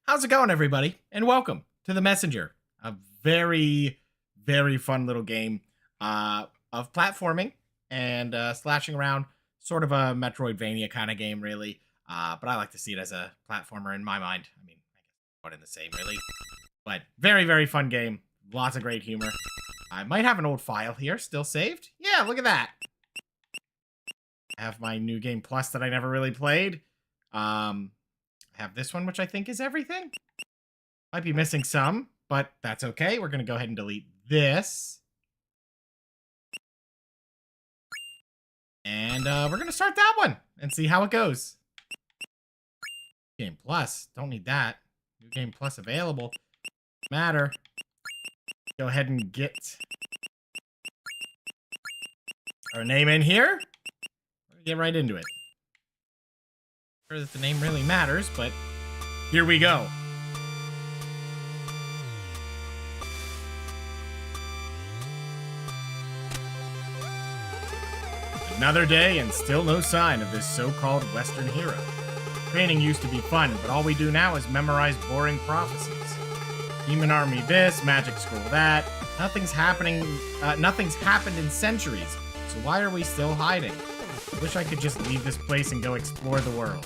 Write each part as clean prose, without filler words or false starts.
How's it going, everybody? And welcome to The Messenger, a very, very fun little game of platforming and slashing around, sort of a Metroidvania kind of game, really. But I like to see it as a platformer in my mind. I mean, I guess one in the same, really. But very, very fun game. Lots of great humor. I might have an old file here still saved. Yeah, look at that. I have my New Game Plus that I never really played. I have this one, which I think is everything. Might be missing some, but that's okay. We're going to go ahead and delete this. And we're going to start that one and see how it goes. Game Plus. Don't need that. New Game Plus available. Matter. Go ahead and get our name in here. Get right into it. Sure that the name really matters, but here we go. Another day and still no sign of this so-called Western hero. Training used to be fun, but all we do now is memorize boring prophecies. Demon Army this, Magic Scroll that. Nothing's happened in centuries, so why are we still hiding? I wish I could just leave this place and go explore the world.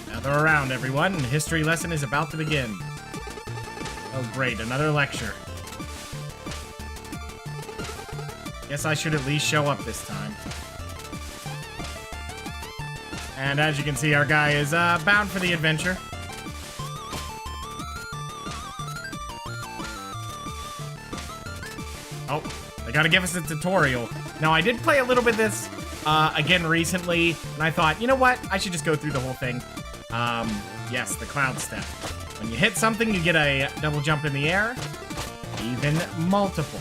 Gather around, everyone. History lesson is about to begin. Oh, great. Another lecture. Guess I should at least show up this time. And as you can see, our guy is bound for the adventure. Oh, they gotta give us a tutorial. Now, I did play a little bit of this again recently, and I thought, you know what? I should just go through the whole thing. Yes, the cloud step. When you hit something, you get a double jump in the air, even multiple.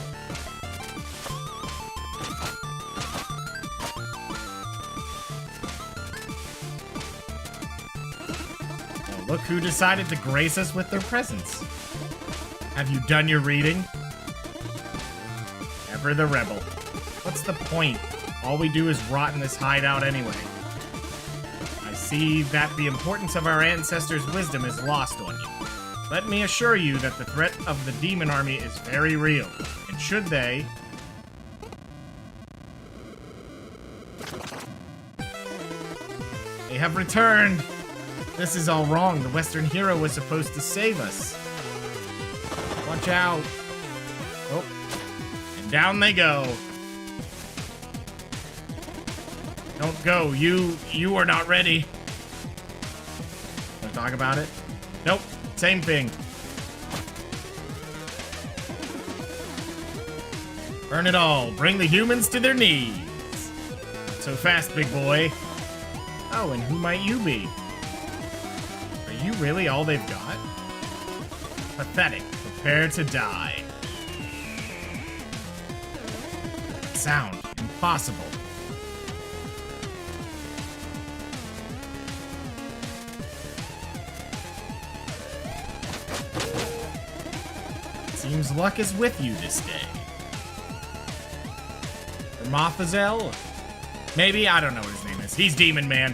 Well, look who decided to grace us with their presence. Have you done your reading? Ever the rebel. What's the point? All we do is rot in this hideout anyway. I see that the importance of our ancestors' wisdom is lost on you. Let me assure you that the threat of the demon army is very real. And should they... They have returned! This is all wrong. The Western hero was supposed to save us. Watch out. Oh. And down they go. Don't go. You are not ready. Want to talk about it? Nope. Same thing. Burn it all. Bring the humans to their knees. Not so fast, big boy. Oh, and who might you be? Are you really all they've got? Pathetic. Prepare to die. Sound. Impossible. Seems luck is with you this day. Ramathazel? Maybe? I don't know what his name is. He's Demon Man.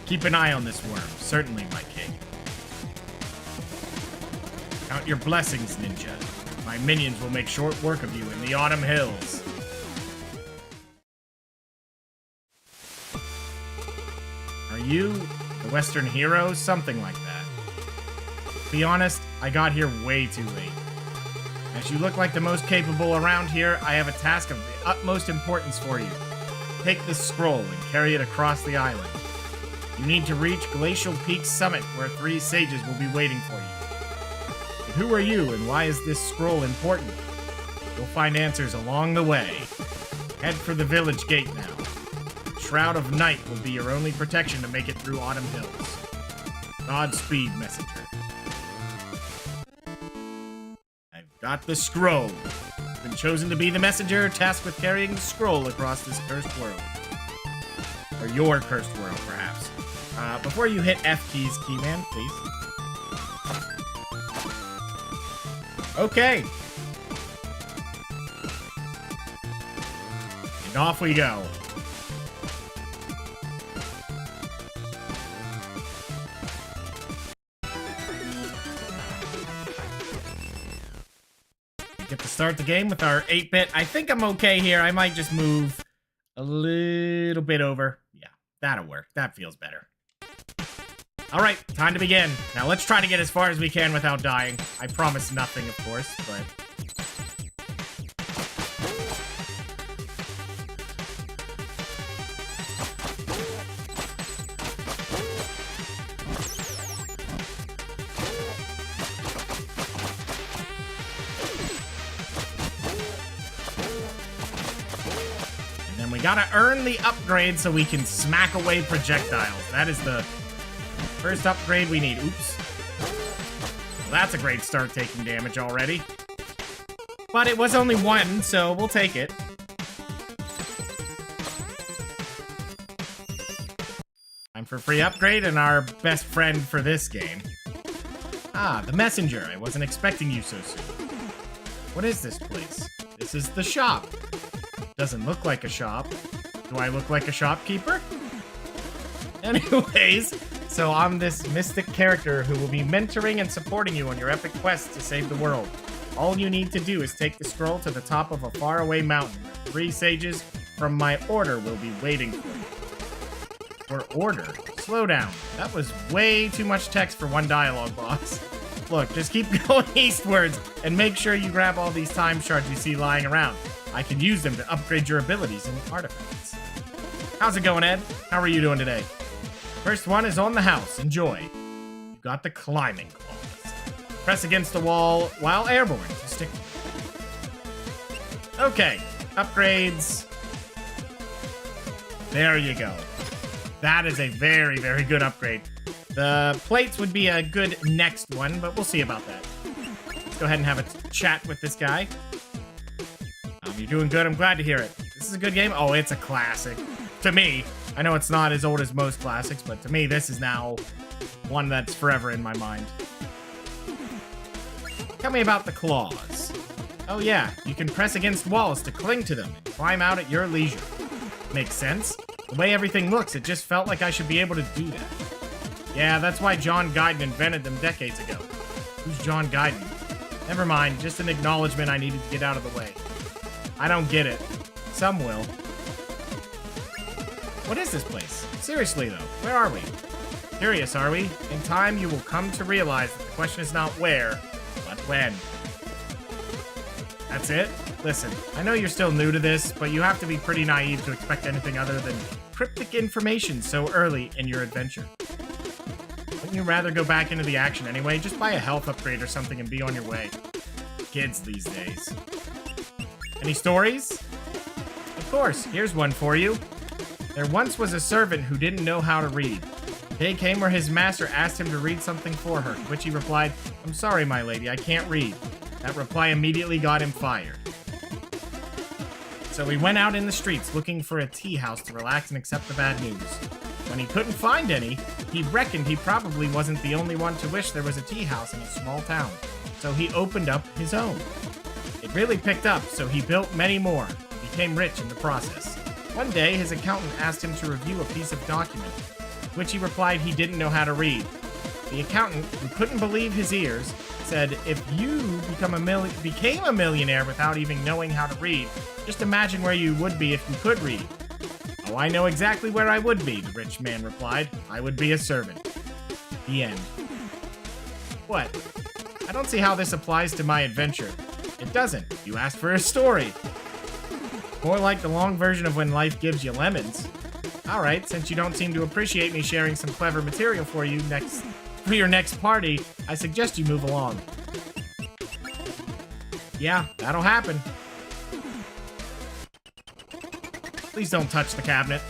Keep an eye on this worm. Certainly, my king. Count your blessings, ninja. My minions will make short work of you in the Autumn Hills. Are you the Western hero? Something like that. To be honest, I got here way too late. As you look like the most capable around here, I have a task of the utmost importance for you. Take this scroll and carry it across the island. You need to reach Glacial Peak's summit where 3 sages will be waiting for you. But who are you and why is this scroll important? You'll find answers along the way. Head for the village gate now. The Shroud of Night will be your only protection to make it through Autumn Hills. Godspeed, messenger. I've got the scroll. I've been chosen to be the messenger tasked with carrying the scroll across this cursed world. Or your cursed world, perhaps. Before you hit F keys, Keyman, please. Okay. And off we go. start the game with our 8-bit. I think I'm okay here. I might just move a little bit over. Yeah, that'll work. That feels better. All right, time to begin. Now let's try to get as far as we can without dying. I promise nothing, of course, but... We gotta earn the upgrade so we can smack away projectiles. That is the first upgrade we need. Oops. Well, that's a great start taking damage already. But it was only one, so we'll take it. Time for a free upgrade and our best friend for this game. Ah, the messenger. I wasn't expecting you so soon. What is this place? This is the shop. Doesn't look like a shop. Do I look like a shopkeeper? Anyways, so I'm this mystic character who will be mentoring and supporting you on your epic quest to save the world. All you need to do is take the scroll to the top of a faraway mountain. 3 sages from my order will be waiting for you. For order? Slow down. That was way too much text for one dialogue box. Look, just keep going eastwards and make sure you grab all these time shards you see lying around. I can use them to upgrade your abilities and artifacts. How's it going, Ed? How are you doing today? First one is on the house. Enjoy. You got the climbing claws. Press against the wall while airborne to stick. Okay, upgrades. There you go. That is a very, very good upgrade. The plates would be a good next one, but we'll see about that. Let's go ahead and have a chat with this guy. You're doing good. I'm glad to hear it. This is a good game. Oh, it's a classic. To me, I know it's not as old as most classics, but to me, this is now one that's forever in my mind. Tell me about the claws. Oh yeah, you can press against walls to cling to them and climb out at your leisure. Makes sense. The way everything looks, it just felt like I should be able to do that. Yeah, that's why John Guyton invented them decades ago. Who's John Guyton? Never mind, just an acknowledgement I needed to get out of the way. I don't get it. Some will. What is this place? Seriously, though, where are we? Curious, are we? In time, you will come to realize that the question is not where, but when. That's it? Listen, I know you're still new to this, but you have to be pretty naive to expect anything other than cryptic information so early in your adventure. Wouldn't you rather go back into the action anyway? Just buy a health upgrade or something and be on your way. Kids these days. Any stories? Of course, here's one for you. There once was a servant who didn't know how to read. A day came where his master asked him to read something for her, to which he replied, "I'm sorry, my lady, I can't read." That reply immediately got him fired. So he went out in the streets looking for a tea house to relax and accept the bad news. When he couldn't find any, he reckoned he probably wasn't the only one to wish there was a tea house in a small town. So he opened up his own. It really picked up, so he built many more and became rich in the process. One day, his accountant asked him to review a piece of document, which he replied he didn't know how to read. The accountant, who couldn't believe his ears, said, "If you became a millionaire without even knowing how to read, just imagine where you would be if you could read." "Oh, I know exactly where I would be," the rich man replied. "I would be a servant." The end. What? I don't see how this applies to my adventure. It doesn't. You asked for a story. More like the long version of When Life Gives You Lemons. Alright, since you don't seem to appreciate me sharing some clever material for you for your next party, I suggest you move along. Yeah, that'll happen. Please don't touch the cabinet.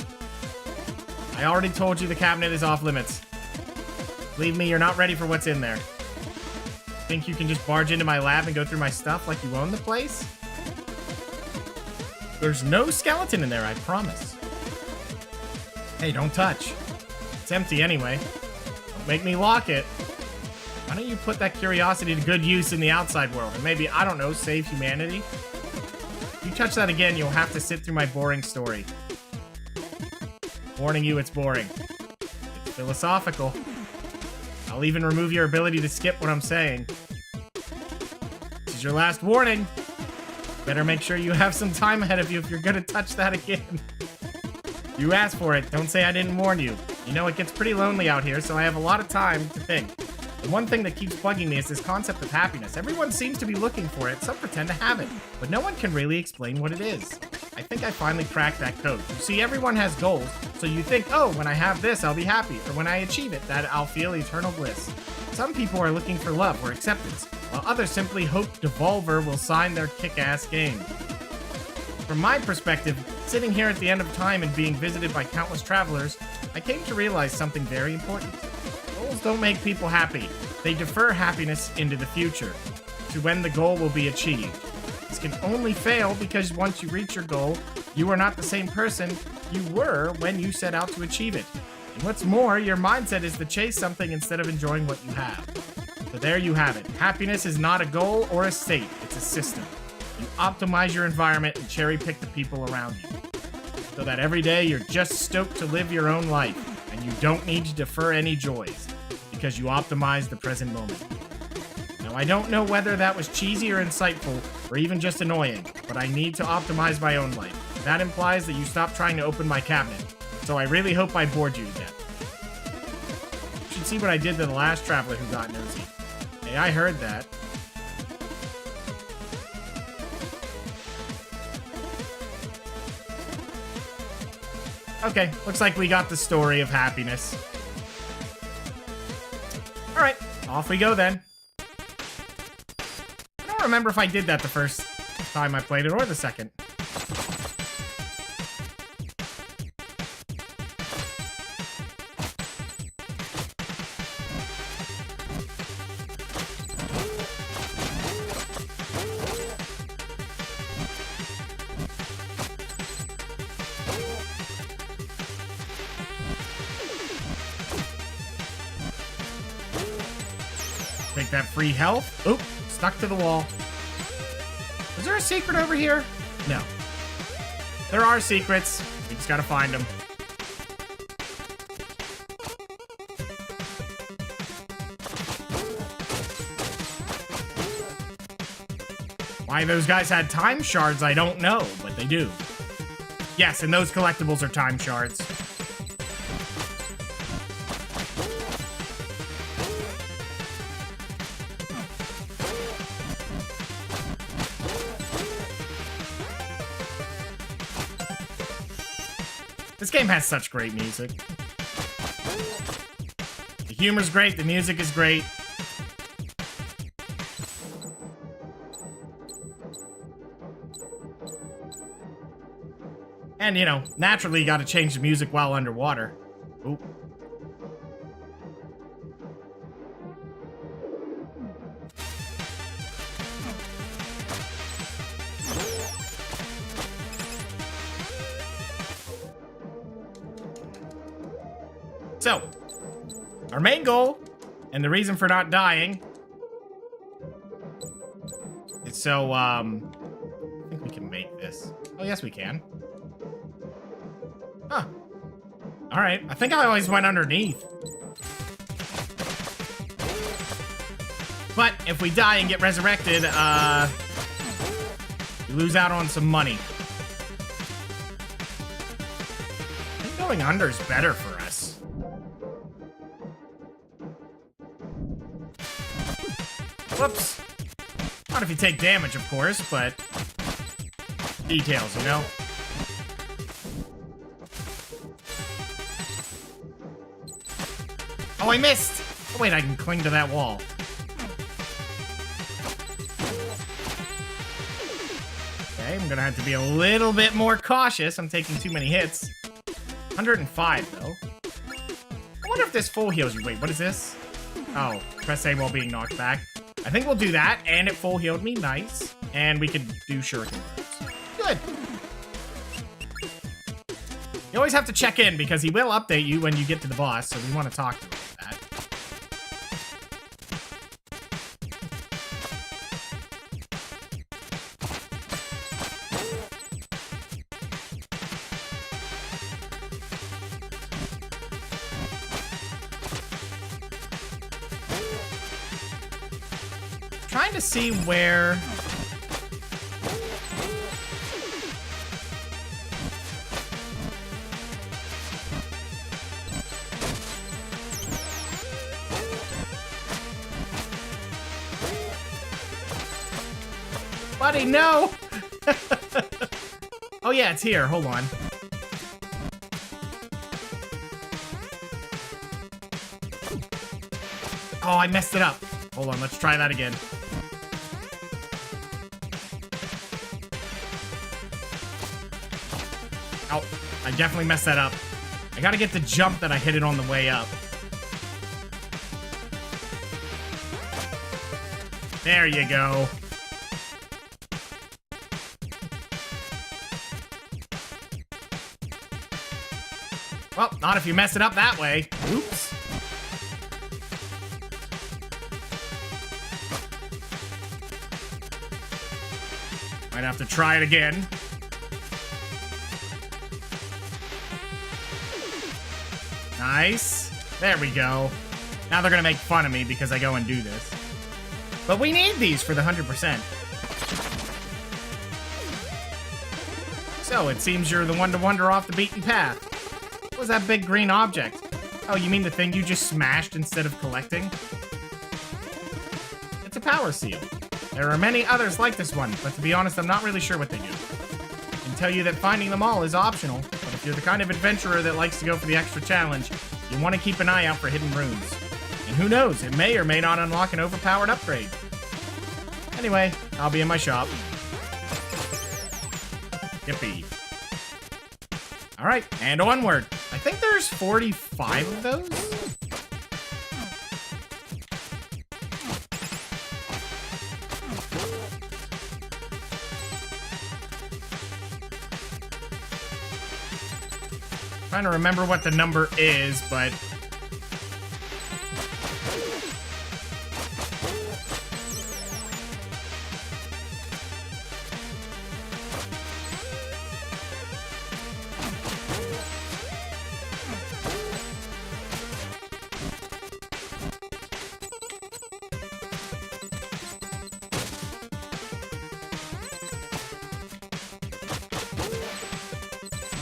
I already told you the cabinet is off limits. Believe me, you're not ready for what's in there. Think you can just barge into my lab and go through my stuff like you own the place? There's no skeleton in there, I promise. Hey, don't touch. It's empty anyway. Don't make me lock it. Why don't you put that curiosity to good use in the outside world and maybe, I don't know, save humanity? If you touch that again, you'll have to sit through my boring story. Warning you, it's boring. It's philosophical. I'll even remove your ability to skip what I'm saying. This is your last warning. Better make sure you have some time ahead of you if you're gonna touch that again. You asked for it. Don't say I didn't warn you. You know, it gets pretty lonely out here, so I have a lot of time to think. The one thing that keeps bugging me is this concept of happiness. Everyone seems to be looking for it, some pretend to have it, but no one can really explain what it is. I think I finally cracked that code. You see, everyone has goals, so you think, oh, when I have this, I'll be happy, or when I achieve it, that I'll feel eternal bliss. Some people are looking for love or acceptance, while others simply hope Devolver will sign their kick-ass game. From my perspective, sitting here at the end of time and being visited by countless travelers, I came to realize something very important. Goals don't make people happy. They defer happiness into the future, to when the goal will be achieved. This can only fail because once you reach your goal, you are not the same person you were when you set out to achieve it. And what's more, your mindset is to chase something instead of enjoying what you have. So there you have it. Happiness is not a goal or a state, it's a system. You optimize your environment and cherry pick the people around you, so that every day you're just stoked to live your own life, and you don't need to defer any joys, because you optimize the present moment. Now, I don't know whether that was cheesy or insightful, or even just annoying, but I need to optimize my own life. That implies that you stop trying to open my cabinet, so I really hope I bored you to death. You should see what I did to the last traveler who got nosy. Hey, I heard that. Okay, looks like we got the story of happiness. Alright, off we go then. I don't remember if I did that the first time I played it or the second. Take that free health. Oop, stuck to the wall. Is there a secret over here? No. There are secrets. We just gotta find them. Why those guys had time shards, I don't know, but they do. Yes, and those collectibles are time shards. This game has such great music. The humor's great, the music is great. And, you know, naturally you gotta change the music while underwater. Oop. So, our main goal, and the reason for not dying, is so, I think we can make this. Oh, yes, we can. Huh. Alright, I think I always went underneath. But, if we die and get resurrected, we lose out on some money. I think going under is better for us. Whoops. Not if you take damage, of course, but details, you know? Oh, I missed! Oh, wait, I can cling to that wall. Okay, I'm gonna have to be a little bit more cautious. I'm taking too many hits. 105, though. I wonder if this full heals you. Wait, what is this? Oh, press A while being knocked back. I think we'll do that, and it full healed me. Nice. And we could do shuriken bursts. Good. You always have to check in, because he will update you when you get to the boss, so we want to talk to him about that. Trying to see where Buddy, no! Oh yeah, it's here. Hold on. Oh, I messed it up. Hold on, let's try that again. Oh, I definitely messed that up. I gotta get the jump that I hit it on the way up. There you go. Well, not if you mess it up that way. Oops. Might have to try it again. Nice. There we go. Now they're gonna make fun of me because I go and do this. But we need these for the 100%. So, it seems you're the one to wander off the beaten path. What was that big green object? Oh, you mean the thing you just smashed instead of collecting? It's a power seal. There are many others like this one, but to be honest, I'm not really sure what they do. I can tell you that finding them all is optional, but if you're the kind of adventurer that likes to go for the extra challenge, you want to keep an eye out for hidden runes. And who knows, it may or may not unlock an overpowered upgrade. Anyway, I'll be in my shop. Yippee. Alright, and onward. I think there's 45 of those? Trying to remember what the number is, but...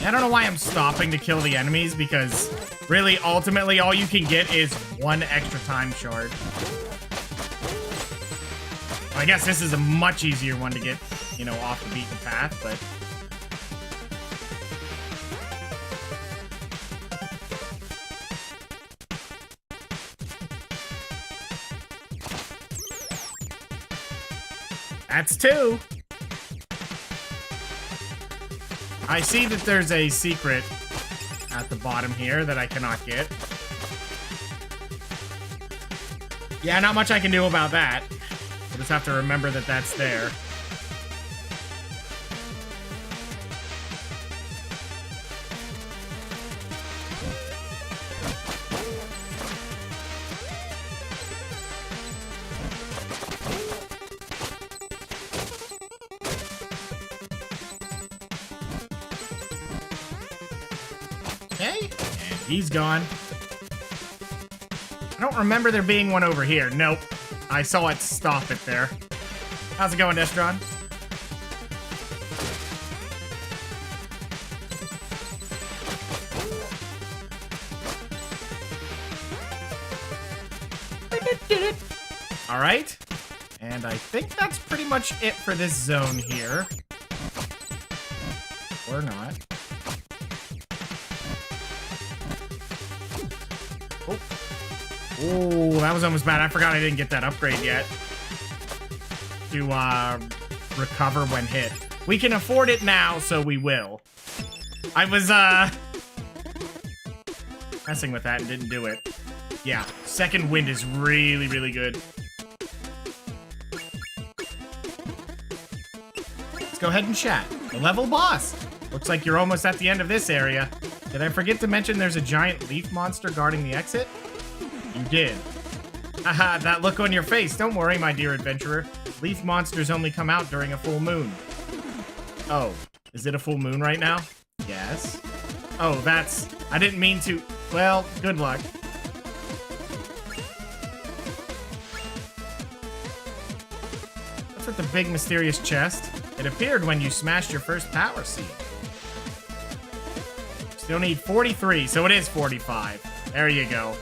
I don't know why I'm stopping to kill the enemies, because really, ultimately, all you can get is one extra time shard. Well, I guess this is a much easier one to get, you know, off the beaten path, but... That's two! I see that there's a secret at the bottom here that I cannot get. Yeah, not much I can do about that. We'll just have to remember that that's there. Okay, and he's gone. I don't remember there being one over here. Nope. I saw it stop it there. How's it going, Destron? All right. And I think that's pretty much it for this zone here. Or not. Oh. Oh, that was almost bad. I forgot I didn't get that upgrade yet. To recover when hit. We can afford it now, so we will. I was messing with that and didn't do it. Yeah, second wind is really, really good. Let's go ahead and chat. The level boss. Looks like you're almost at the end of this area. Did I forget to mention there's a giant leaf monster guarding the exit? You did. Haha, that look on your face. Don't worry, my dear adventurer. Leaf monsters only come out during a full moon. Oh, is it a full moon right now? Yes. Oh, that's... I didn't mean to... Well, good luck. What's with the big mysterious chest? It appeared when you smashed your first power seed. Still need 43, so it is 45. There you go.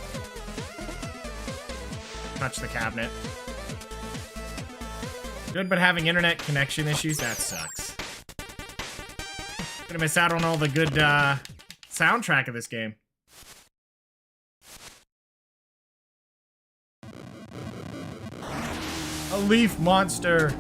Touch the cabinet. Good, but having internet connection issues, that sucks. Gonna miss out on all the good soundtrack of this game. A leaf monster.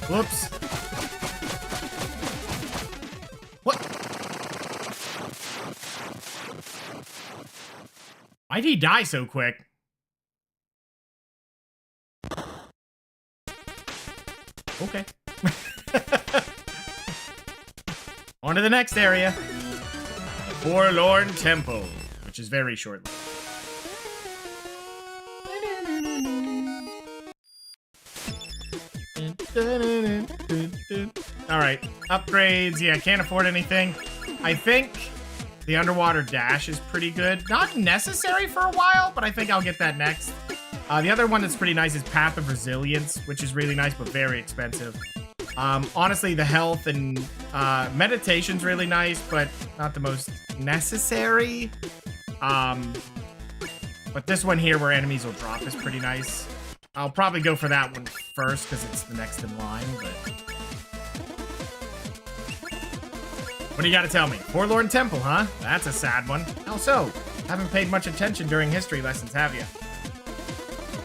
Whoops. What? Why'd he die so quick? Okay. On to the next area. The Forlorn Temple, which is very short. Alright, upgrades. Yeah, can't afford anything. I think the underwater dash is pretty good. Not necessary for a while, but I think I'll get that next. The other one that's pretty nice is Path of Resilience, which is really nice, but very expensive. Honestly, the health and meditation's really nice, but not the most necessary. But this one here where enemies will drop is pretty nice. I'll probably go for that one first because it's the next in line, but... What do you got to tell me? Forlorn Temple, huh? That's a sad one. How so? Haven't paid much attention during history lessons, have you?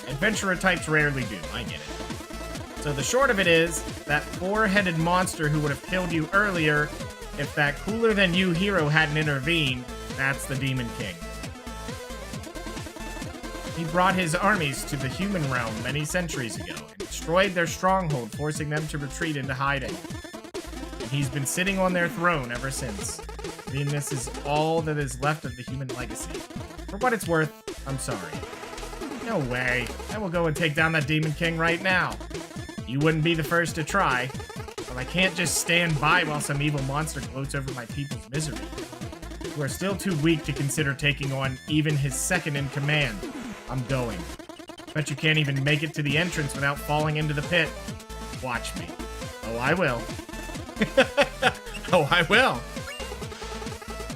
Adventurer types rarely do. I get it. So the short of it is, that four-headed monster who would have killed you earlier, if that cooler-than-you hero hadn't intervened, that's the Demon King. He brought his armies to the human realm many centuries ago and destroyed their stronghold, forcing them to retreat into hiding. And he's been sitting on their throne ever since. I mean, this is all that is left of the human legacy. For what it's worth, I'm sorry. No way. I will go and take down that Demon King right now. You wouldn't be the first to try. But I can't just stand by while some evil monster gloats over my people's misery. You are still too weak to consider taking on even his second in command. I'm going. Bet you can't even make it to the entrance without falling into the pit. Watch me. Oh, I will. Oh, I will.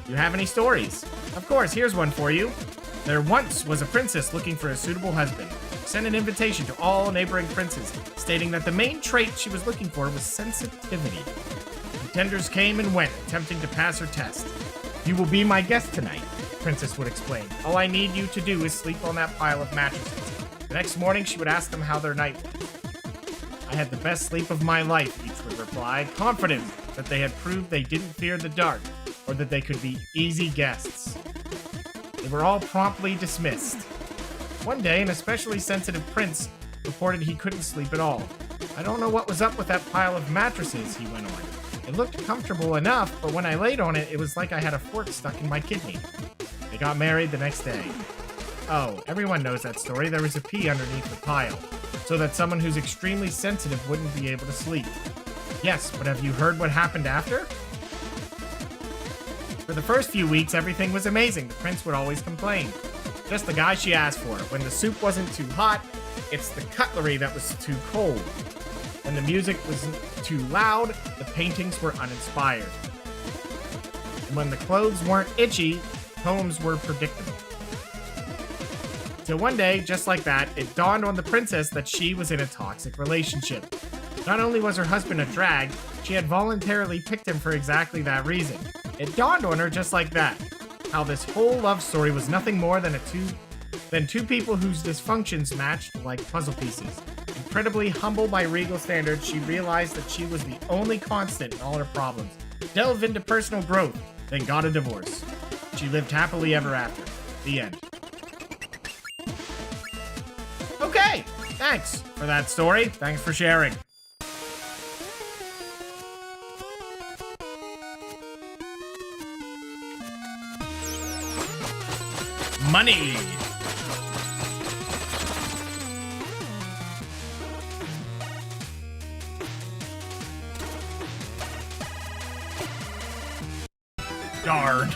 You have any stories? Of course, here's one for you. There once was a princess looking for a suitable husband. Sent an invitation to all neighboring princes, stating that the main trait she was looking for was sensitivity. Contenders came and went, attempting to pass her test. You will be my guest tonight, the princess would explain. All I need you to do is sleep on that pile of mattresses. The next morning, she would ask them how their night went. I had the best sleep of my life, each would reply, confident that they had proved they didn't fear the dark, or that they could be easy guests. They were all promptly dismissed. One day, an especially sensitive prince reported he couldn't sleep at all. I don't know what was up with that pile of mattresses, he went on. It looked comfortable enough, but when I laid on it, it was like I had a fork stuck in my kidney. They got married the next day. Oh, everyone knows that story. There was a pea underneath the pile, so that someone who's extremely sensitive wouldn't be able to sleep. Yes, but have you heard what happened after? For the first few weeks, everything was amazing. The prince would always complain. Just the guy she asked for. When the soup wasn't too hot, it's the cutlery that was too cold. When the music was too loud, the paintings were uninspired. And when the clothes weren't itchy, poems were predictable. Till one day, just like that, it dawned on the princess that she was in a toxic relationship. Not only was her husband a drag, she had voluntarily picked him for exactly that reason. It dawned on her just like that, how this whole love story was nothing more than two people whose dysfunctions matched like puzzle pieces. Incredibly humble by regal standards, she realized that she was the only constant in all her problems. Delved into personal growth, then got a divorce. She lived happily ever after. The end. Okay, thanks for that story. Thanks for sharing. Money. Darn.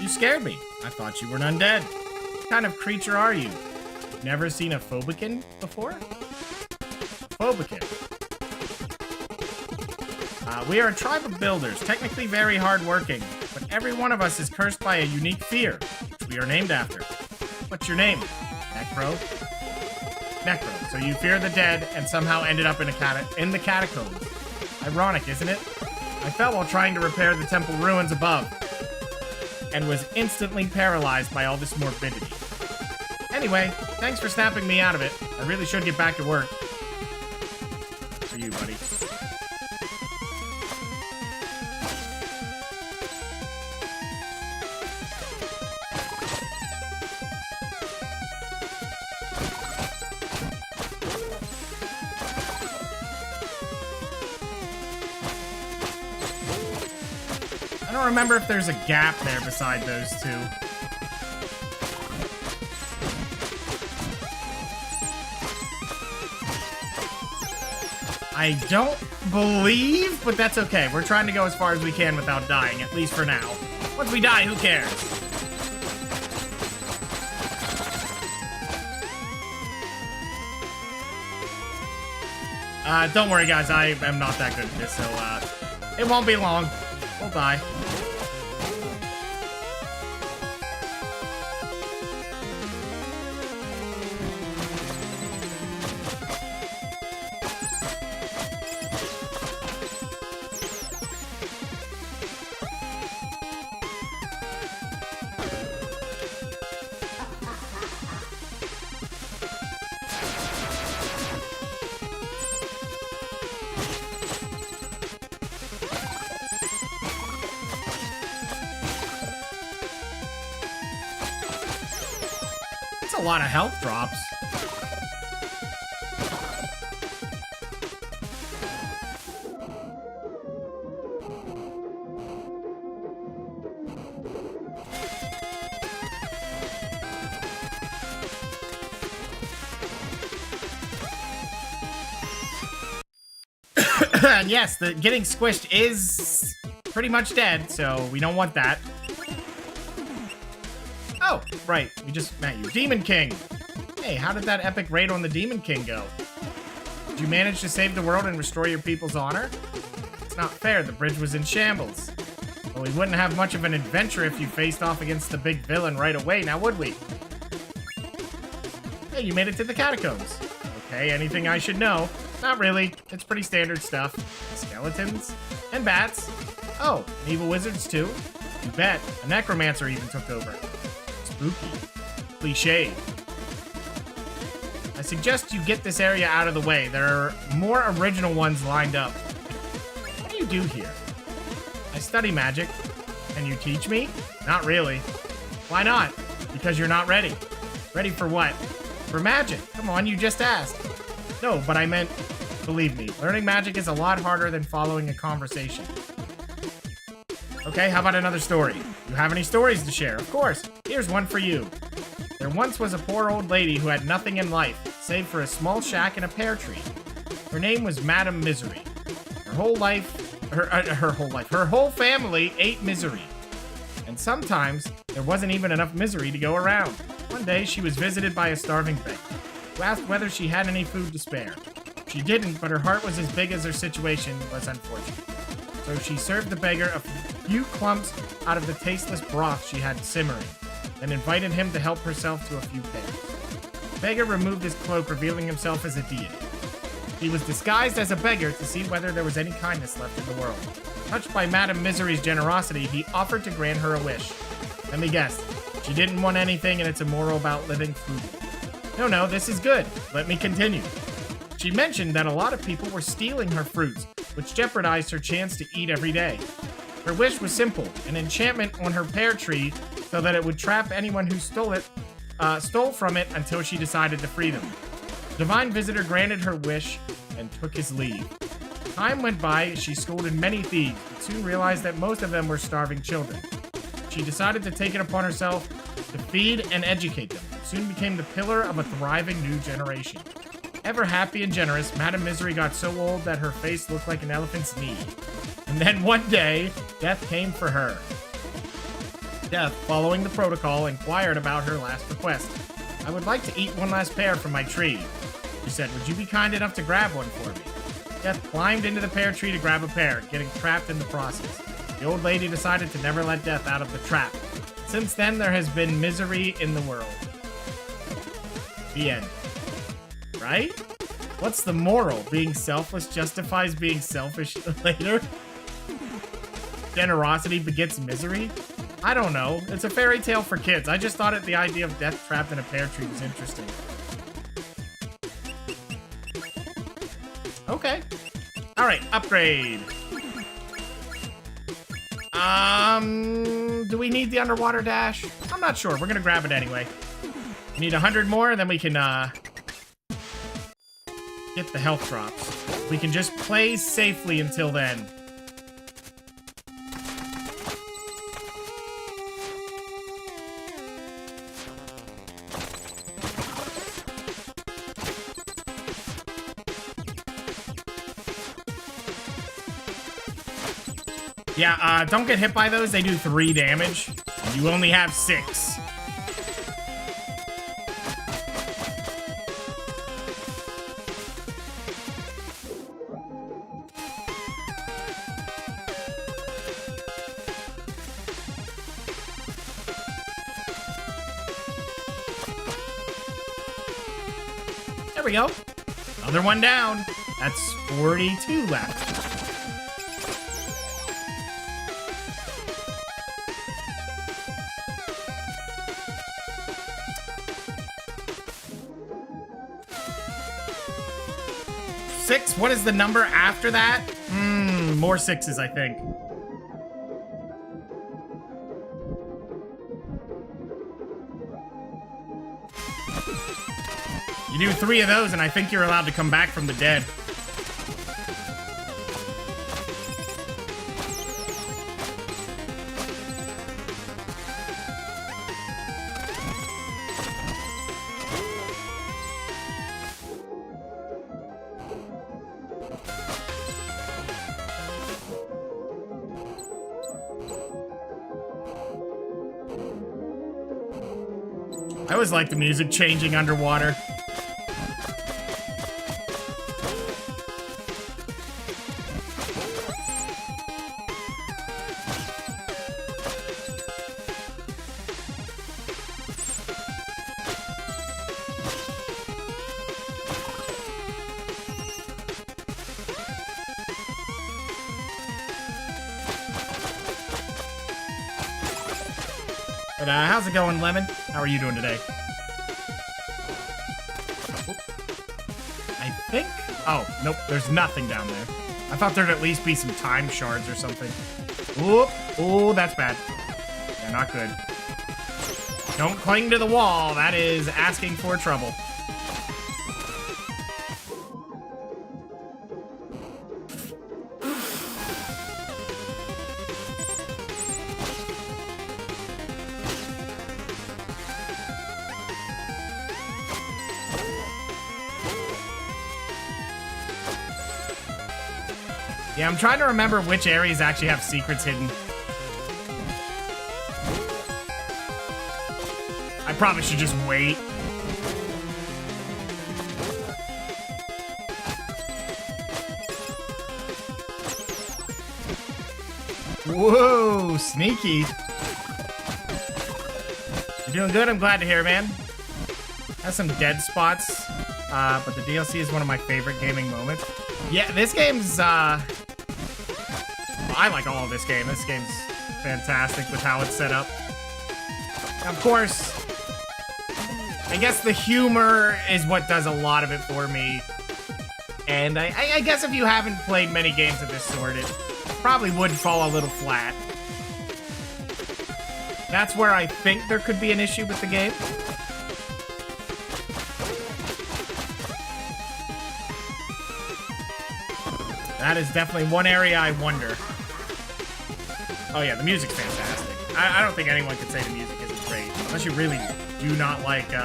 You scared me. I thought you were an undead. What kind of creature are you? Never seen a Phobican before? Phobican. We are a tribe of builders, technically very hardworking, but every one of us is cursed by a unique fear, which we are named after. What's your name? Necro? Necro. So you fear the dead and somehow ended up in the catacombs. Ironic, isn't it? I fell while trying to repair the temple ruins above, and was instantly paralyzed by all this morbidity. Anyway, thanks for snapping me out of it. I really should get back to work. For you, buddy. I don't remember if there's a gap there beside those two. I don't believe, but that's okay. We're trying to go as far as we can without dying, at least for now. Once we die, who cares? Don't worry, guys. I am not that good at this, so, it won't be long. We'll die. A lot of health drops. And yes, the getting squished is pretty much dead, so we don't want that. Oh, right. We just met you. Demon King! Hey, how did that epic raid on the Demon King go? Did you manage to save the world and restore your people's honor? It's not fair. The bridge was in shambles. Well, we wouldn't have much of an adventure if you faced off against the big villain right away, now would we? Hey, you made it to the catacombs. Okay, anything I should know? Not really. It's pretty standard stuff. Skeletons and bats. Oh, and evil wizards too? You bet. A necromancer even took over. Spooky. Cliche. I suggest you get this area out of the way. There are more original ones lined up. What do you do here? I study magic. Can you teach me? Not really. Why not? Because you're not ready. Ready for what? For magic. Come on, you just asked. No, but I meant, believe me, learning magic is a lot harder than following a conversation. Okay, how about another story? You have any stories to share? Of course. Here's one for you. There once was a poor old lady who had nothing in life, save for a small shack and a pear tree. Her name was Madame Misery. Her whole family ate misery. And sometimes, there wasn't even enough misery to go around. One day, she was visited by a starving beggar, who asked whether she had any food to spare. She didn't, but her heart was as big as her situation was unfortunate. So she served the beggar a few clumps out of the tasteless broth she had simmering, then invited him to help herself to a few pears. The beggar removed his cloak, revealing himself as a deity. He was disguised as a beggar to see whether there was any kindness left in the world. Touched by Madame Misery's generosity, he offered to grant her a wish. Let me guess, she didn't want anything and it's immoral about living frugal. No, this is good. Let me continue. She mentioned that a lot of people were stealing her fruits, which jeopardized her chance to eat every day. Her wish was simple, an enchantment on her pear tree so that it would trap anyone who stole from it until she decided to free them. The divine visitor granted her wish and took his leave. Time went by, she scolded many thieves, but soon realized that most of them were starving children. She decided to take it upon herself to feed and educate them, and soon became the pillar of a thriving new generation. Ever happy and generous, Madame Misery got so old that her face looked like an elephant's knee. And then one day, death came for her. Death, following the protocol, inquired about her last request. I would like to eat one last pear from my tree. She said, would you be kind enough to grab one for me? Death climbed into the pear tree to grab a pear, getting trapped in the process. The old lady decided to never let Death out of the trap. Since then, there has been misery in the world. The end. Right? What's the moral? Being selfless justifies being selfish later? Generosity begets misery? I don't know. It's a fairy tale for kids. I just thought the idea of Death trapped in a pear tree was interesting. Okay. Alright, upgrade. Do we need the underwater dash? I'm not sure. We're gonna grab it anyway. We need 100 more, and then we can, get the health drops. We can just play safely until then. Yeah, don't get hit by those. They do 3 damage. And you only have 6. There we go. Another one down. That's 42 left. Six? What is the number after that? More 6s, I think. You do 3 of those, and I think you're allowed to come back from the dead. I always like the music changing underwater. But how's it going, Lemon? How are you doing today? Oop. I think... Oh, nope, there's nothing down there. I thought there'd at least be some time shards or something. Oop. Oh, that's bad. Yeah, not good. Don't cling to the wall. That is asking for trouble. Yeah, I'm trying to remember which areas actually have secrets hidden. I probably should just wait. Whoa, sneaky. You're doing good, I'm glad to hear, man. Has some dead spots, but the DLC is one of my favorite gaming moments. Yeah, this game's, I like all of this game. This game's fantastic with how it's set up. Of course, I guess the humor is what does a lot of it for me. And I guess if you haven't played many games of this sort, it probably would fall a little flat. That's where I think there could be an issue with the game. That is definitely one area I wonder. Oh yeah, the music's fantastic. I don't think anyone could say the music isn't great, unless you really do not like, you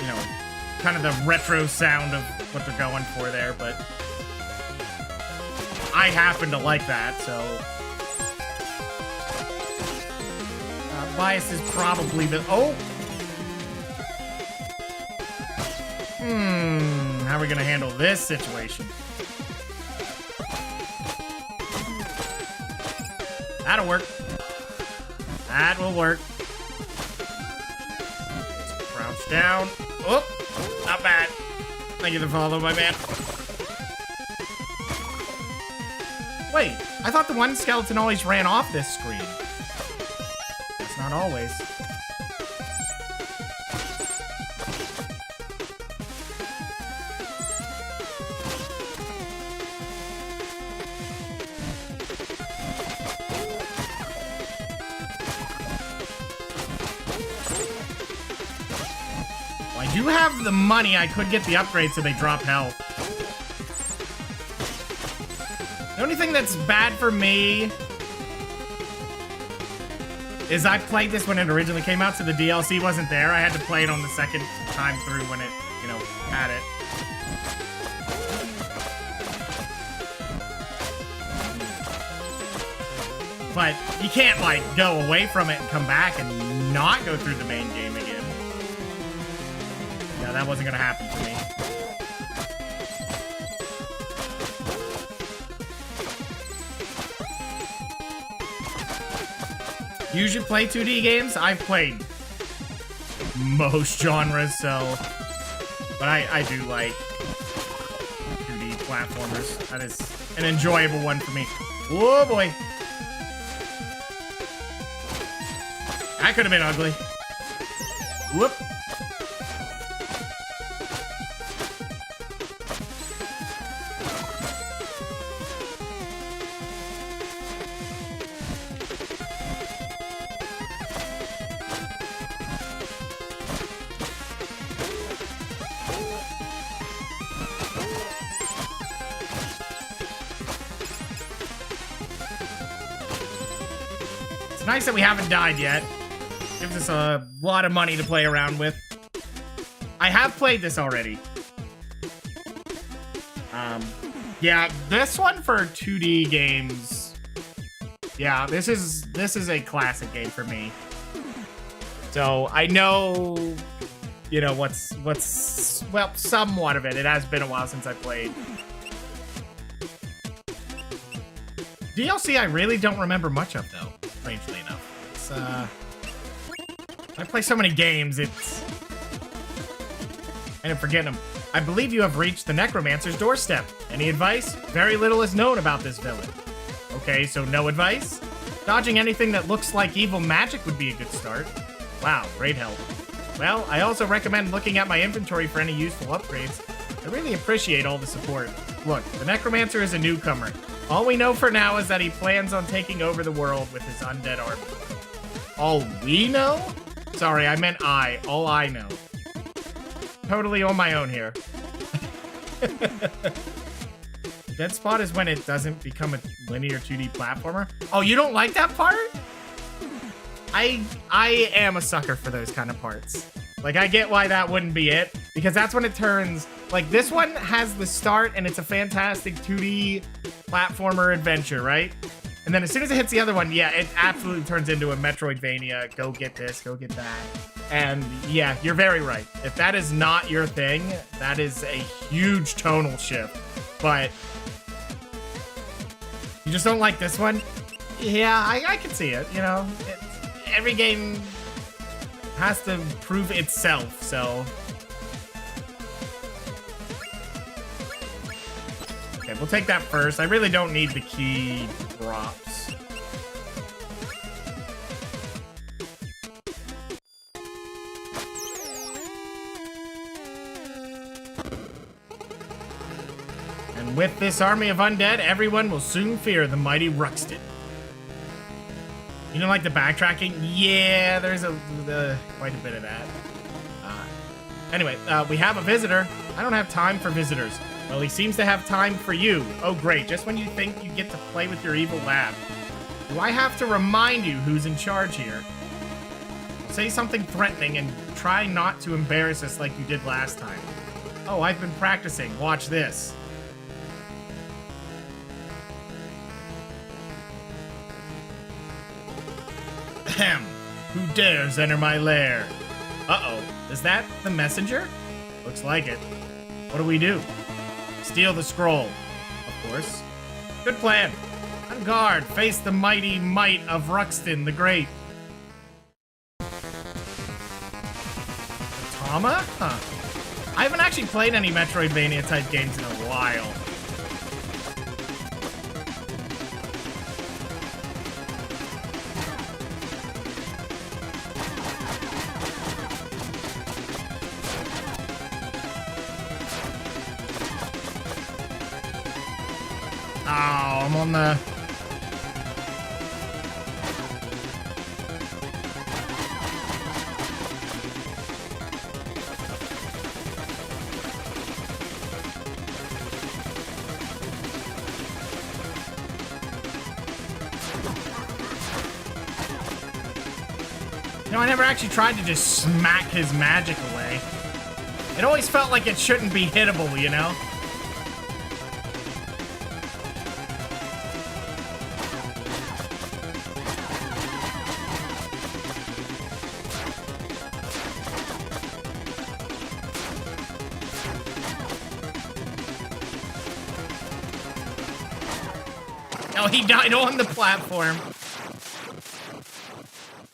know, kind of the retro sound of what they're going for there, but I happen to like that, so... bias is probably the... Oh! How are we gonna handle this situation? That'll work. That will work. Crouch down. Oh! Not bad. Thank you for the follow, my man. Wait, I thought the one skeleton always ran off this screen. That's not always. Well, I do have the money. I could get the upgrade so they drop health. The only thing that's bad for me is I played this when it originally came out, so the DLC wasn't there. I had to play it on the second time through when it, you know, had it. But you can't, like, go away from it and come back and not go through the main game again. Yeah, that wasn't gonna happen for me. You usually play 2D games? I've played most genres, so... But I do like 2D platformers. That is an enjoyable one for me. Whoa, boy. That could have been ugly. Whoop. It's nice that we haven't died yet. Gives us a lot of money to play around with. I have played this already. Yeah, this one for 2D games. Yeah, this is a classic game for me. So I know, you know, what's well, somewhat of it. It has been a while since I played. DLC I really don't remember much of though, strangely enough. It's I play so many games, it's... I end up forgetting them. I believe you have reached the Necromancer's doorstep. Any advice? Very little is known about this villain. Okay, so no advice? Dodging anything that looks like evil magic would be a good start. Wow, great help. Well, I also recommend looking at my inventory for any useful upgrades. I really appreciate all the support. Look, the Necromancer is a newcomer. All we know for now is that he plans on taking over the world with his undead army. All we know? Sorry, I meant I. All I know. Totally on my own here. Dead spot is when it doesn't become a linear 2D platformer. Oh, you don't like that part? I am a sucker for those kind of parts. Like, I get why that wouldn't be it, because that's when it turns... Like, this one has the start, and it's a fantastic 2D platformer adventure, right? And then as soon as it hits the other one, yeah, it absolutely turns into a Metroidvania. Go get this, go get that. And yeah, you're very right. If that is not your thing, that is a huge tonal shift. But you just don't like this one? Yeah, I can see it, you know? Every game has to prove itself, so... Okay, we'll take that first. I really don't need the key drops. And with this army of undead, everyone will soon fear the mighty Ruxton. You don't like the backtracking? Yeah, there's quite a bit of that. Anyway, we have a visitor. I don't have time for visitors. Well, he seems to have time for you. Oh, great. Just when you think you get to play with your evil lab. Do I have to remind you who's in charge here? Say something threatening and try not to embarrass us like you did last time. Oh, I've been practicing. Watch this. Ahem. Who dares enter my lair? Uh-oh. Is that the messenger? Looks like it. What do we do? Steal the scroll. Of course. Good plan. On guard, face the mighty might of Ruxton the Great. Tama? Huh. I haven't actually played any Metroidvania type games in a while. Oh, I'm on the... You know, I never actually tried to just smack his magic away. It always felt like it shouldn't be hittable, you know? Oh, he died on the platform.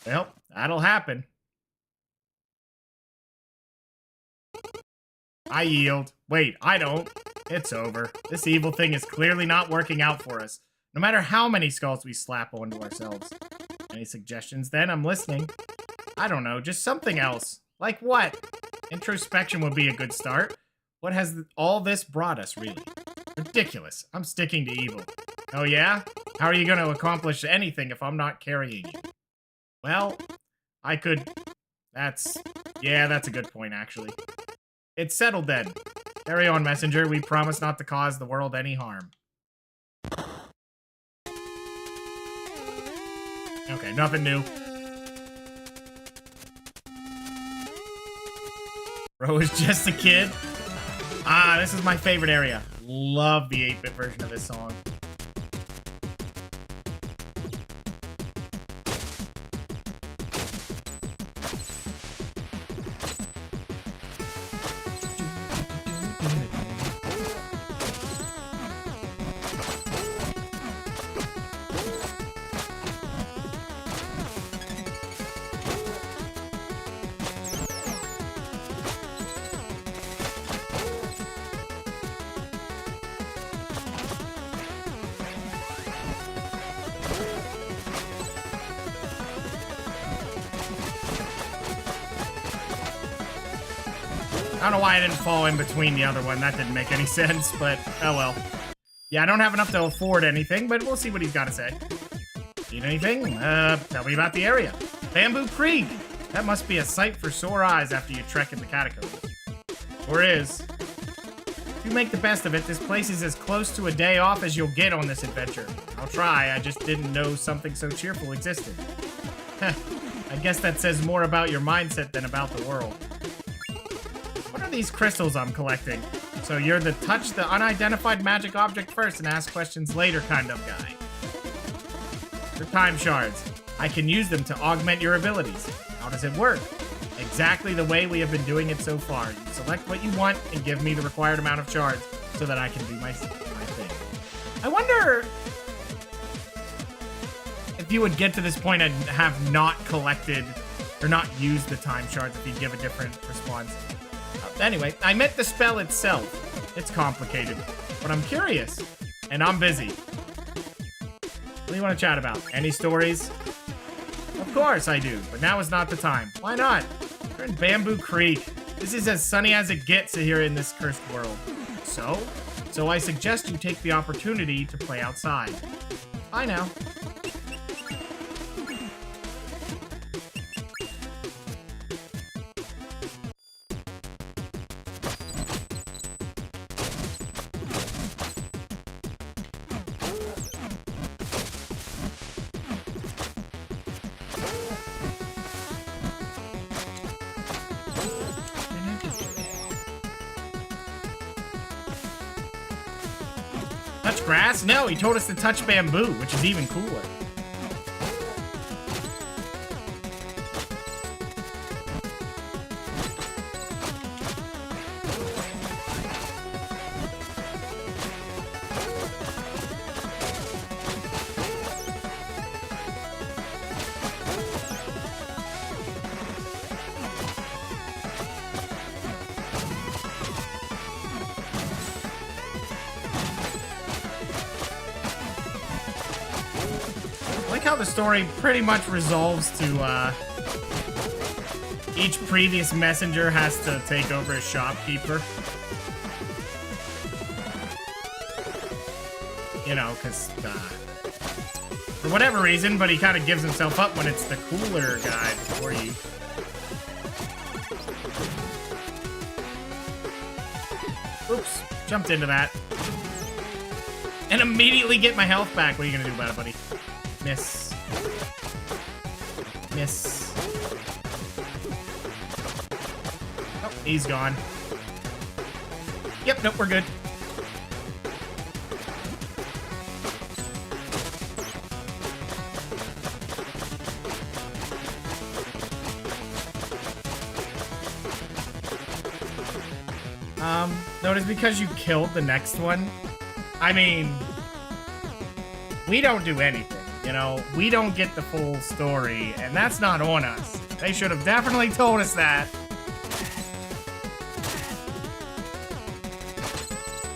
Well, that'll happen. I yield. Wait, I don't. It's over. This evil thing is clearly not working out for us. No matter how many skulls we slap onto ourselves. Any suggestions then? I'm listening. I don't know, just something else. Like what? Introspection would be a good start. What has all this brought us, really? Ridiculous. I'm sticking to evil. Oh yeah? How are you going to accomplish anything if I'm not carrying you? Well, I could... Yeah, that's a good point, actually. It's settled then. Carry on, messenger. We promise not to cause the world any harm. Okay, nothing new. Bro is just a kid. Ah, this is my favorite area. Love the 8-bit version of this song. I don't know why I didn't fall in between the other one. That didn't make any sense, but oh well. Yeah, I don't have enough to afford anything, but we'll see what he's got to say. Need anything? Tell me about the area. Bamboo Creek! That must be a sight for sore eyes after you trek in the catacombs. Or is. If you make the best of it, this place is as close to a day off as you'll get on this adventure. I'll try, I just didn't know something so cheerful existed. Heh, I guess that says more about your mindset than about the world. What are these crystals I'm collecting? So you're the touch the unidentified magic object first and ask questions later kind of guy. They're time shards. I can use them to augment your abilities. How does it work? Exactly the way we have been doing it so far. You select what you want and give me the required amount of shards so that I can do my thing. I wonder if you would get to this point and have not collected or not used the time shards if you give a different response. Anyway, I meant the spell itself. It's complicated, but I'm curious, and I'm busy. What do you want to chat about? Any stories? Of course I do, but now is not the time. Why not? We're in Bamboo Creek. This is as sunny as it gets here in this cursed world. So I suggest you take the opportunity to play outside. Bye now. Touch grass? No, he told us to touch bamboo, which is even cooler. like how the story pretty much resolves to, each previous messenger has to take over as shopkeeper. You know, because, for whatever reason, but he kind of gives himself up when it's the cooler guy before you. Oops, jumped into that. And immediately get my health back. What are you gonna do about it, buddy? Miss. Miss. Oh, he's gone. Yep, nope, we're good. Notice because you killed the next one, I mean, we don't do anything, you know? We don't get the full story, and that's not on us. They should have definitely told us that.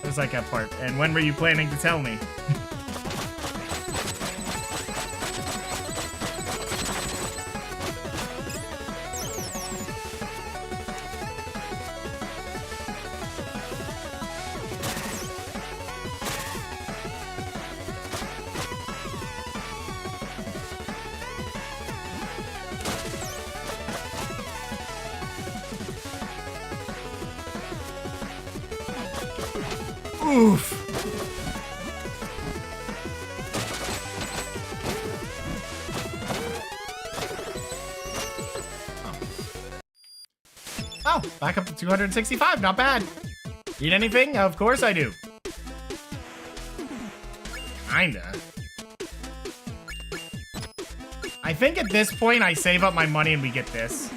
There's like that part. And when were you planning to tell me? Oof. Oh, back up to 265. Not bad. Need anything? Of course I do. Kinda. I think at this point I save up my money and we get this.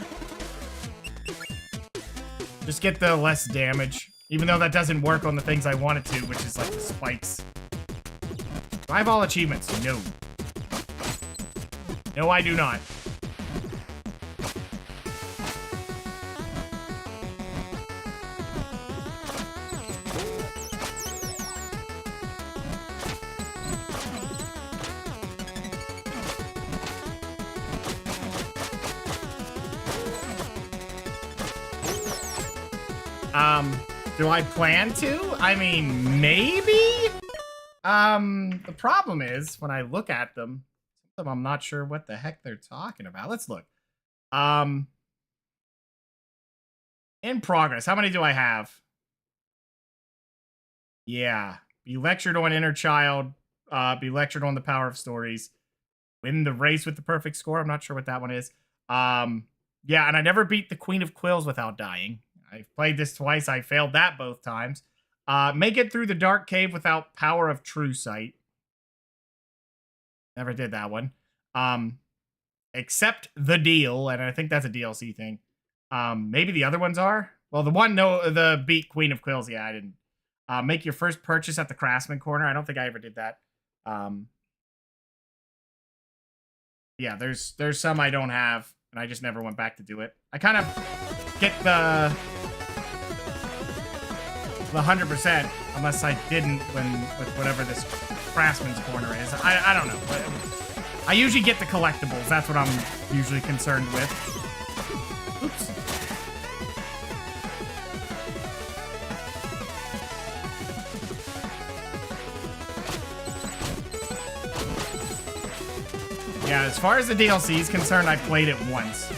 Just get the less damage. Even though that doesn't work on the things I want it to, which is like the spikes. Do I have all achievements? No. No, I do not. Do I plan to? I mean, maybe? The problem is, when I look at them, I'm not sure what the heck they're talking about. Let's look. In progress. How many do I have? Yeah. Be lectured on Inner Child. Be lectured on the Power of Stories. Win the race with the perfect score. I'm not sure what that one is. Yeah, and I never beat the Queen of Quills without dying. I've played this twice. I failed that both times. Make it through the Dark Cave without Power of True Sight. Never did that one. Accept the deal, and I think that's a DLC thing. Maybe the other ones are? Well, the beat Queen of Quills, yeah, I didn't. Make your first purchase at the Craftsman Corner. I don't think I ever did that. Yeah, there's some I don't have, and I just never went back to do it. I kind of get the 100%, unless I didn't with whatever this Craftsman's Corner is. I don't know. I usually get the collectibles. That's what I'm usually concerned with. Oops. Yeah, as far as the DLC is concerned, I played it once.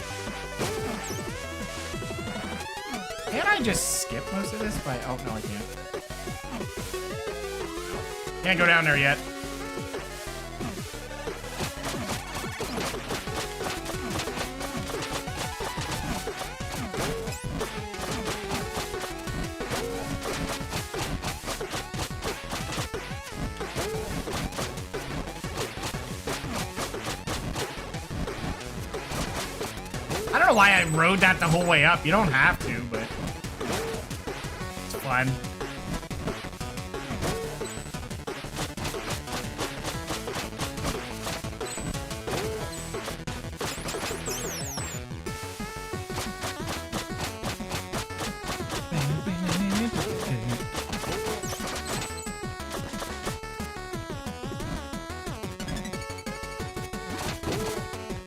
Can't I just skip most of this by... Oh, no, I can't. Can't go down there yet. I don't know why I rode that the whole way up. You don't have to, but it's fun.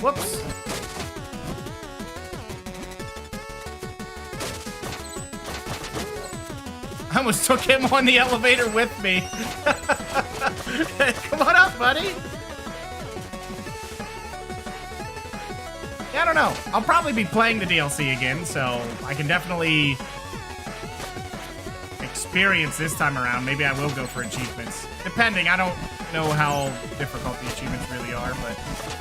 Whoops. I almost took him on the elevator with me. Come on up, buddy. Yeah, I don't know. I'll probably be playing the DLC again, so I can definitely experience this time around. Maybe I will go for achievements. Depending, I don't know how difficult the achievements really are, but...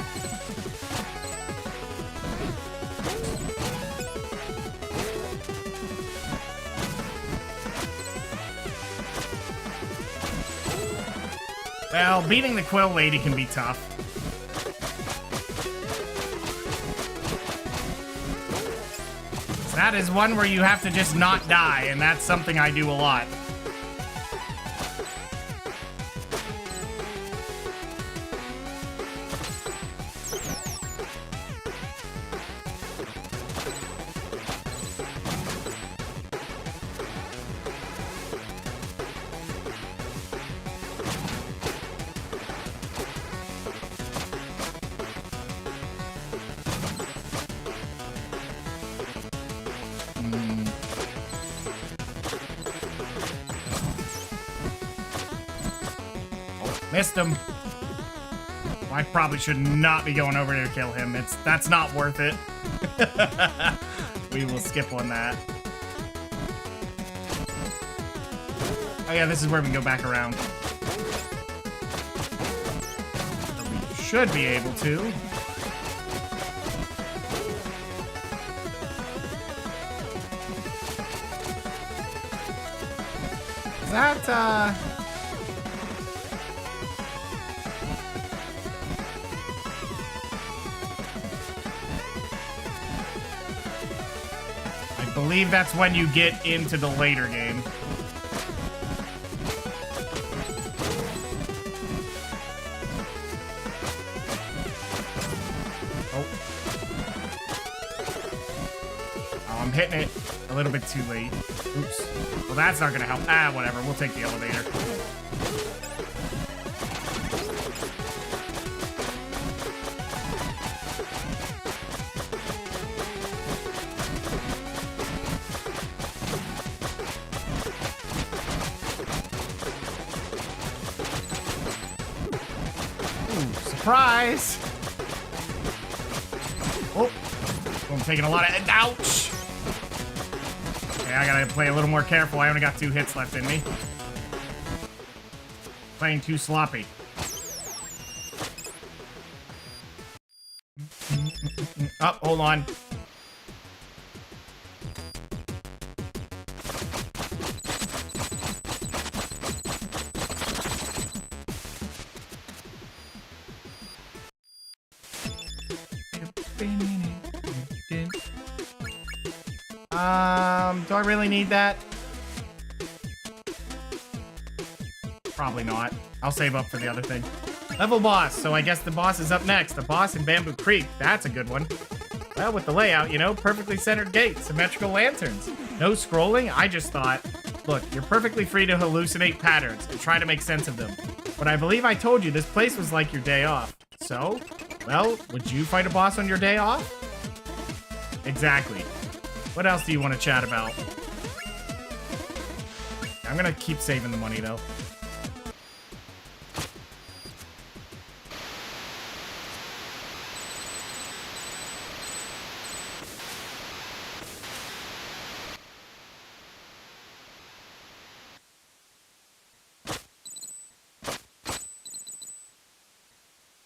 Well, beating the Quill Lady can be tough. That is one where you have to just not die, and that's something I do a lot. Missed him. Well, I probably should not be going over there to kill him. That's not worth it. We will skip on that. Oh yeah, this is where we can go back around. Or we should be able to. Is that, I believe that's when you get into the later game. Oh, I'm hitting it a little bit too late. Oops. Well, that's not gonna help. Ah, whatever. We'll take the elevator. Surprise! Oh, I'm taking a lot of... Ouch! Okay, I gotta play a little more careful. I only got 2 hits left in me. Playing too sloppy. Oh, hold on. Do I really need that? Probably not. I'll save up for the other thing. Level boss. So I guess the boss is up next. The boss in Bamboo Creek. That's a good one. Well, with the layout, you know, perfectly centered gates, symmetrical lanterns. No scrolling. I just thought, look, you're perfectly free to hallucinate patterns and try to make sense of them. But I believe I told you this place was like your day off. So, well, would you fight a boss on your day off? Exactly. What else do you want to chat about? I'm gonna keep saving the money, though.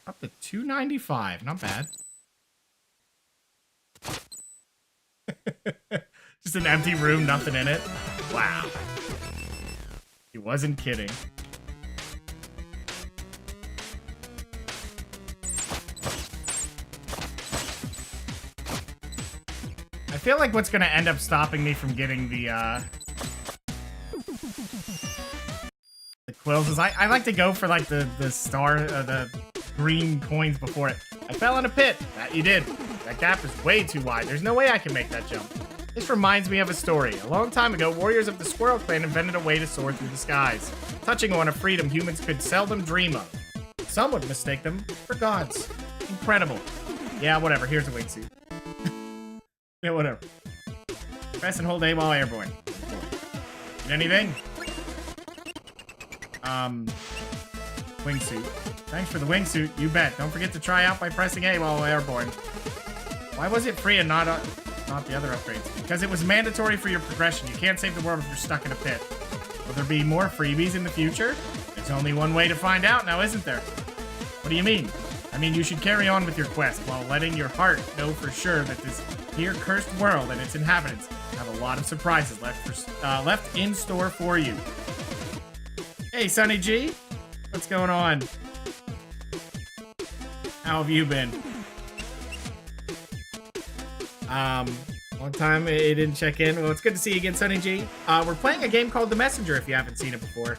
Up to $295. Not bad. Just an empty room, nothing in it. Wow. He wasn't kidding. I feel like what's gonna end up stopping me from getting the quills is I like to go for like the green coins before it. I fell in a pit. That you did. That gap is way too wide. There's no way I can make that jump. This reminds me of a story. A long time ago, warriors of the Squirrel Clan invented a way to soar through the skies, touching on a freedom humans could seldom dream of. Some would mistake them for gods. Incredible. Yeah, whatever. Here's a wingsuit. Yeah, whatever. Press and hold A while airborne. Need anything? Wingsuit. Thanks for the wingsuit. You bet. Don't forget to try out by pressing A while airborne. Why was it free and not the other upgrades? Because it was mandatory for your progression. You can't save the world if you're stuck in a pit. Will there be more freebies in the future? There's only one way to find out now, isn't there? What do you mean? I mean, you should carry on with your quest while letting your heart know for sure that this here cursed world and its inhabitants have a lot of surprises left in store for you. Hey, Sonny G. What's going on? How have you been? Long time it didn't check in. Well, it's good to see you again, Sonny G. We're playing a game called The Messenger, if you haven't seen it before.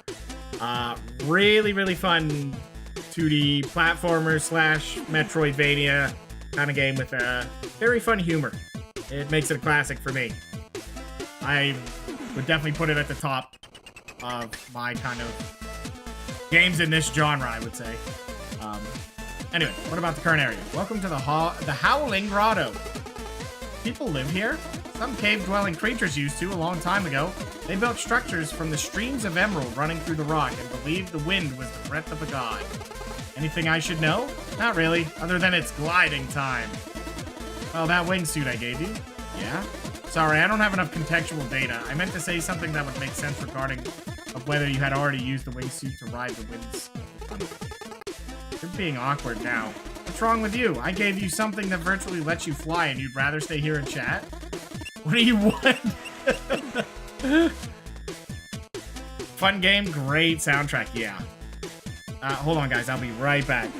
Really, really fun 2D platformer / Metroidvania kind of game with very fun humor. It makes it a classic for me. I would definitely put it at the top of my kind of games in this genre, I would say. Anyway, what about the current area? Welcome to the Howling Grotto. People live here? Some cave-dwelling creatures used to a long time ago. They built structures from the streams of emerald running through the rock and believed the wind was the breath of a god. Anything I should know? Not really, other than it's gliding time. Well, that wingsuit I gave you. Yeah? Sorry, I don't have enough contextual data. I meant to say something that would make sense regarding of whether you had already used the wingsuit to ride the winds of the thunder. You're being awkward now. What's wrong with you? I gave you something that virtually lets you fly and you'd rather stay here and chat? What do you want? Fun game, great soundtrack, yeah. Hold on, guys. I'll be right back.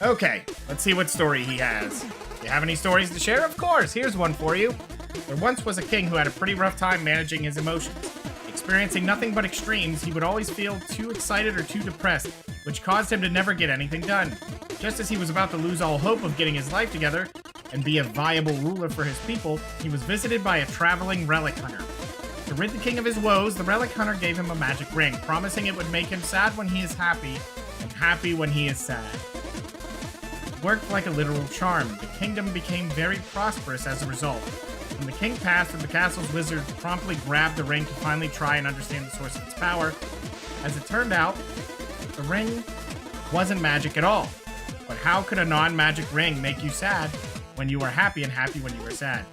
Okay, let's see what story he has. You have any stories to share? Of course, here's one for you. There once was a king who had a pretty rough time managing his emotions. Experiencing nothing but extremes, he would always feel too excited or too depressed, which caused him to never get anything done. Just as he was about to lose all hope of getting his life together and be a viable ruler for his people, he was visited by a traveling relic hunter. To rid the king of his woes, the relic hunter gave him a magic ring, promising it would make him sad when he is happy and happy when he is sad. Worked like a literal charm. The kingdom became very prosperous as a result. When the king passed and the castle's wizard promptly grabbed the ring to finally try and understand the source of its power. As it turned out, the ring wasn't magic at all. But how could a non-magic ring make you sad when you were happy and happy when you were sad?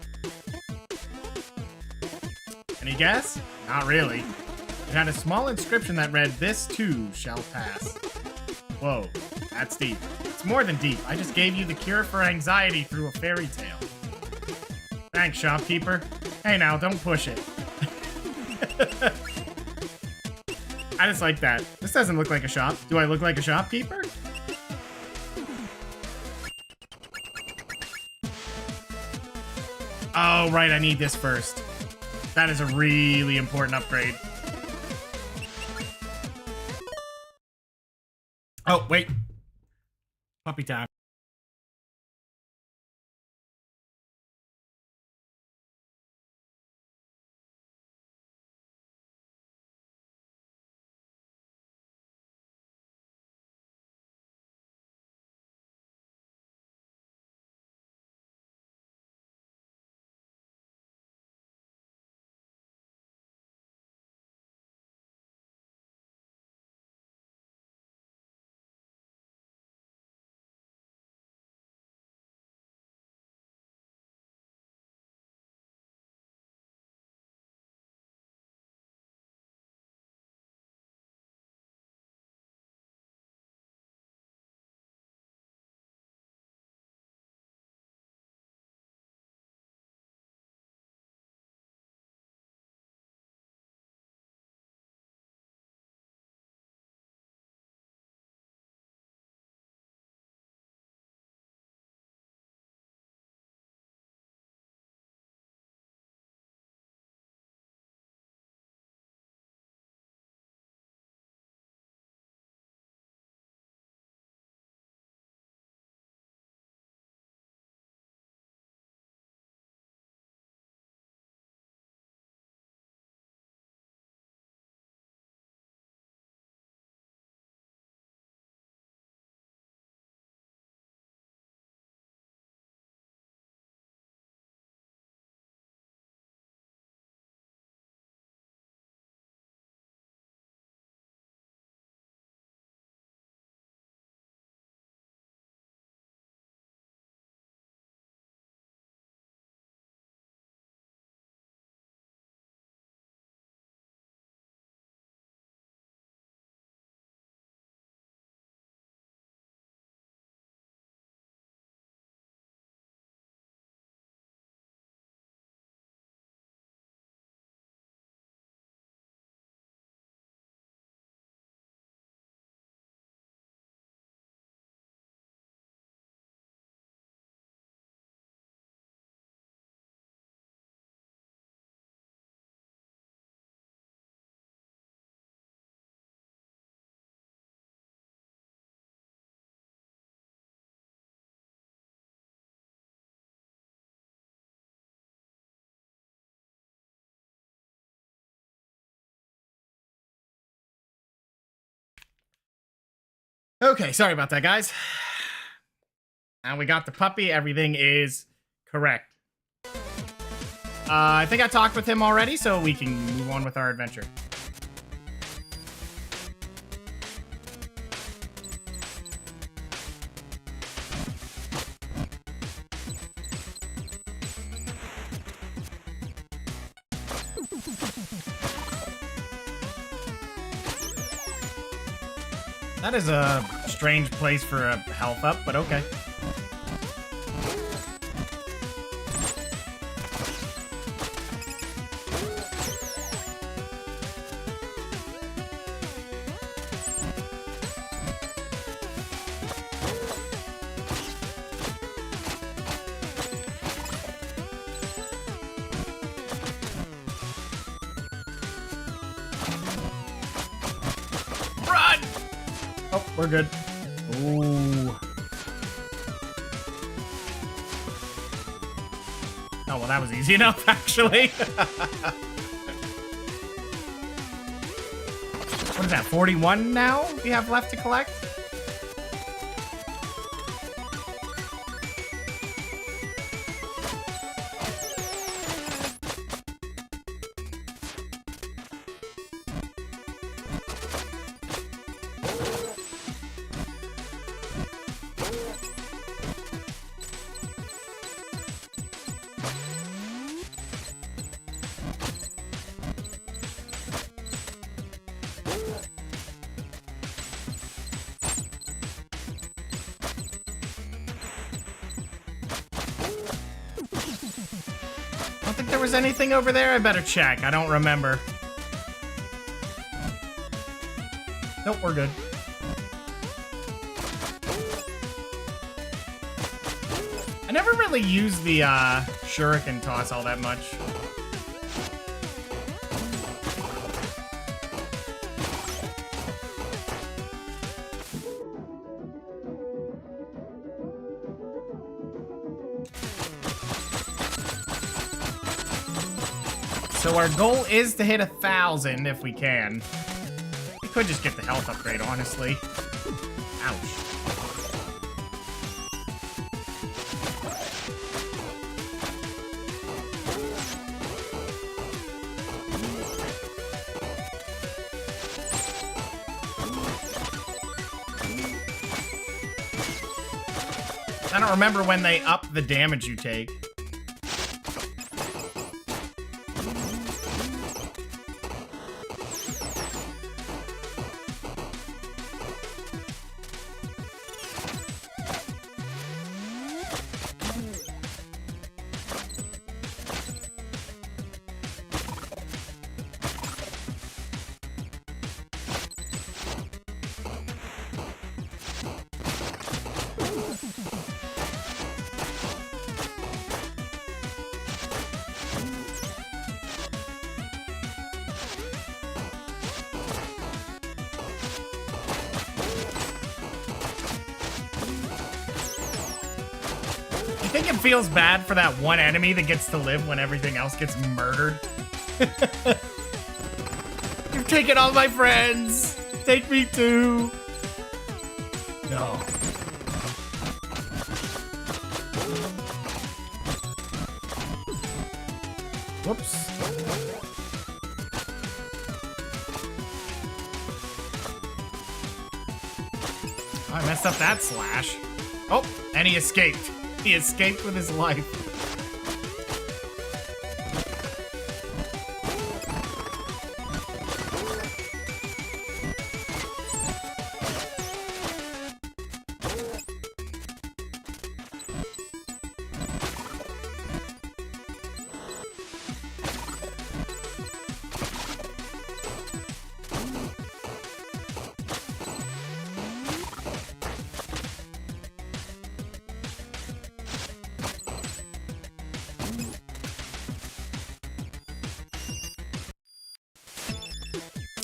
Any guess? Not really. It had a small inscription that read, "This too shall pass." Whoa, that's deep. It's more than deep. I just gave you the cure for anxiety through a fairy tale. Thanks, shopkeeper. Hey now, don't push it. I just like that. This doesn't look like a shop. Do I look like a shopkeeper? Oh, right, I need this first. That is a really important upgrade. Oh, wait. Puppy time. Okay, sorry about that, guys. And we got the puppy. Everything is correct. I think I talked with him already, so we can move on with our adventure. That is a strange place for a health up, but okay. Run! Oh, we're good. Ooh. Oh, well, that was easy enough, actually. What is that, 41 now we have left to collect? I don't think there was anything over there. I better check. I don't remember. Nope, we're good. I never really used the shuriken toss all that much. So our goal is to hit 1,000 if we can. We could just get the health upgrade, honestly. Ouch. I don't remember when they up the damage you take. You think it feels bad for that one enemy that gets to live when everything else gets murdered? You've taken all my friends! Take me too! No. Whoops. Oh, I messed up that slash. Oh, and he escaped. He escaped with his life.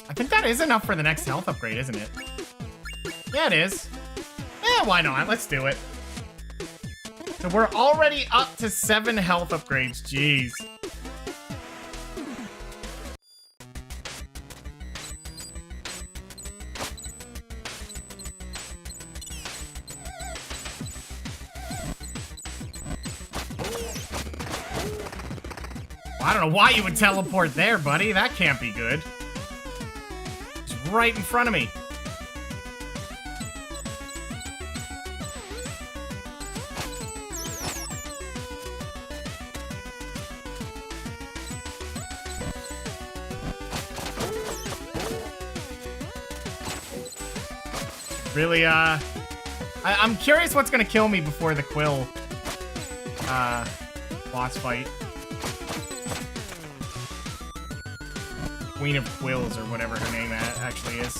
I think that is enough for the next health upgrade, isn't it? Yeah, it is. Yeah, why not? Let's do it. So we're already up to 7 health upgrades. Jeez. I don't know why you would teleport there, buddy. That can't be good. It's right in front of me. Really, I'm curious what's gonna kill me before the Quill, boss fight. Queen of Quills, or whatever her name actually is.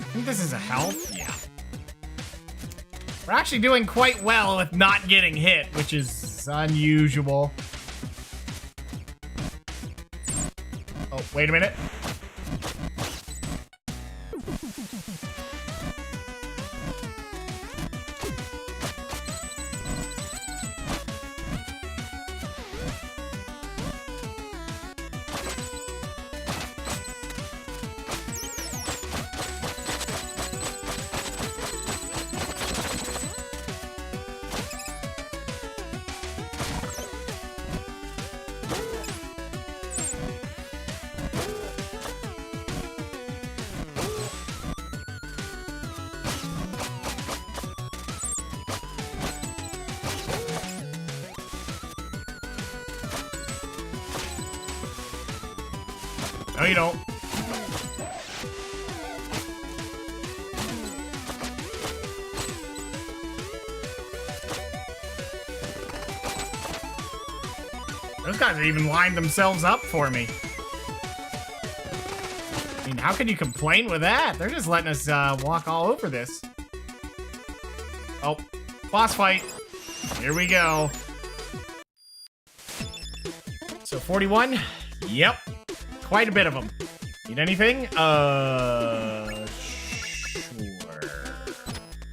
I think this is a health? Yeah. We're actually doing quite well with not getting hit, which is unusual. Oh, wait a minute. No, you don't. Those guys have even lined themselves up for me. I mean, how can you complain with that? They're just letting us walk all over this. Oh, boss fight. Here we go. So 41? Yep. Quite a bit of them. Need anything? Sure.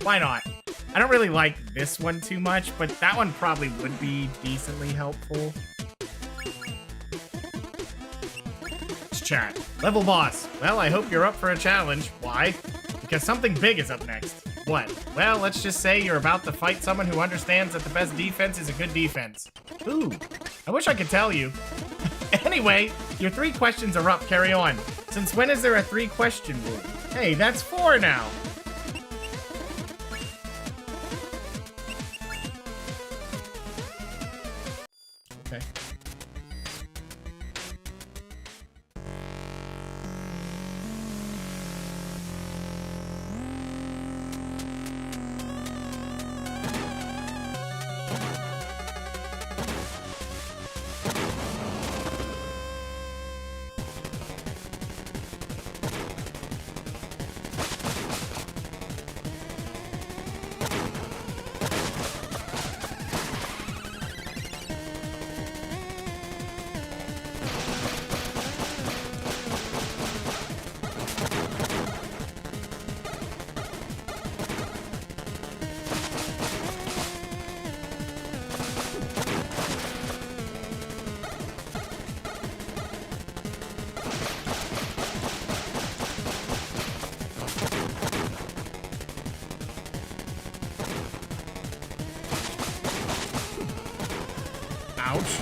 Why not? I don't really like this one too much, but that one probably would be decently helpful. Let's chat. Level boss. Well, I hope you're up for a challenge. Why? Because something big is up next. What? Well, let's just say you're about to fight someone who understands that the best defense is a good defense. Ooh, I wish I could tell you. Anyway, your 3 questions are up. Carry on. Since when is there a 3-question rule? Hey, that's 4 now. Okay. Ouch.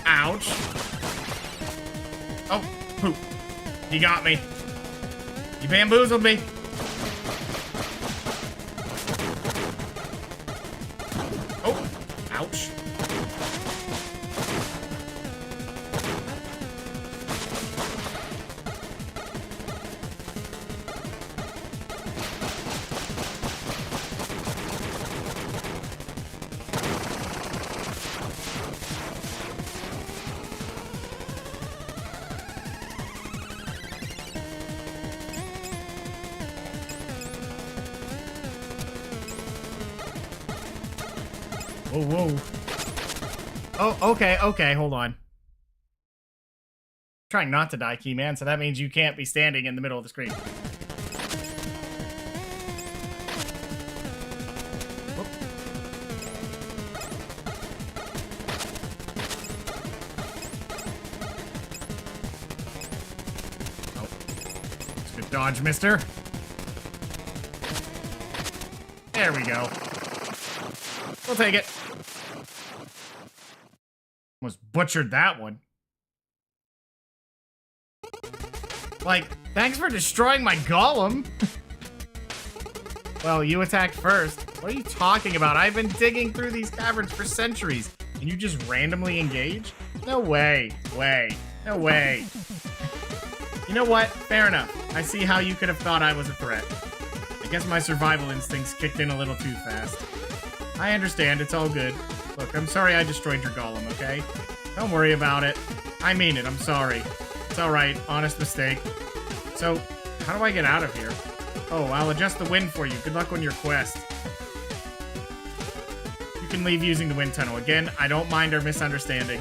Ouch. Oh, poop. You got me. You bamboozled me. Oh, ouch. Whoa, whoa. Oh, okay, hold on. Trying not to die, Keyman, so that means you can't be standing in the middle of the screen. Whoop. Oh. Good dodge, mister. There we go. We'll take it. Almost butchered that one. Like, thanks for destroying my golem. Well, you attacked first. What are you talking about? I've been digging through these caverns for centuries, and you just randomly engage? No way. No way. You know what? Fair enough. I see how you could have thought I was a threat. I guess my survival instincts kicked in a little too fast. I understand. It's all good. Look, I'm sorry I destroyed your golem, okay? Don't worry about it. I mean it. I'm sorry. It's alright, honest mistake. So, how do I get out of here? Oh, I'll adjust the wind for you. Good luck on your quest. You can leave using the wind tunnel. Again, I don't mind our misunderstanding.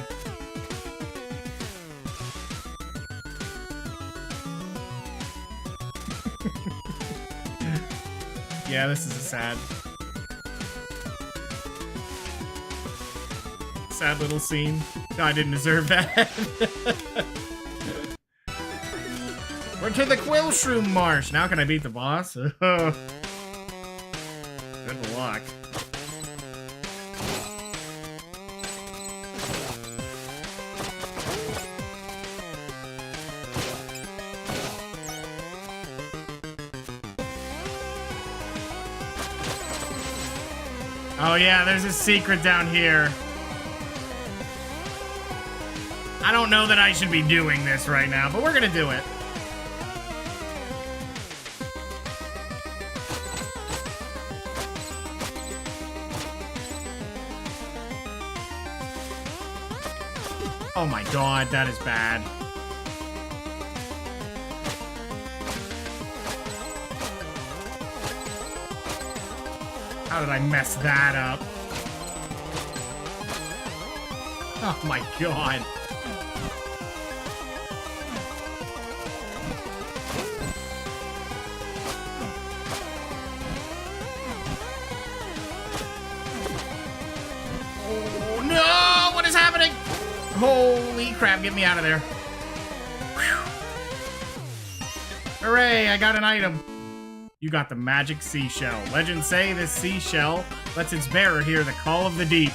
Yeah, this is a sad little scene. No, I didn't deserve that. We're to the Quillshroom Marsh. Now can I beat the boss? Good luck. Oh yeah, there's a secret down here. I don't know that I should be doing this right now, but we're gonna do it. Oh my god, that is bad. How did I mess that up? Oh my god. Oh no! What is happening? Holy crap, get me out of there. Whew. Hooray, I got an item. You got the magic seashell. Legends say this seashell lets its bearer hear the call of the deep.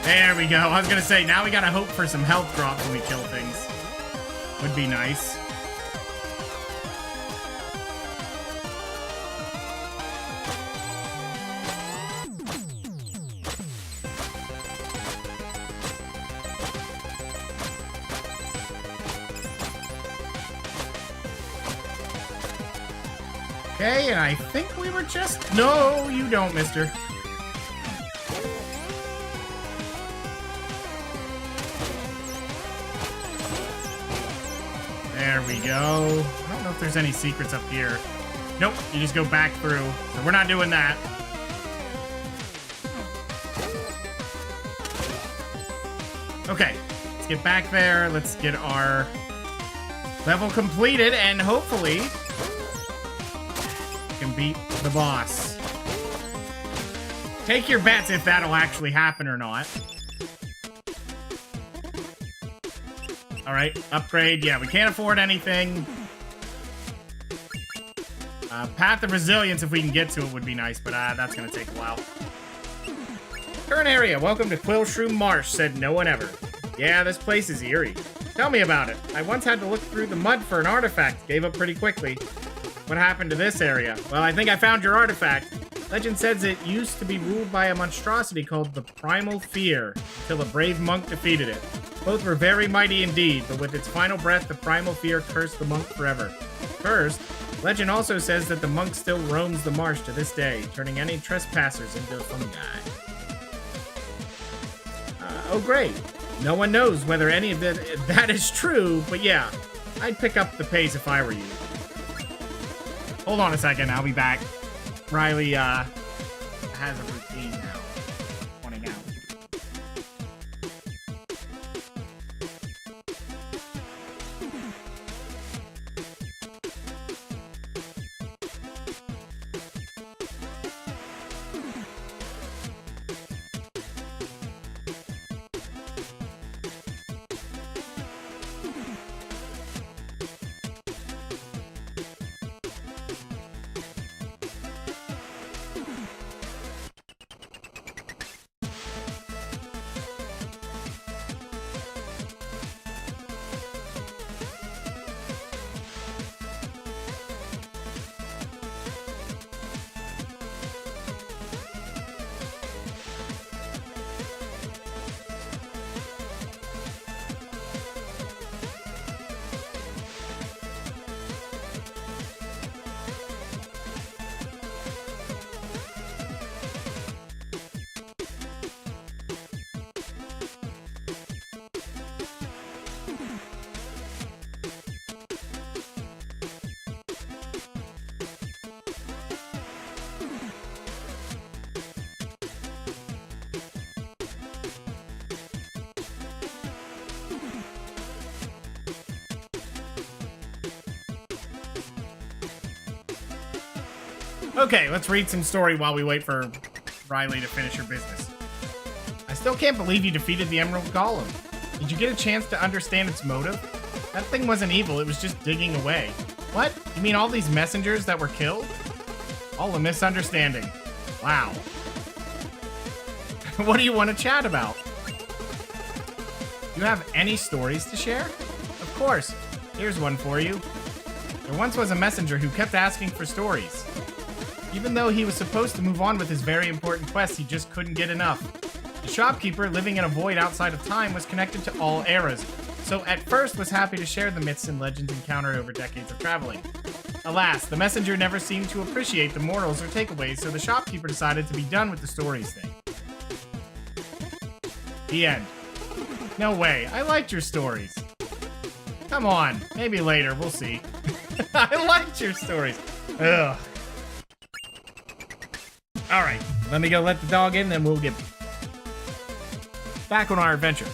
There we go. I was gonna say, now we gotta hope for some health drops when we kill things. Would be nice. Okay, and I think we were just... No, you don't, mister. There we go. I don't know if there's any secrets up here. Nope, you just go back through. So we're not doing that. Okay, let's get back there. Let's get our level completed, and hopefully can beat the boss. Take your bets if that'll actually happen or not. Alright, upgrade. Yeah, we can't afford anything. Path of Resilience, if we can get to it, would be nice, but that's gonna take a while. Current area. Welcome to Quillshroom Marsh, said no one ever. Yeah, this place is eerie. Tell me about it. I once had to look through the mud for an artifact. Gave up pretty quickly. What happened to this area? Well, I think I found your artifact. Legend says it used to be ruled by a monstrosity called the Primal Fear, until a brave monk defeated it. Both were very mighty indeed, but with its final breath, the Primal Fear cursed the monk forever. First, legend also says that the monk still roams the marsh to this day, turning any trespassers into fungi. Oh great. No one knows whether any of that is true, but yeah, I'd pick up the pace if I were you. Hold on a second, I'll be back. Riley, has a routine now. Pointing out. Okay, let's read some story while we wait for Riley to finish her business. I still can't believe you defeated the Emerald Golem. Did you get a chance to understand its motive? That thing wasn't evil, it was just digging away. What? You mean all these messengers that were killed? All a misunderstanding. Wow. What do you want to chat about? Do you have any stories to share? Of course. Here's one for you. There once was a messenger who kept asking for stories. Even though he was supposed to move on with his very important quest, he just couldn't get enough. The shopkeeper, living in a void outside of time, was connected to all eras, so at first was happy to share the myths and legends encountered over decades of traveling. Alas, the messenger never seemed to appreciate the morals or takeaways, so the shopkeeper decided to be done with the stories thing. The end. No way, I liked your stories. Come on, maybe later, we'll see. I liked your stories. Ugh. Alright, let me go let the dog in, then we'll get back on our adventure.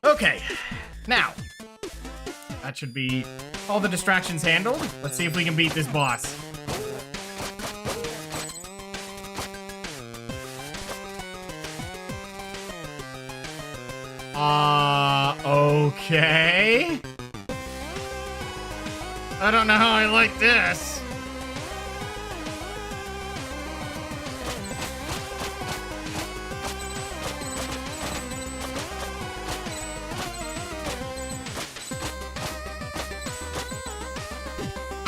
Okay, now, that should be all the distractions handled. Let's see if we can beat this boss. Okay. I don't know how I like this.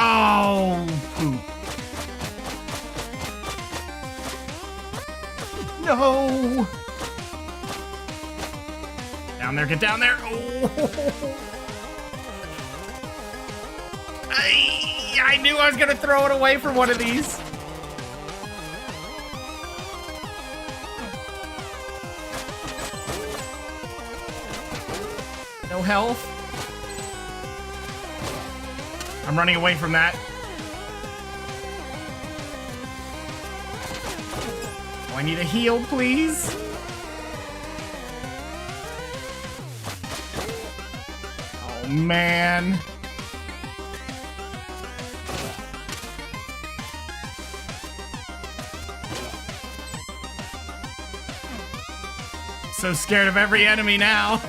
Oh, poop. No. Down there, get down there. Oh. I knew I was gonna throw it away for one of these. No health. I'm running away from that. Oh, I need a heal, please. Oh, man. So scared of every enemy now.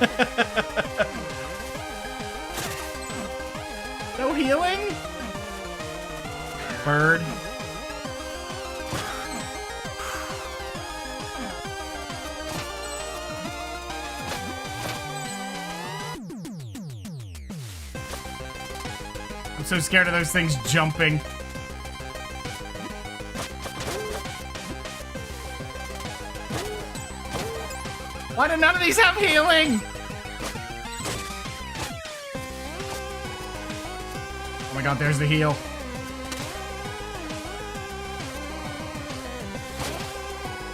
No healing? Bird. so scared of those things jumping. Why do none of these have healing? Oh my god, there's the heal.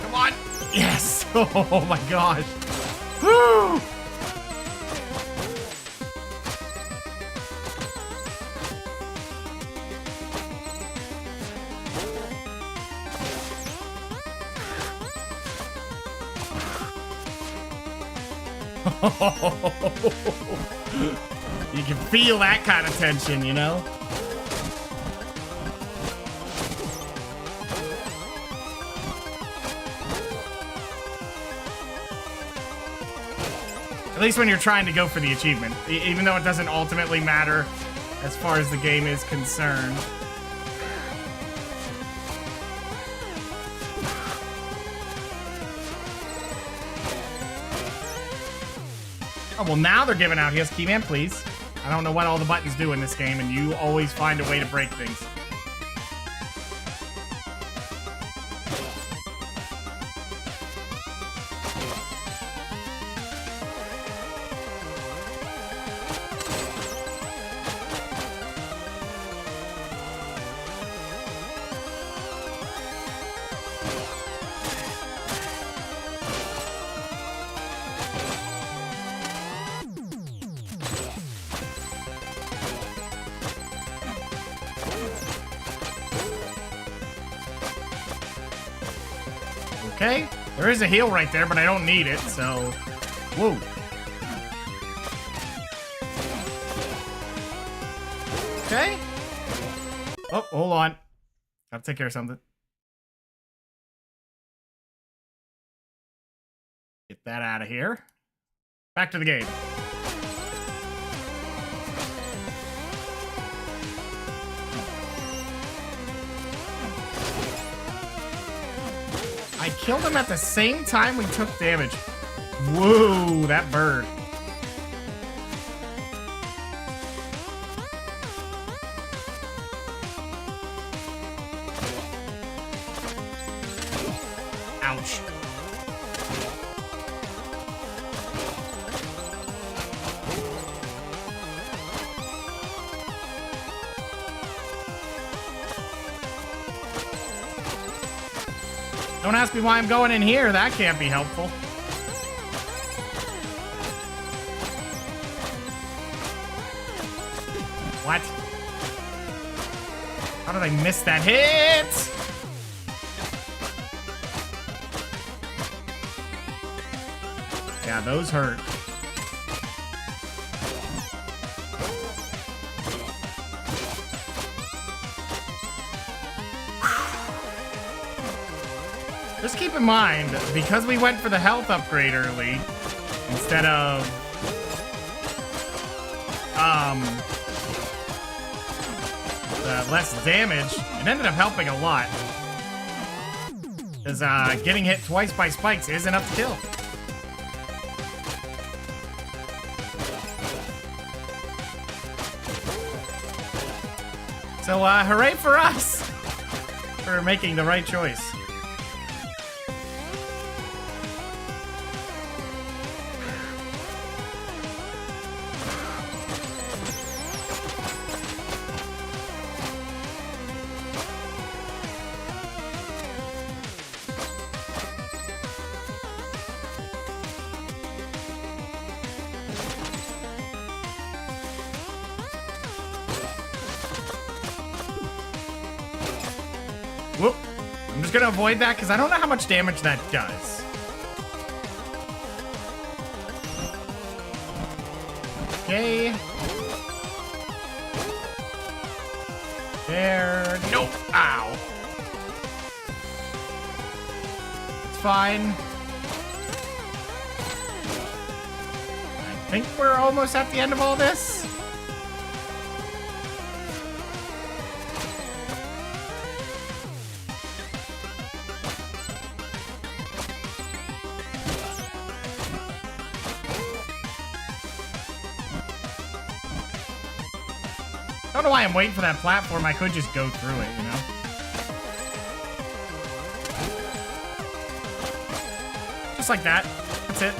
Come on. Yes. Oh my gosh. Woo. You can feel that kind of tension, you know? At least when you're trying to go for the achievement, even though it doesn't ultimately matter as far as the game is concerned. Oh, well, now they're giving out heals. Keyman, please. I don't know what all the buttons do in this game, and you always find a way to break things. Okay, there is a heal right there, but I don't need it, so... Whoa. Okay. Oh, hold on. Gotta take care of something. Get that out of here. Back to the game. I killed him at the same time we took damage. Whoa, that bird. Ouch. Don't ask me why I'm going in here. That can't be helpful. What? How did I miss that hit? Yeah, those hurt. Just keep in mind, because we went for the health upgrade early, instead of, less damage, it ended up helping a lot. Because, getting hit twice by spikes is enough to kill. So, hooray for us! For making the right choice. Whoop. I'm just gonna avoid that because I don't know how much damage that does. Okay. There. Nope. Ow. It's fine. I think we're almost at the end of all this. Don't know why I'm waiting for that platform. I could just go through it, you know? Just like that. That's it.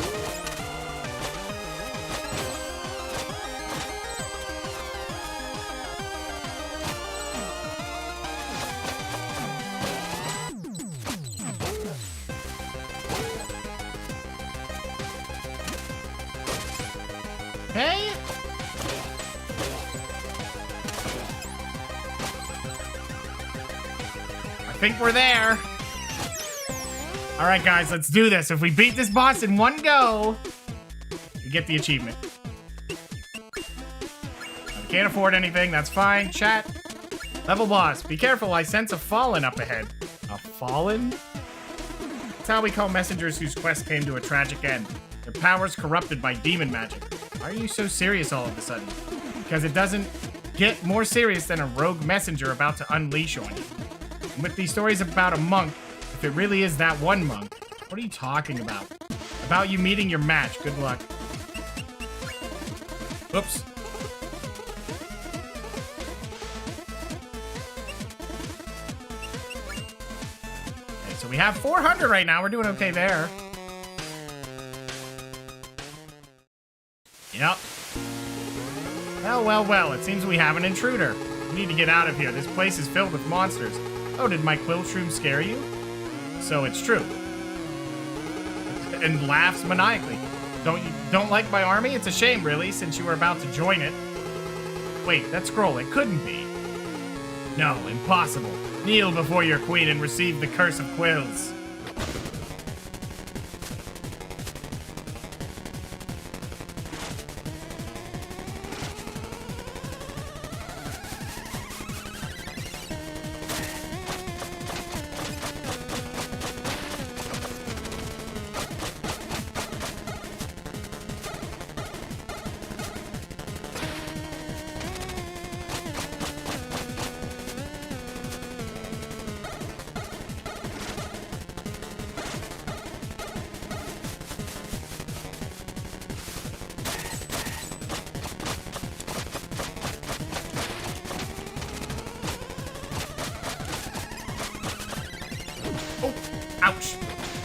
Okay. I think we're there. All right, guys, let's do this. If we beat this boss in one go, we get the achievement. I can't afford anything. That's fine. Chat. Level boss. Be careful. I sense a fallen up ahead. A fallen? That's how we call messengers whose quest came to a tragic end. Their powers corrupted by demon magic. Why are you so serious all of a sudden? Because it doesn't get more serious than a rogue messenger about to unleash on you. And with these stories about a monk, if it really is that one monk, what are you talking about? About you meeting your match. Good luck. Oops. Okay, so we have 400 right now. We're doing okay there. Yep. Well, well, well. It seems we have an intruder. We need to get out of here. This place is filled with monsters. Oh, did my quill shroom scare you? So it's true. And laughs maniacally. Don't like my army? It's a shame, really, since you were about to join it. Wait, that scroll, it couldn't be. No, impossible. Kneel before your queen and receive the curse of quills. Oh, ouch.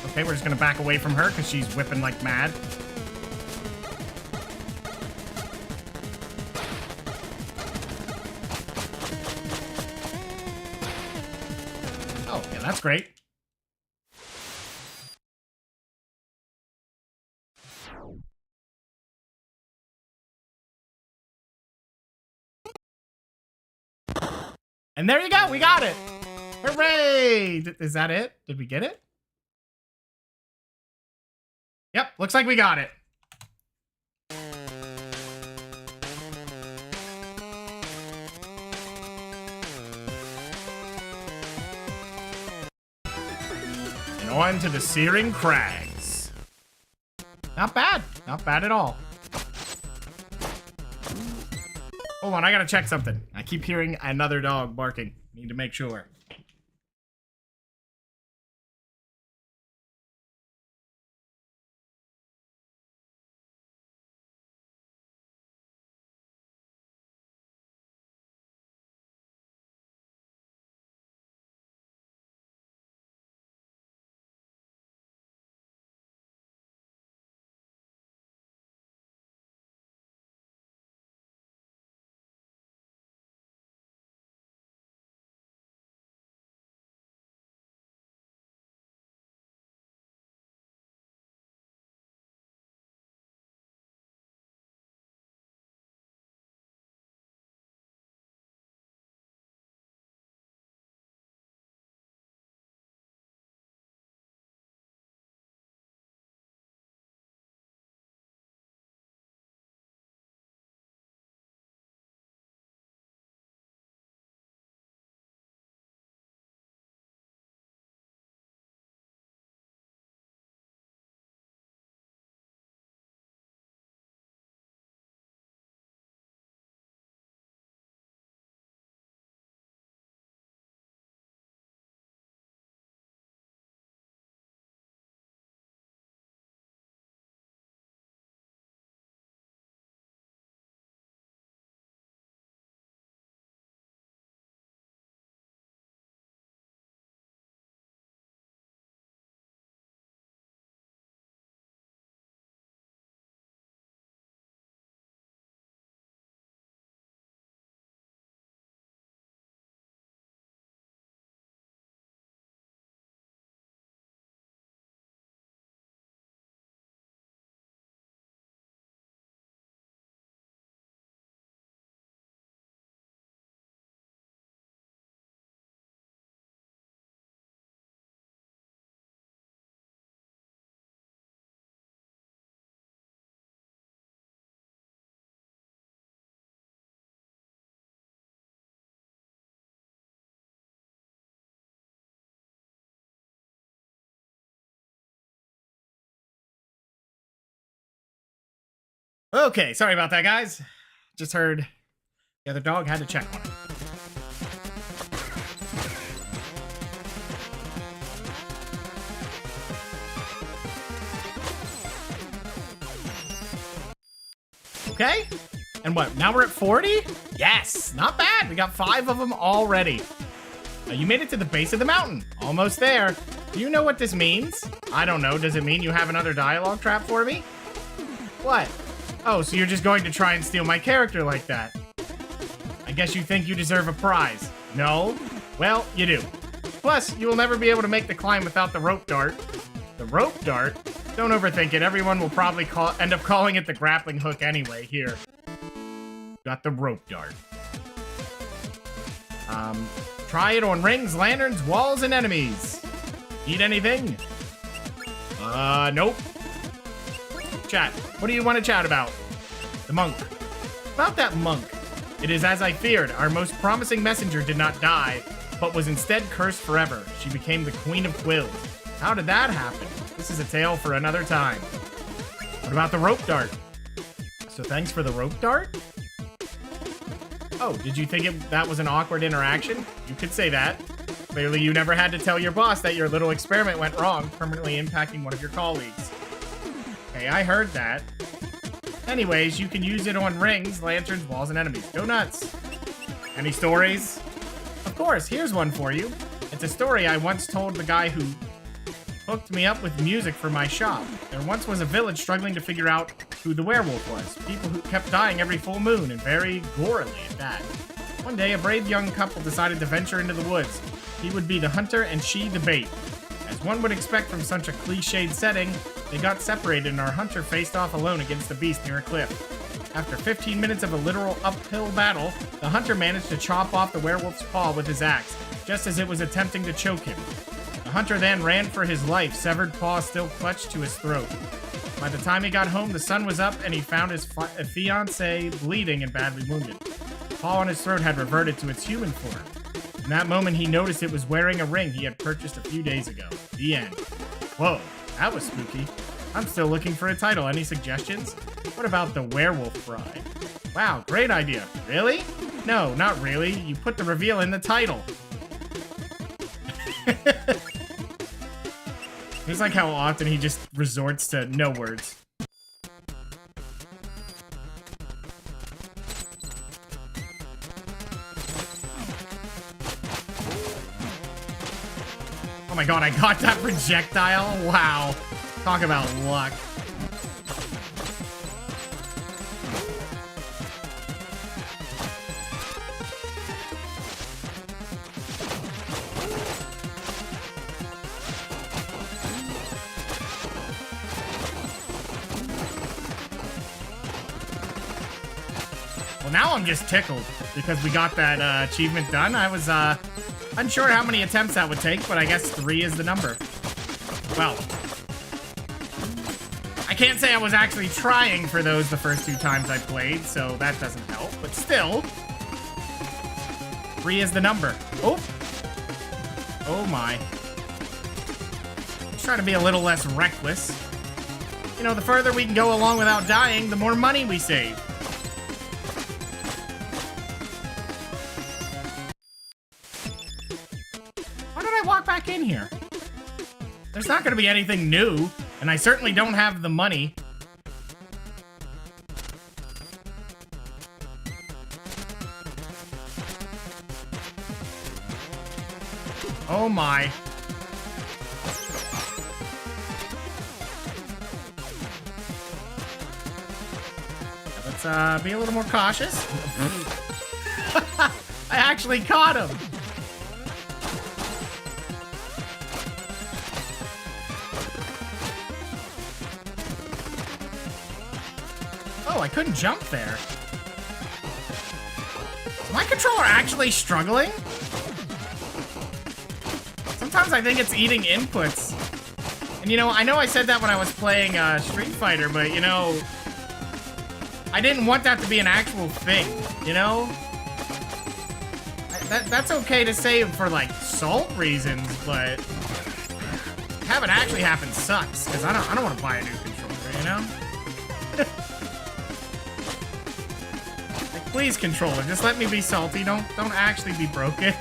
Okay, we're just gonna back away from her because she's whipping like mad. Oh, yeah, that's great. And there you go, we got it. Hooray! Is that it? Did we get it? Yep, looks like we got it. And on to the Searing Crags. Not bad. Not bad at all. Hold on, I gotta check something. I keep hearing another dog barking. Need to make sure. Okay, sorry about that, guys. Just heard the other dog had to check on it. Okay, and what, now we're at 40? Yes, not bad. We got 5 of them already. You made it to the base of the mountain. Almost there. Do you know what this means? I don't know. Does it mean you have another dialogue trap for me? What? Oh, so you're just going to try and steal my character like that? I guess you think you deserve a prize. No? Well, you do. Plus, you will never be able to make the climb without the rope dart. The rope dart? Don't overthink it. Everyone will probably end up calling it the grappling hook anyway. Here. Got the rope dart. Try it on rings, lanterns, walls, and enemies. Need anything? Nope. Chat. What do you want to chat about? The monk. About that monk. It is as I feared. Our most promising messenger did not die, but was instead cursed forever. She became the Queen of Quills. How did that happen? This is a tale for another time. What about the rope dart? So thanks for the rope dart? Oh, did you think that was an awkward interaction? You could say that. Clearly you never had to tell your boss that your little experiment went wrong, permanently impacting one of your colleagues. Okay, I heard that. Anyways, you can use it on rings, lanterns, walls, and enemies. Go nuts. Any stories? Of course, here's one for you. It's a story I once told the guy who hooked me up with music for my shop. There once was a village struggling to figure out who the werewolf was. People who kept dying every full moon, and very gorily at that. One day, a brave young couple decided to venture into the woods. He would be the hunter and she the bait. As one would expect from such a cliched setting, they got separated and our hunter faced off alone against the beast near a cliff. After 15 minutes of a literal uphill battle, the hunter managed to chop off the werewolf's paw with his axe, just as it was attempting to choke him. The hunter then ran for his life, severed paw still clutched to his throat. By the time he got home, the sun was up and he found his fiancée bleeding and badly wounded. The paw on his throat had reverted to its human form. In that moment, he noticed it was wearing a ring he had purchased a few days ago. The end. Whoa, that was spooky. I'm still looking for a title. Any suggestions? What about The Werewolf Bride? Wow, great idea. Really? No, not really. You put the reveal in the title. It's like how often he just resorts to no words. Oh my god, I got that projectile? Wow. Talk about luck. Well, now I'm just tickled because we got that achievement done. I was unsure how many attempts that would take, but I guess 3 is the number. Well, I can't say I was actually trying for those the first 2 times I played, so that doesn't help, but still. 3 is the number. Oh. Oh my. Let's try to be a little less reckless. You know, the further we can go along without dying, the more money we save. Back in here. There's not going to be anything new, and I certainly don't have the money. Oh my. Let's be a little more cautious. I actually caught him. Oh, I couldn't jump there. Is my controller actually struggling? Sometimes I think it's eating inputs. And you know I said that when I was playing Street Fighter, but you know, I didn't want that to be an actual thing, you know? That's okay to say for like salt reasons, but have it actually happen sucks, because I don't want to buy a new controller, you know? Please, controller, just let me be salty. Don't actually be broken.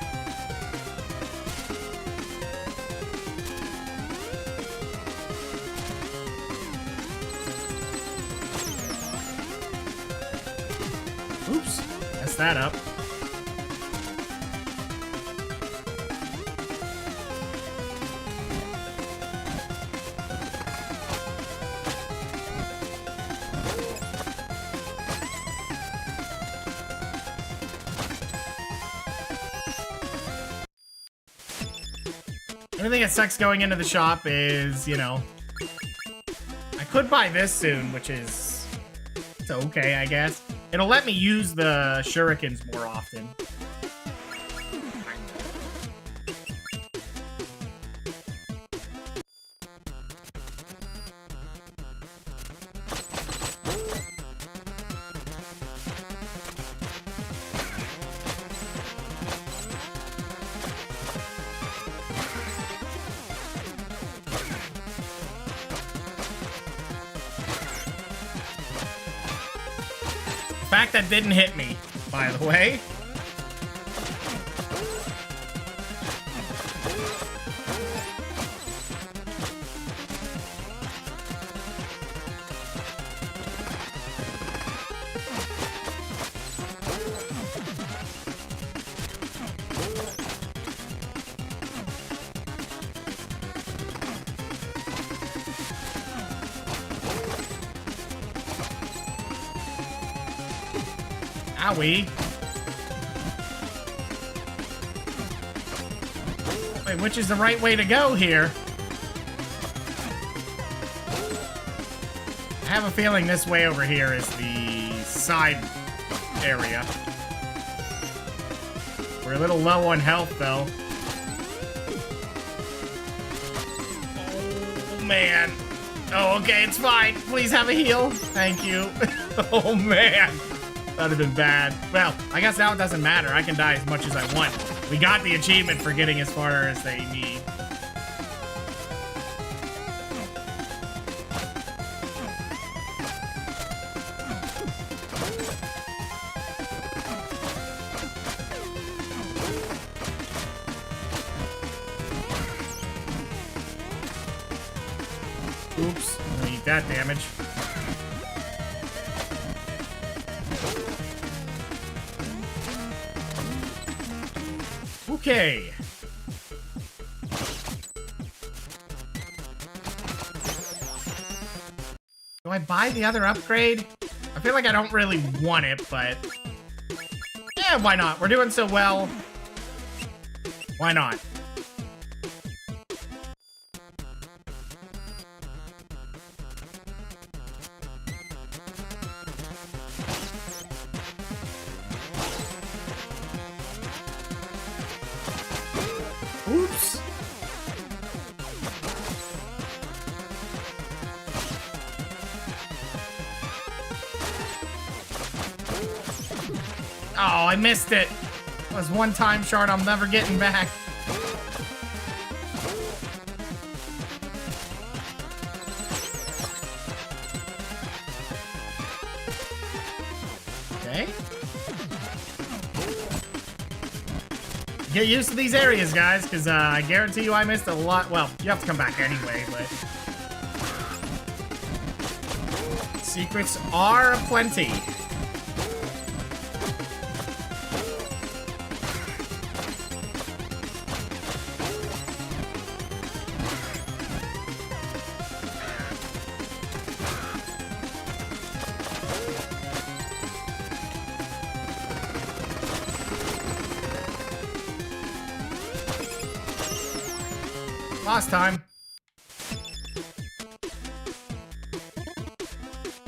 Oops, messed that up. The only thing that sucks going into the shop is, you know, I could buy this soon, which is, it's okay, I guess. It'll let me use the shurikens more often. The fact that didn't hit me, by the way. Owie. Wait, which is the right way to go here? I have a feeling this way over here is the side area. We're a little low on health, though. Oh, man. Oh, okay, it's fine. Please have a heal. Thank you. Oh, man. That'd have been bad. Well, I guess now it doesn't matter. I can die as much as I want. We got the achievement for getting as far as they need. Oops, I'm gonna eat that damage. Okay. Do I buy the other upgrade? I feel like I don't really want it, but... yeah, why not? We're doing so well. Why not? Oops. Oh, I missed it. It was one time shard I'm never getting back. Okay. Get used to these areas, guys, because I guarantee you I missed a lot. Well, you have to come back anyway, but... secrets are aplenty. Last time.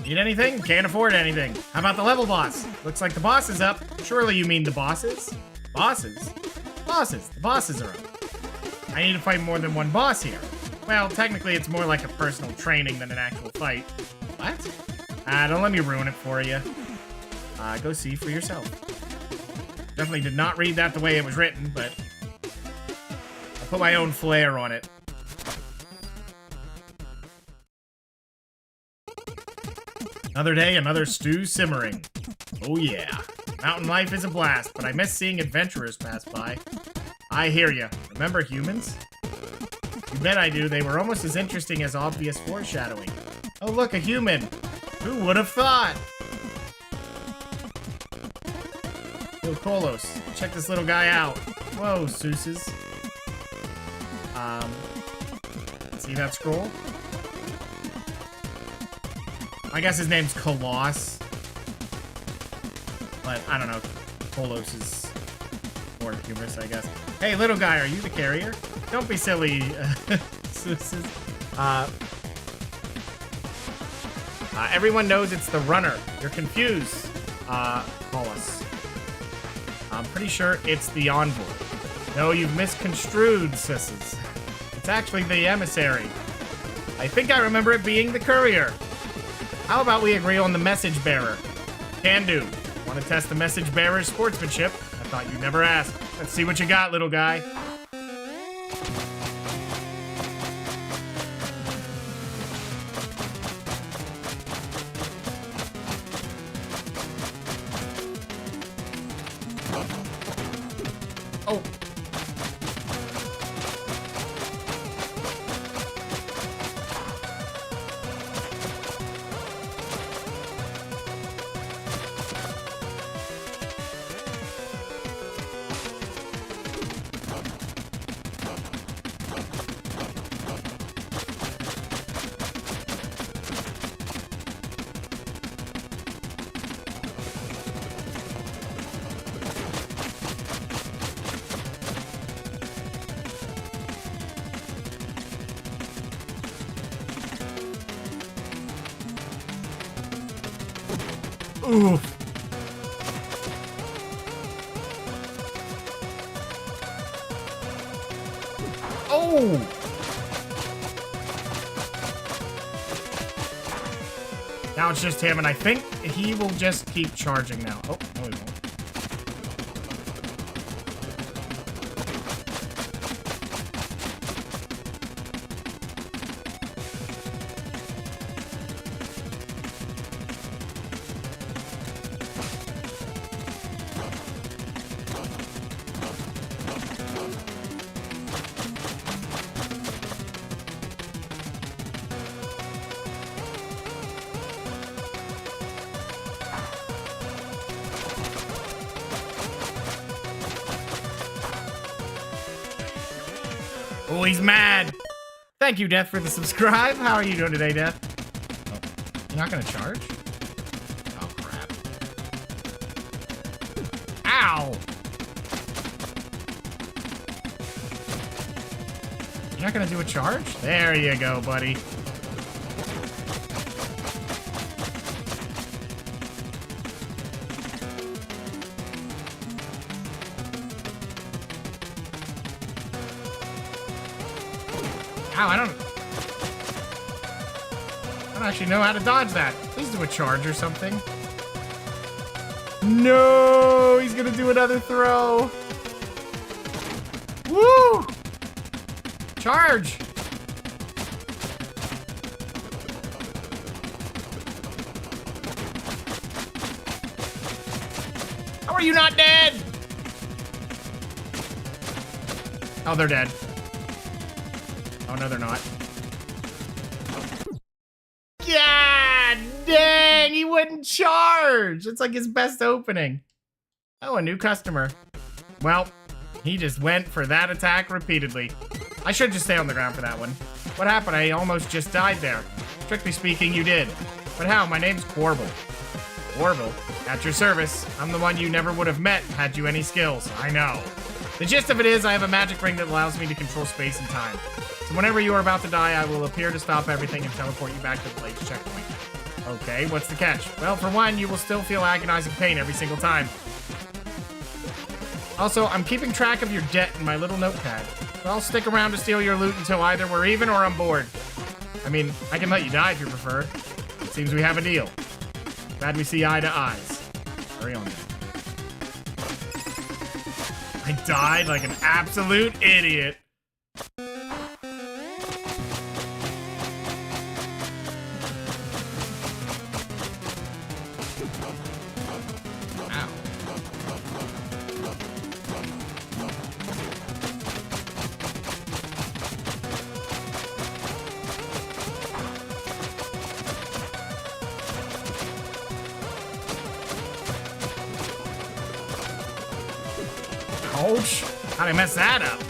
Need anything? Can't afford anything. How about the level boss? Looks like the boss is up. Surely you mean the bosses? Bosses? Bosses. The bosses are up. I need to fight more than one boss here. Well, technically it's more like a personal training than an actual fight. What? Don't let me ruin it for you. Go see for yourself. Definitely did not read that the way it was written, but... I put my own flair on it. Another day, another stew simmering. Oh yeah. Mountain life is a blast, but I miss seeing adventurers pass by. I hear ya. Remember humans? You bet I do. They were almost as interesting as obvious foreshadowing. Oh, look, a human. Who would have thought? Yo, Kolos, check this little guy out. Whoa, Seuses. See that scroll? I guess his name's Kolos. But, I don't know. Kolos is more humorous, I guess. Hey, little guy, are you the carrier? Don't be silly, Seuses. Everyone knows it's the runner. You're confused, Kolos. I'm pretty sure it's the envoy. No, you've misconstrued, Sisses. It's actually the emissary. I think I remember it being the courier. How about we agree on the message bearer? Can do. Want to test the message bearer's sportsmanship? I thought you'd never ask. Let's see what you got, little guy. Oh. Oof. Oh! Now it's just him, and I think he will just keep charging now. Oh, no he won't. Oh, he's mad. Thank you, Death, for the subscribe. How are you doing today, Death? Oh, you're not gonna charge? Oh, crap. Ow! You're not gonna do a charge? There you go, buddy. Ow, I don't actually know how to dodge that. Please do a charge or something. No, he's gonna do another throw. Woo! Charge! How are you not dead? Oh, they're dead. Oh, no, they're not. God dang, he wouldn't charge. It's like his best opening. Oh, a new customer. Well, he just went for that attack repeatedly. I should just stay on the ground for that one. What happened? I almost just died there. Strictly speaking, you did. But how? My name's Quarble. Quarble? At your service. I'm the one you never would have met had you any skills. I know. The gist of it is I have a magic ring that allows me to control space and time. So whenever you are about to die, I will appear to stop everything and teleport you back to the Blaze checkpoint. Okay, what's the catch? Well, for one, you will still feel agonizing pain every single time. Also, I'm keeping track of your debt in my little notepad. So I'll stick around to steal your loot until either we're even or I'm bored. I mean, I can let you die if you prefer. It seems we have a deal. Glad we see eye to eyes. Hurry on then. I died like an absolute idiot. Ow. Ouch! How'd I mess that up?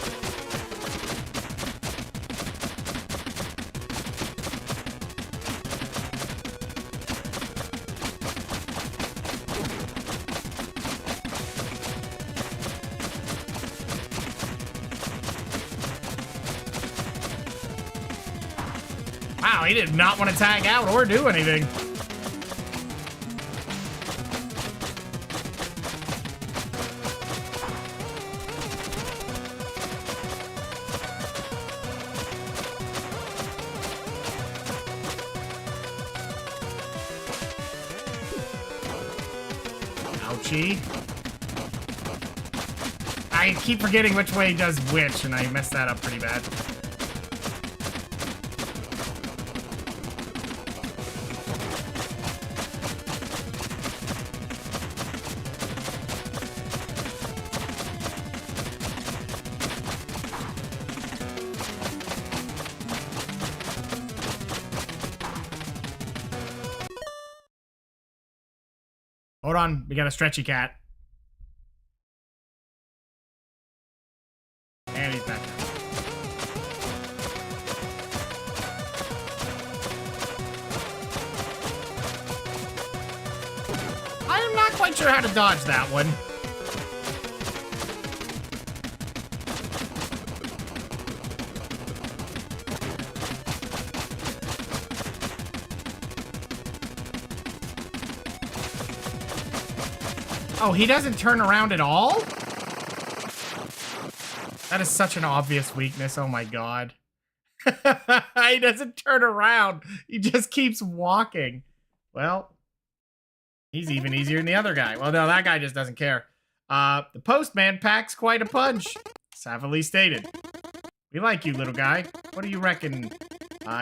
Wow, he did not want to tag out or do anything. Ouchie. I keep forgetting which way does which, and I messed that up pretty bad. Hold on, we got a stretchy cat. And he's back. I am not quite sure how to dodge that one. Oh, he doesn't turn around at all? That is such an obvious weakness. Oh my god. He doesn't turn around. He just keeps walking. Well, he's even easier than the other guy. Well, no, that guy just doesn't care. The postman packs quite a punch. Savagely stated. We like you, little guy. What do you reckon?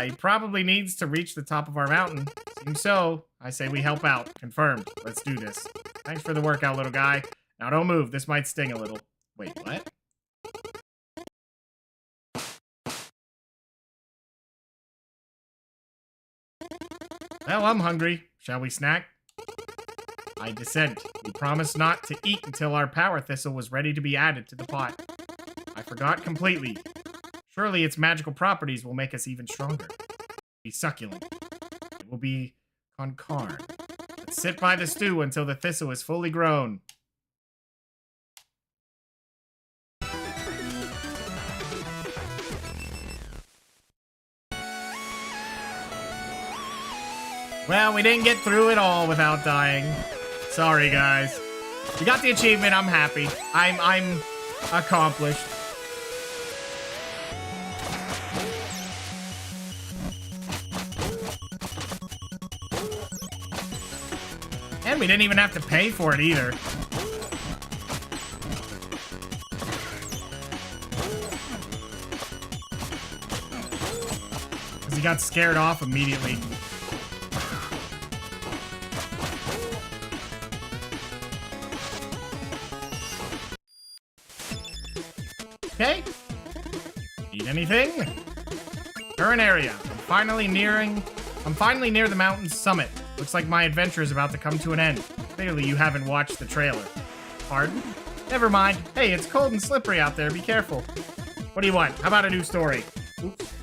He probably needs to reach the top of our mountain. Seems so. I say we help out. Confirmed. Let's do this. Thanks for the workout, little guy. Now don't move. This might sting a little. Wait, what? Well, I'm hungry. Shall we snack? I dissent. We promised not to eat until our power thistle was ready to be added to the pot. I forgot completely. Surely its magical properties will make us even stronger. Be succulent. It will be con carne. Let's sit by the stew until the thistle is fully grown. Well, we didn't get through it all without dying. Sorry, guys. We got the achievement. I'm happy. I'm accomplished. And we didn't even have to pay for it either. Because he got scared off immediately. Okay. Need anything? Current area. I'm finally near the mountain's summit. Looks like my adventure is about to come to an end. Clearly you haven't watched the trailer. Pardon? Never mind. Hey, it's cold and slippery out there. Be careful. What do you want? How about a new story? Oops.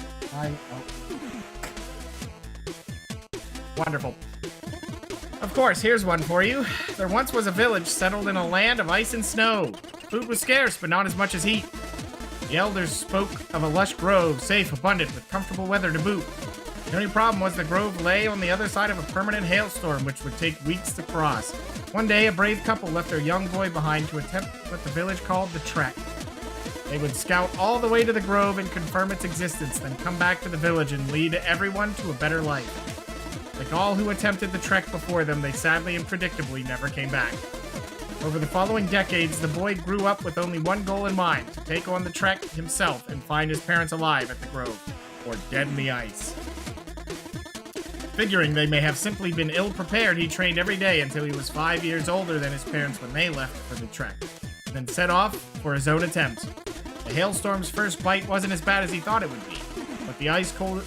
Wonderful. Of course, here's one for you. There once was a village settled in a land of ice and snow. Food was scarce, but not as much as heat. The elders spoke of a lush grove, safe, abundant, with comfortable weather to boot. The only problem was the grove lay on the other side of a permanent hailstorm, which would take weeks to cross. One day, a brave couple left their young boy behind to attempt what the village called the trek. They would scout all the way to the grove and confirm its existence, then come back to the village and lead everyone to a better life. Like all who attempted the trek before them, they sadly and predictably never came back. Over the following decades, the boy grew up with only one goal in mind, to take on the trek himself and find his parents alive at the grove, or dead in the ice. Figuring they may have simply been ill-prepared, he trained every day until he was 5 years older than his parents when they left for the trek, then set off for his own attempt. The hailstorm's first bite wasn't as bad as he thought it would be, but the ice-cold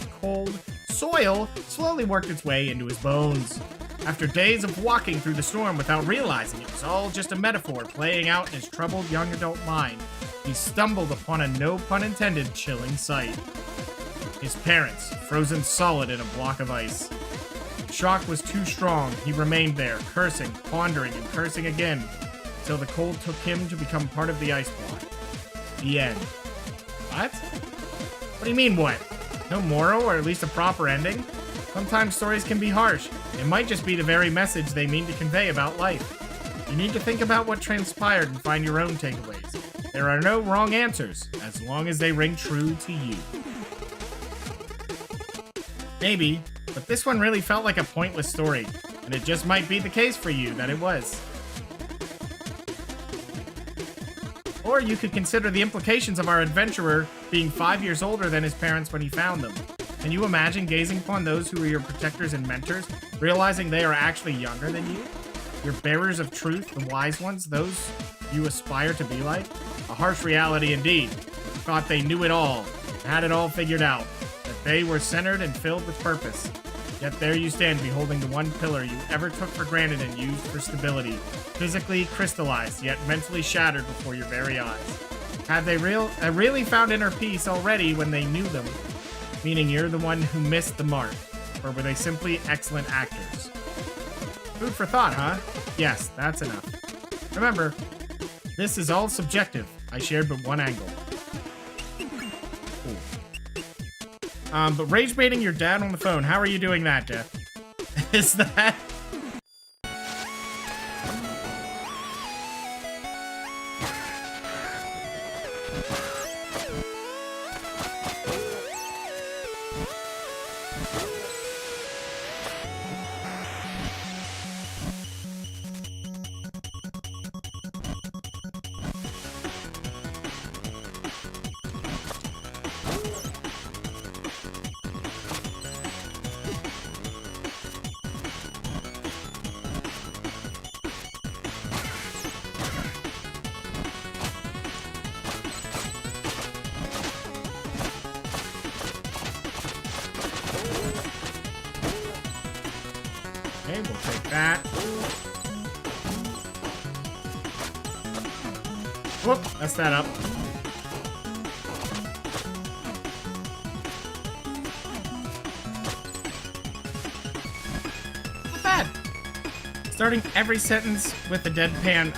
soil slowly worked its way into his bones. After days of walking through the storm without realizing it was all just a metaphor playing out in his troubled young adult mind, he stumbled upon a no pun intended chilling sight. His parents, frozen solid in a block of ice. Shock was too strong. He remained there, cursing, pondering, and cursing again, until the cold took him to become part of the ice block. The end. What? What do you mean, what? No moral, or at least a proper ending? Sometimes stories can be harsh. It might just be the very message they mean to convey about life. You need to think about what transpired and find your own takeaways. There are no wrong answers, as long as they ring true to you. Maybe, but this one really felt like a pointless story, and it just might be the case for you that it was. Or you could consider the implications of our adventurer being 5 years older than his parents when he found them. Can you imagine gazing upon those who are your protectors and mentors, realizing they are actually younger than you? Your bearers of truth, the wise ones, those you aspire to be like? A harsh reality indeed. Thought they knew it all, had it all figured out, that they were centered and filled with purpose. Yet there you stand beholding the one pillar you ever took for granted and used for stability, physically crystallized yet mentally shattered before your very eyes. Had they really found inner peace already when they knew them? Meaning you're the one who missed the mark, or were they simply excellent actors? Food for thought, huh? Yes, that's enough. Remember, this is all subjective. I shared but one angle. But rage baiting your dad on the phone, how are you doing that, Jeff? Is that... Okay, we'll take that. Whoop, messed that up. Not bad. Starting every sentence with a deadpan,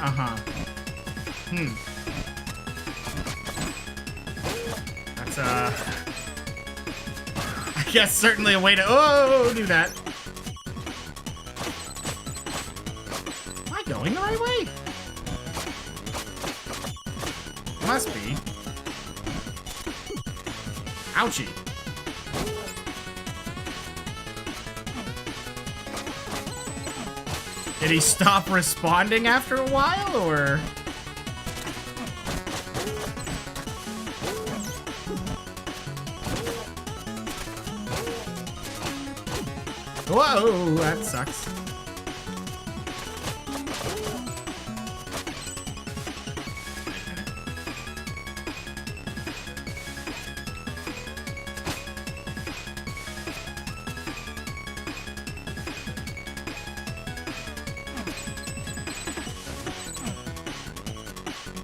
That's, I guess certainly a way to, do that. Going the right way? Must be. Ouchie. Did he stop responding after a while, or? Whoa, that sucks.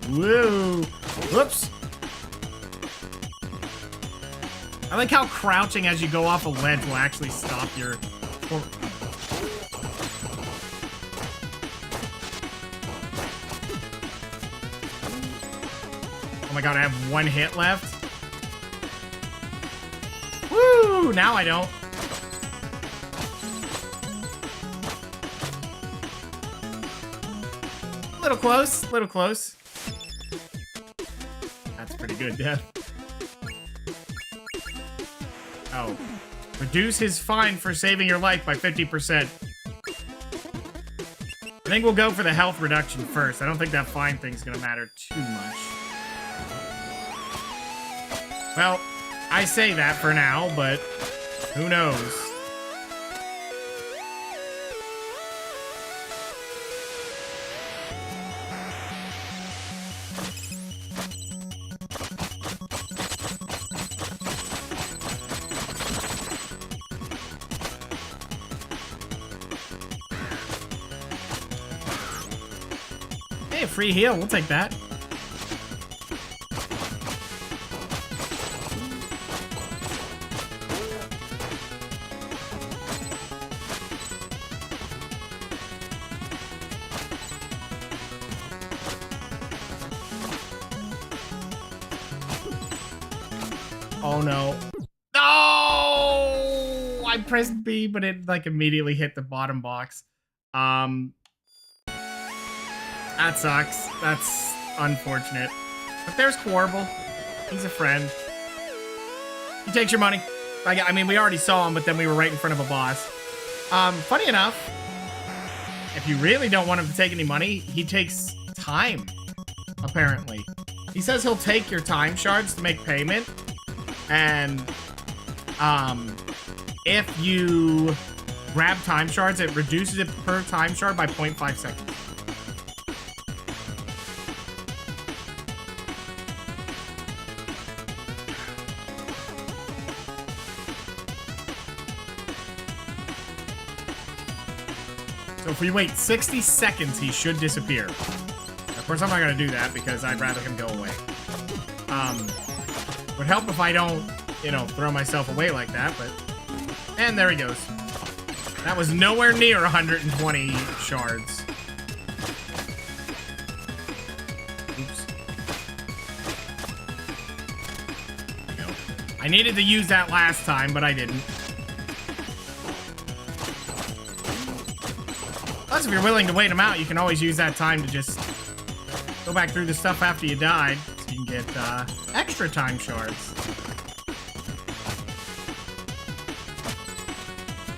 Whoa! Whoops! I like how crouching as you go off a ledge will actually stop your... Oh my god, I have one hit left? Woo! Now I don't. Little close, little close. That's pretty good, Death. Oh. Reduce his fine for saving your life by 50%. I think we'll go for the health reduction first. I don't think that fine thing's gonna matter too much. Well, I say that for now, but who knows? free heal. We'll take that. Oh no. No! I pressed B, but it like immediately hit the bottom box. That sucks. That's unfortunate. But there's Quarble. He's a friend. He takes your money. I mean, we already saw him, but then we were right in front of a boss. Funny enough, if you really don't want him to take any money, he takes time, apparently. He says he'll take your time shards to make payment. And, if you grab time shards, it reduces it per time shard by 0.5 seconds. So if we wait 60 seconds, he should disappear. Of course, I'm not going to do that because I'd rather him go away. Would help if I don't, you know, throw myself away like that, but... And there he goes. That was nowhere near 120 shards. Oops. There we go. I needed to use that last time, but I didn't. Plus, if you're willing to wait him out, you can always use that time to just go back through the stuff after you died, so you can get extra time shards.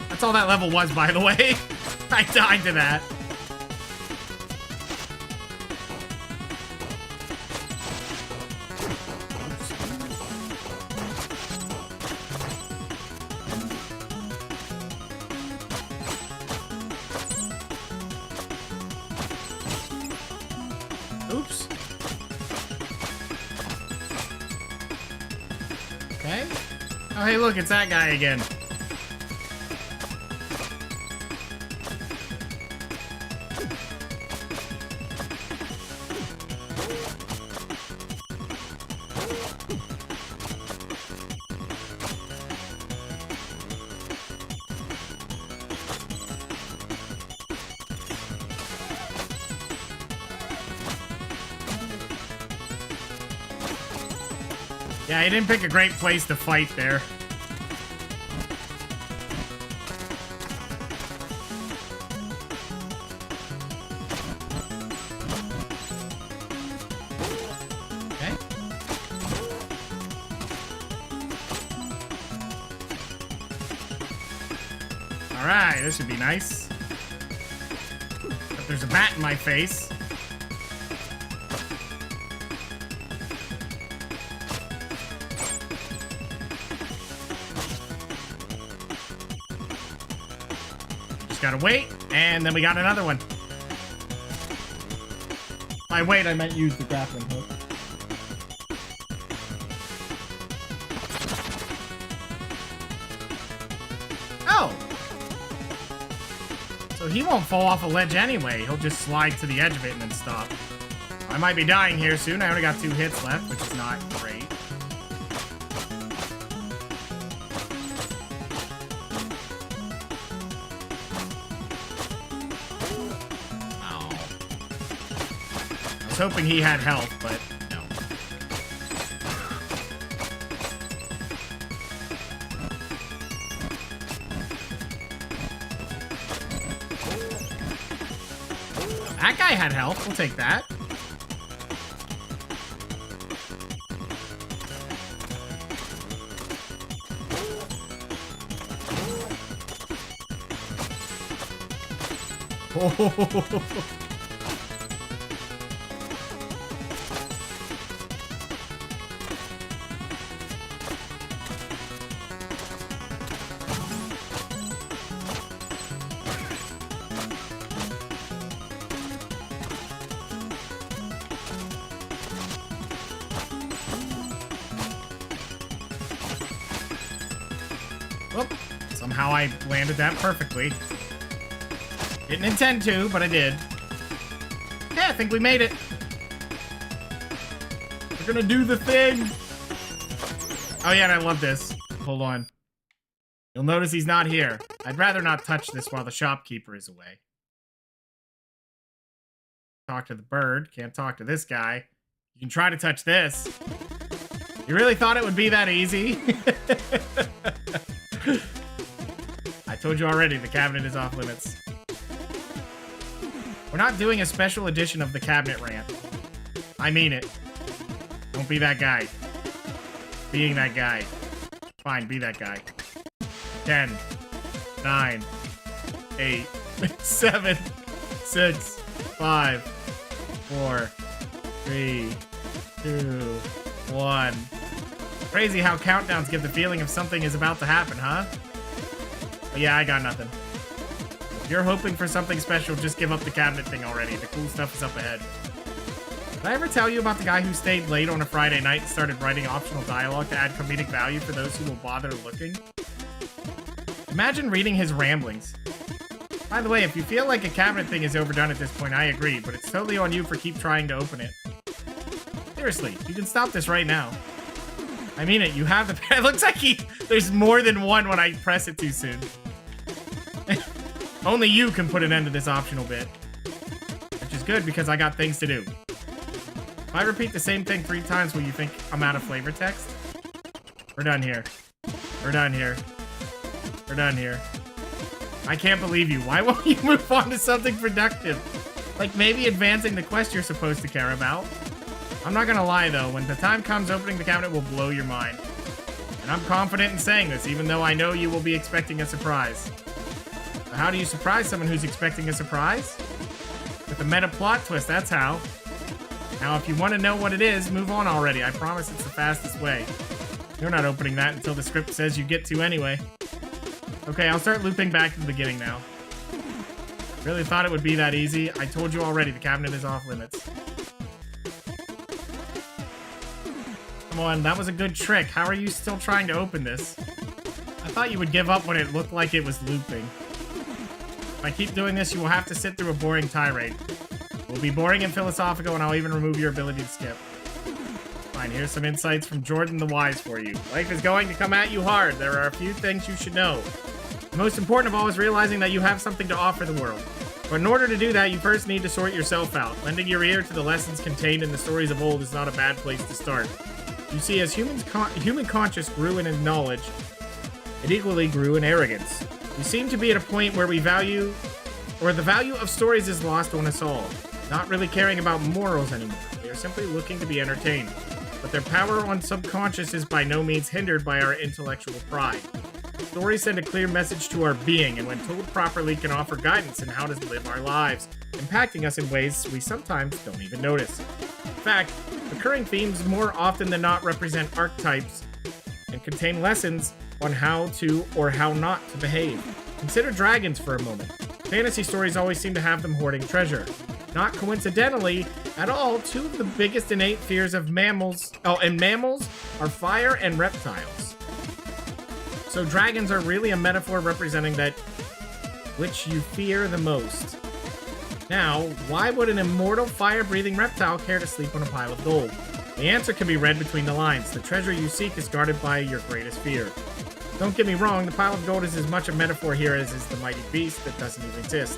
That's all that level was, by the way. I died to that. Oops. Okay. Oh, hey, look, it's that guy again. Yeah, he didn't pick a great place to fight there. Okay. Alright, this should be nice. But there's a bat in my face. Gotta wait, and then we got another one. By wait, I meant use the grappling hook. Oh! So he won't fall off a ledge anyway. He'll just slide to the edge of it and then stop. I might be dying here soon. I only got 2 hits left, which is not great. I was hoping he had health, but no. That guy had health. We'll take that. Oh. Whoop. Somehow I landed that perfectly. Didn't intend to, but I did. Okay, I think we made it. We're gonna do the thing. Oh yeah, and I love this. Hold on. You'll notice he's not here. I'd rather not touch this while the shopkeeper is away. Talk to the bird. Can't talk to this guy. You can try to touch this. You really thought it would be that easy? I told you already, the cabinet is off limits. We're not doing a special edition of the cabinet rant. I mean it. Don't be that guy. Being that guy. Fine, be that guy. 10, 9, 8, 7, 6, 5, 4, 3, 2, 1. Crazy how countdowns give the feeling of something is about to happen, huh? But yeah, I got nothing. If you're hoping for something special, just give up the cabinet thing already. The cool stuff is up ahead. Did I ever tell you about the guy who stayed late on a Friday night and started writing optional dialogue to add comedic value for those who will bother looking? Imagine reading his ramblings. By the way, if you feel like a cabinet thing is overdone at this point, I agree, but it's totally on you for keep trying to open it. Seriously, you can stop this right now. I mean it, you have the... It looks like there's more than one when I press it too soon. Only you can put an end to this optional bit. Which is good because I got things to do. If I repeat the same thing 3 times, will you think I'm out of flavor text? We're done here. We're done here. We're done here. I can't believe you. Why won't you move on to something productive? Like maybe advancing the quest you're supposed to care about. I'm not gonna lie though, when the time comes, opening the cabinet will blow your mind. And I'm confident in saying this, even though I know you will be expecting a surprise. So how do you surprise someone who's expecting a surprise? With a meta plot twist, that's how. Now if you want to know what it is, move on already. I promise it's the fastest way. You're not opening that until the script says you get to anyway. Okay, I'll start looping back to the beginning now. Really thought it would be that easy? I told you already, the cabinet is off limits. Come on, that was a good trick. How are you still trying to open this? I thought you would give up when it looked like it was looping. If I keep doing this, you will have to sit through a boring tirade. It will be boring and philosophical, and I'll even remove your ability to skip. Fine, here's some insights from Jordan the Wise for you. Life is going to come at you hard. There are a few things you should know. The most important of all is realizing that you have something to offer the world. But in order to do that, you first need to sort yourself out. Lending your ear to the lessons contained in the stories of old is not a bad place to start. You see, as human conscience grew in knowledge, it equally grew in arrogance. We seem to be at a point where the value of stories is lost on us all. Not really caring about morals anymore. They are simply looking to be entertained. But their power on subconscious is by no means hindered by our intellectual pride. Stories send a clear message to our being, and when told properly can offer guidance in how to live our lives, impacting us in ways we sometimes don't even notice. In fact, recurring themes more often than not represent archetypes and contain lessons on how to or how not to behave. Consider dragons for a moment. Fantasy stories always seem to have them hoarding treasure. Not coincidentally at all, 2 of the biggest innate fears of mammals are fire and reptiles. So dragons are really a metaphor representing that which you fear the most. Now, why would an immortal fire-breathing reptile care to sleep on a pile of gold? The answer can be read between the lines. The treasure you seek is guarded by your greatest fear. Don't get me wrong, the pile of gold is as much a metaphor here as is the mighty beast that doesn't even exist.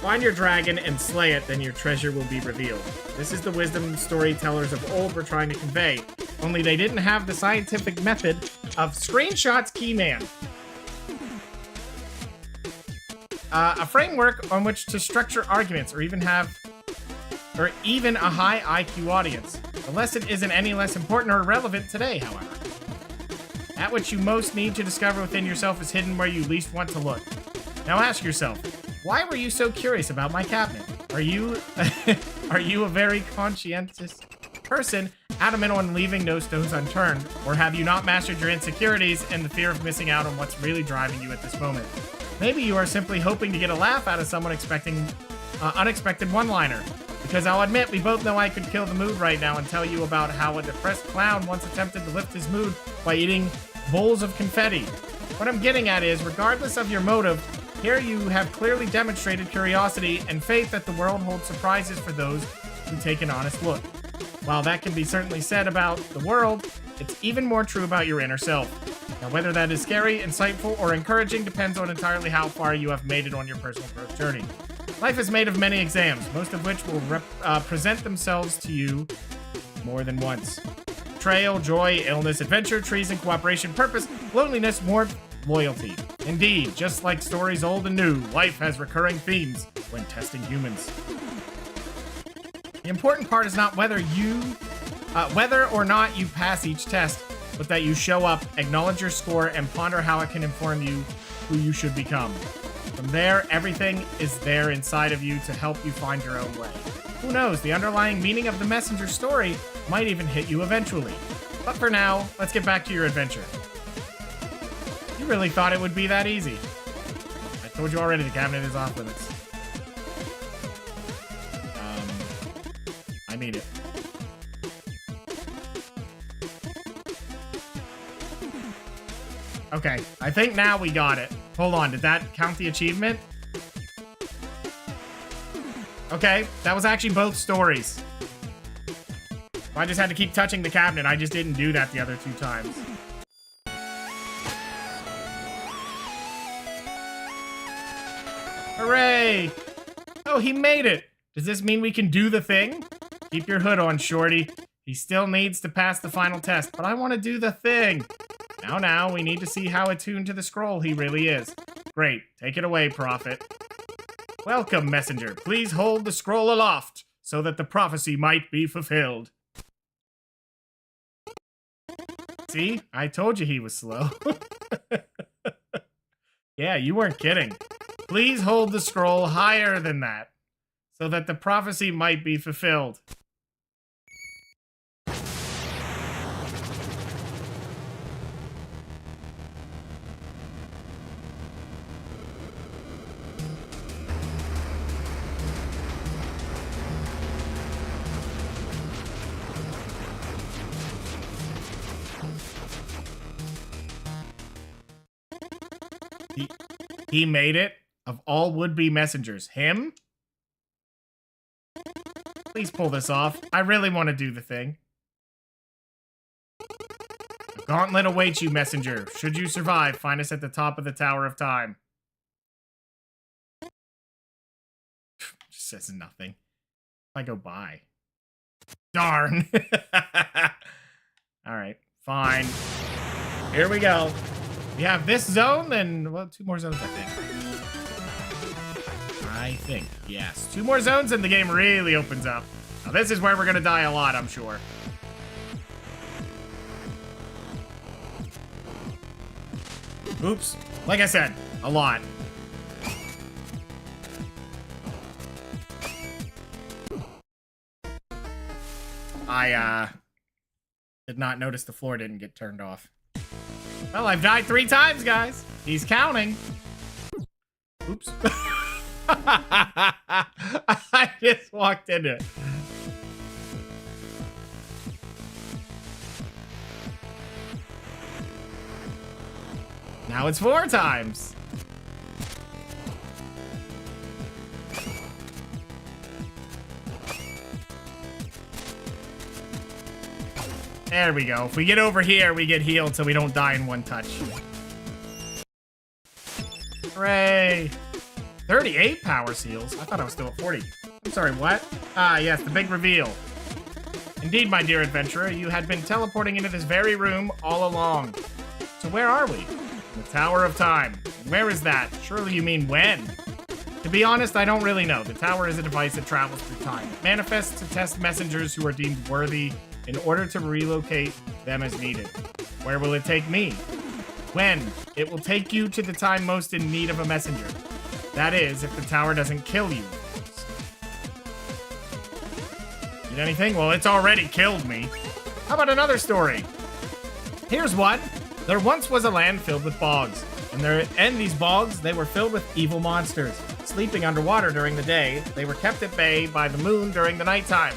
Find your dragon and slay it, then your treasure will be revealed. This is the wisdom storytellers of old were trying to convey, only they didn't have the scientific method of screenshots, Keyman. A framework on which to structure arguments or even a high IQ audience. The lesson isn't any less important or relevant today, however. That which you most need to discover within yourself is hidden where you least want to look. Now ask yourself, why were you so curious about my cabinet? Are you a very conscientious person, adamant on leaving no stones unturned, or have you not mastered your insecurities and the fear of missing out on what's really driving you at this moment? Maybe you are simply hoping to get a laugh out of someone expecting unexpected one-liner. Because I'll admit, we both know I could kill the mood right now and tell you about how a depressed clown once attempted to lift his mood by eating bowls of confetti. What I'm getting at is, regardless of your motive, here you have clearly demonstrated curiosity and faith that the world holds surprises for those who take an honest look. While that can be certainly said about the world, it's even more true about your inner self. Now, whether that is scary, insightful, or encouraging depends on entirely how far you have made it on your personal growth journey. Life is made of many exams, most of which will present themselves to you more than once. Betrayal, joy, illness, adventure, treason, cooperation, purpose, loneliness, warmth, loyalty. Indeed, just like stories old and new, life has recurring themes when testing humans. The important part is not whether or not you pass each test, but that you show up, acknowledge your score, and ponder how it can inform you who you should become. From there, everything is there inside of you to help you find your own way. Who knows, the underlying meaning of the messenger story might even hit you eventually. But for now, let's get back to your adventure. You really thought it would be that easy. I told you already, the cabinet is off limits. I need it. Okay, I think now we got it. Hold on, did that count the achievement? Okay, that was actually both stories. I just had to keep touching the cabinet. I just didn't do that the other 2 times. Hooray! Oh, he made it! Does this mean we can do the thing? Keep your hood on, Shorty. He still needs to pass the final test, but I want to do the thing. Now, we need to see how attuned to the scroll he really is. Great. Take it away, Prophet. Welcome, Messenger. Please hold the scroll aloft, so that the prophecy might be fulfilled. See? I told you he was slow. Yeah, you weren't kidding. Please hold the scroll higher than that, so that the prophecy might be fulfilled. He made it? Of all would-be messengers, him? Please pull this off. I really want to do the thing. A gauntlet awaits you, messenger. Should you survive, find us at the top of the Tower of Time. Just says nothing. I go by. Darn. Alright, fine. Here we go. We have this zone, and, well, 2 more zones, I think. Yes. 2 more zones, and the game really opens up. Now, this is where we're gonna die a lot, I'm sure. Oops. Like I said, a lot. I, did not notice the floor didn't get turned off. Well, I've died 3 times, guys. He's counting. Oops. I just walked into it. Now it's 4 times. There we go. If we get over here, we get healed so we don't die in 1 touch. Hooray! 38 power seals? I thought I was still at 40. I'm sorry, what? Ah, yes, the big reveal. Indeed, my dear adventurer, you had been teleporting into this very room all along. So where are we? The Tower of Time. Where is that? Surely you mean when? To be honest, I don't really know. The tower is a device that travels through time. It manifests to test messengers who are deemed worthy in order to relocate them as needed. Where will it take me? When? It will take you to the time most in need of a messenger. That is, if the tower doesn't kill you. Need anything? Well, it's already killed me. How about another story? Here's one. There once was a land filled with bogs. And these bogs, they were filled with evil monsters. Sleeping underwater during the day, they were kept at bay by the moon during the nighttime.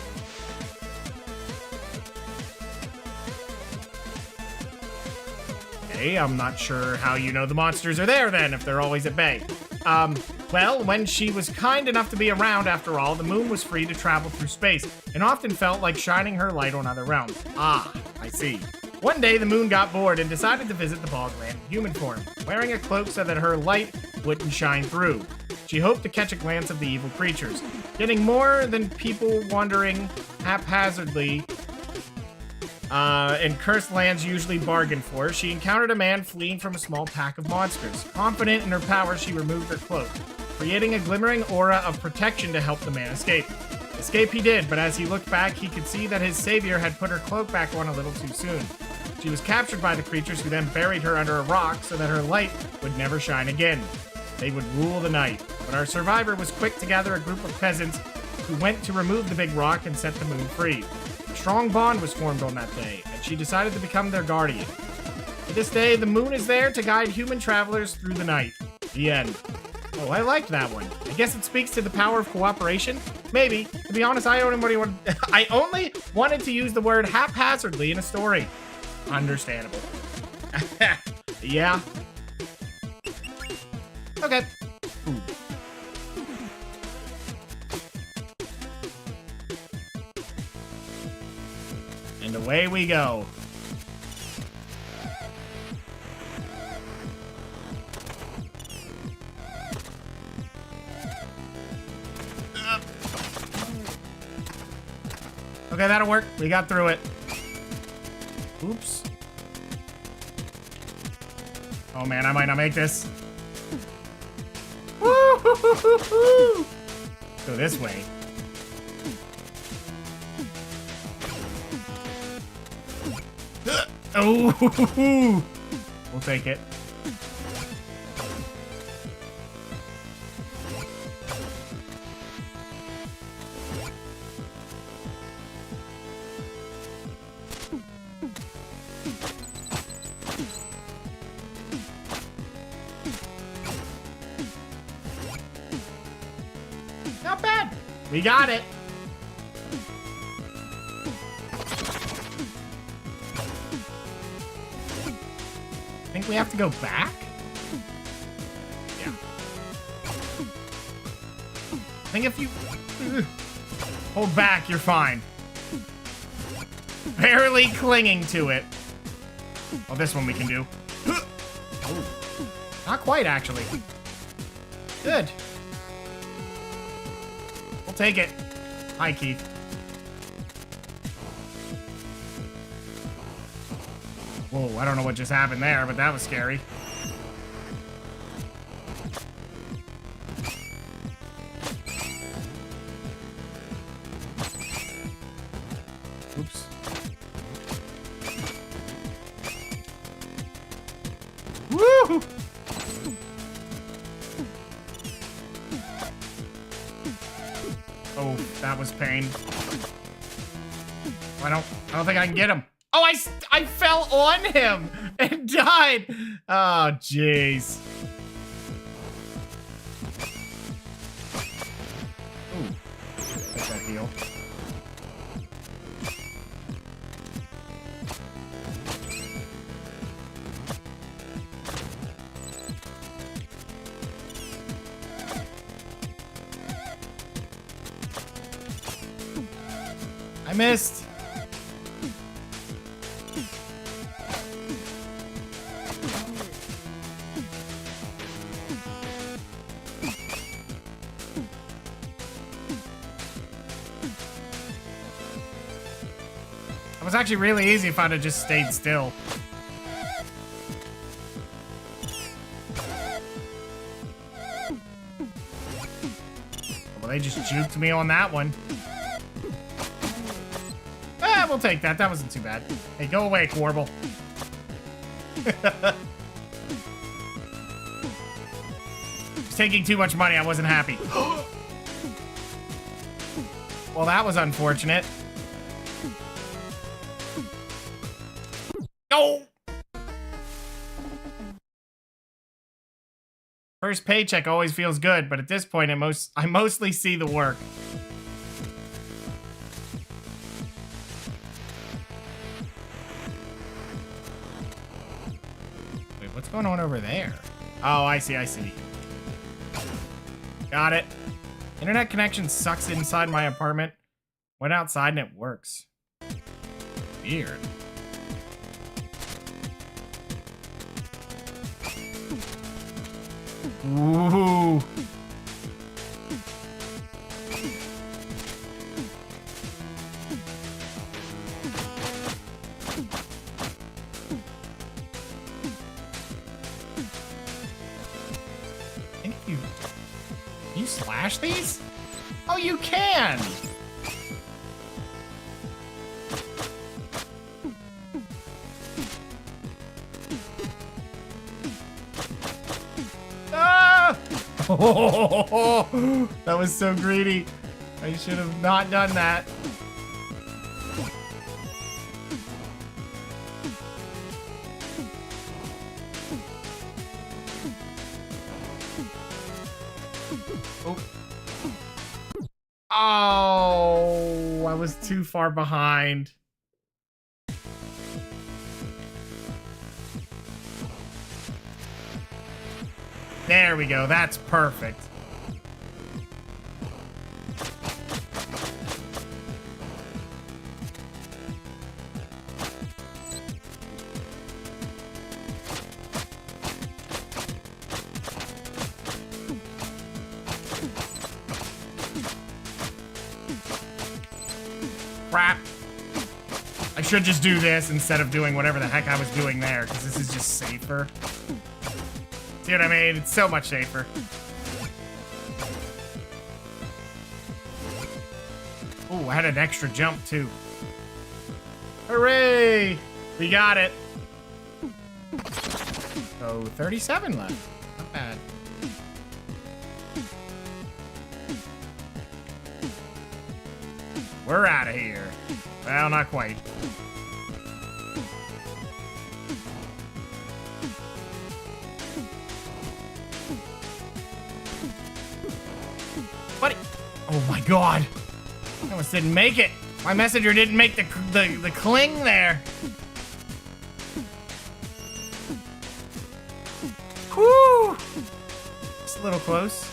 Okay, I'm not sure how you know the monsters are there then, if they're always at bay. Well, when she was kind enough to be around, after all, the moon was free to travel through space, and often felt like shining her light on other realms. Ah, I see. One day, the moon got bored and decided to visit the bogland in human form, wearing a cloak so that her light wouldn't shine through. She hoped to catch a glance of the evil creatures. Getting more than people wandering haphazardly in cursed lands usually bargain for, she encountered a man fleeing from a small pack of monsters. Confident in her power, she removed her cloak, creating a glimmering aura of protection to help the man escape. Escape he did, but as he looked back, he could see that his savior had put her cloak back on a little too soon. She was captured by the creatures, who then buried her under a rock so that her light would never shine again. They would rule the night. But our survivor was quick to gather a group of peasants who went to remove the big rock and set the moon free. A strong bond was formed on that day, and she decided to become their guardian. To this day, the moon is there to guide human travelers through the night. The end. Oh, I liked that one. I guess it speaks to the power of cooperation? Maybe. To be honest, I only wanted to use the word haphazardly in a story. Understandable. Yeah. Okay. Ooh. And away we go. Okay, that'll work. We got through it. Oops. Oh man, I might not make this. Woo-hoo-hoo-hoo-hoo. Go this way. Oh, we'll take it. Not bad. We got it. Think we have to go back? Yeah. I think if you hold back, you're fine. Barely clinging to it. Oh, this one we can do. Oh. Not quite, actually. Good. We'll take it. Hi, Keith. Whoa, I don't know what just happened there, but that was scary. Oops. Woo! Oh, that was pain. I don't think I can get him. Oh, I fell on him and died. Oh, jeez. Ooh, take that heal. I missed. It was actually really easy if I'd have just stayed still. Well, they just juked me on that one. We'll take that. That wasn't too bad. Hey, go away, Quarble. He's taking too much money. I wasn't happy. Well, that was unfortunate. No! First paycheck always feels good, but at this point, I mostly see the work. Wait, what's going on over there? Oh, I see, I see. Got it. Internet connection sucks inside my apartment. Went outside and it works. Weird. Ooh. Think you slash these? Oh, you can! Ah! Oh, that was so greedy. I should have not done that. Oh, I was too far behind. There we go. That's perfect. Crap. I should just do this instead of doing whatever the heck I was doing there, because this is just safer. See what I mean? It's so much safer. Oh, I had an extra jump, too. Hooray! We got it. So, 37 left. Not bad. We're out of here. Well, not quite. Buddy. Oh my god. I almost didn't make it. My messenger didn't make the cling there. Whew. Just a little close.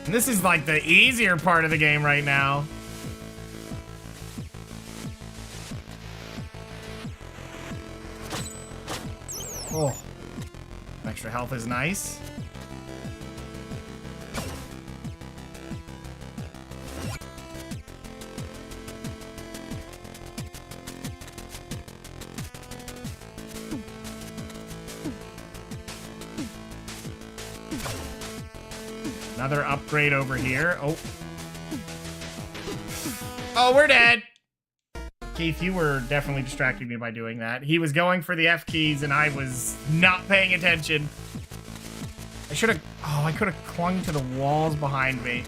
And this is like the easier part of the game right now. Oh, extra health is nice. Another upgrade over here. Oh. Oh, we're dead. Keith, you were definitely distracting me by doing that. He was going for the F keys and I was not paying attention. I should have... Oh, I could have clung to the walls behind me.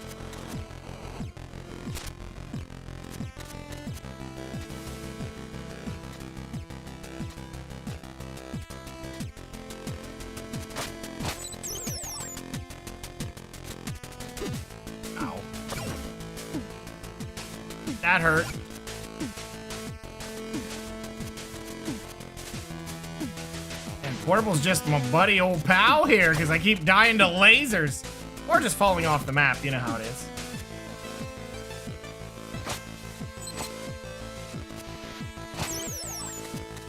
Ow. That hurt. Portable's just my buddy old pal here because I keep dying to lasers. Or just falling off the map. You know how it is.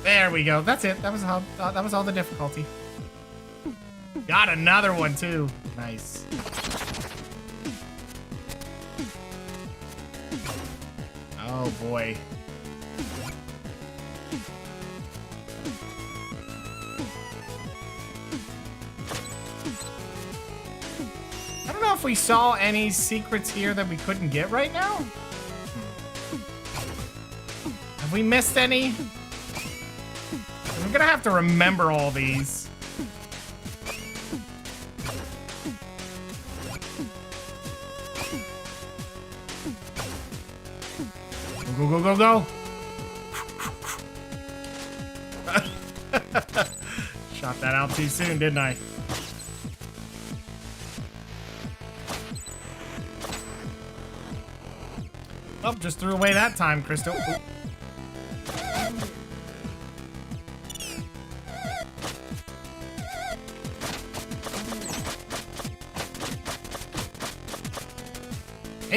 There we go. That's it. That was all the difficulty. Got another one too. Nice. Oh boy. I don't know if we saw any secrets here that we couldn't get right now. Have we missed any? I'm gonna have to remember all these. Go, go, go, go, go. Shot that out too soon, didn't I? Oh, just threw away that time, Crystal. Ooh.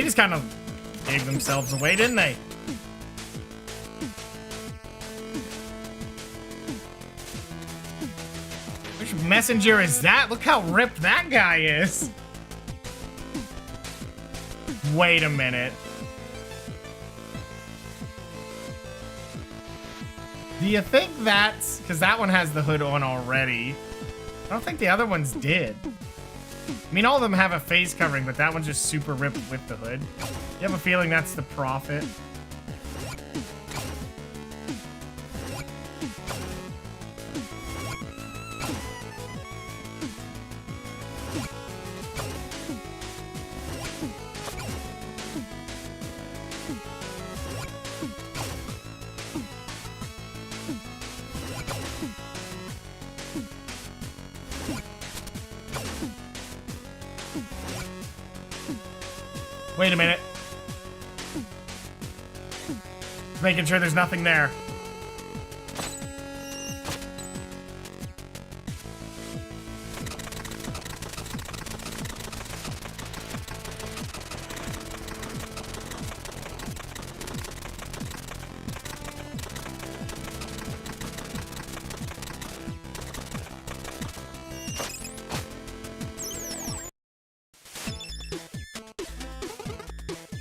just kind of gave themselves away, didn't they? Which messenger is that? Look how ripped that guy is. Wait a minute. Do you think that's... Because that one has the hood on already. I don't think the other ones did. I mean, all of them have a face covering, but that one's just super ripped with the hood. You have a feeling that's the Prophet? Wait a minute. Making sure there's nothing there.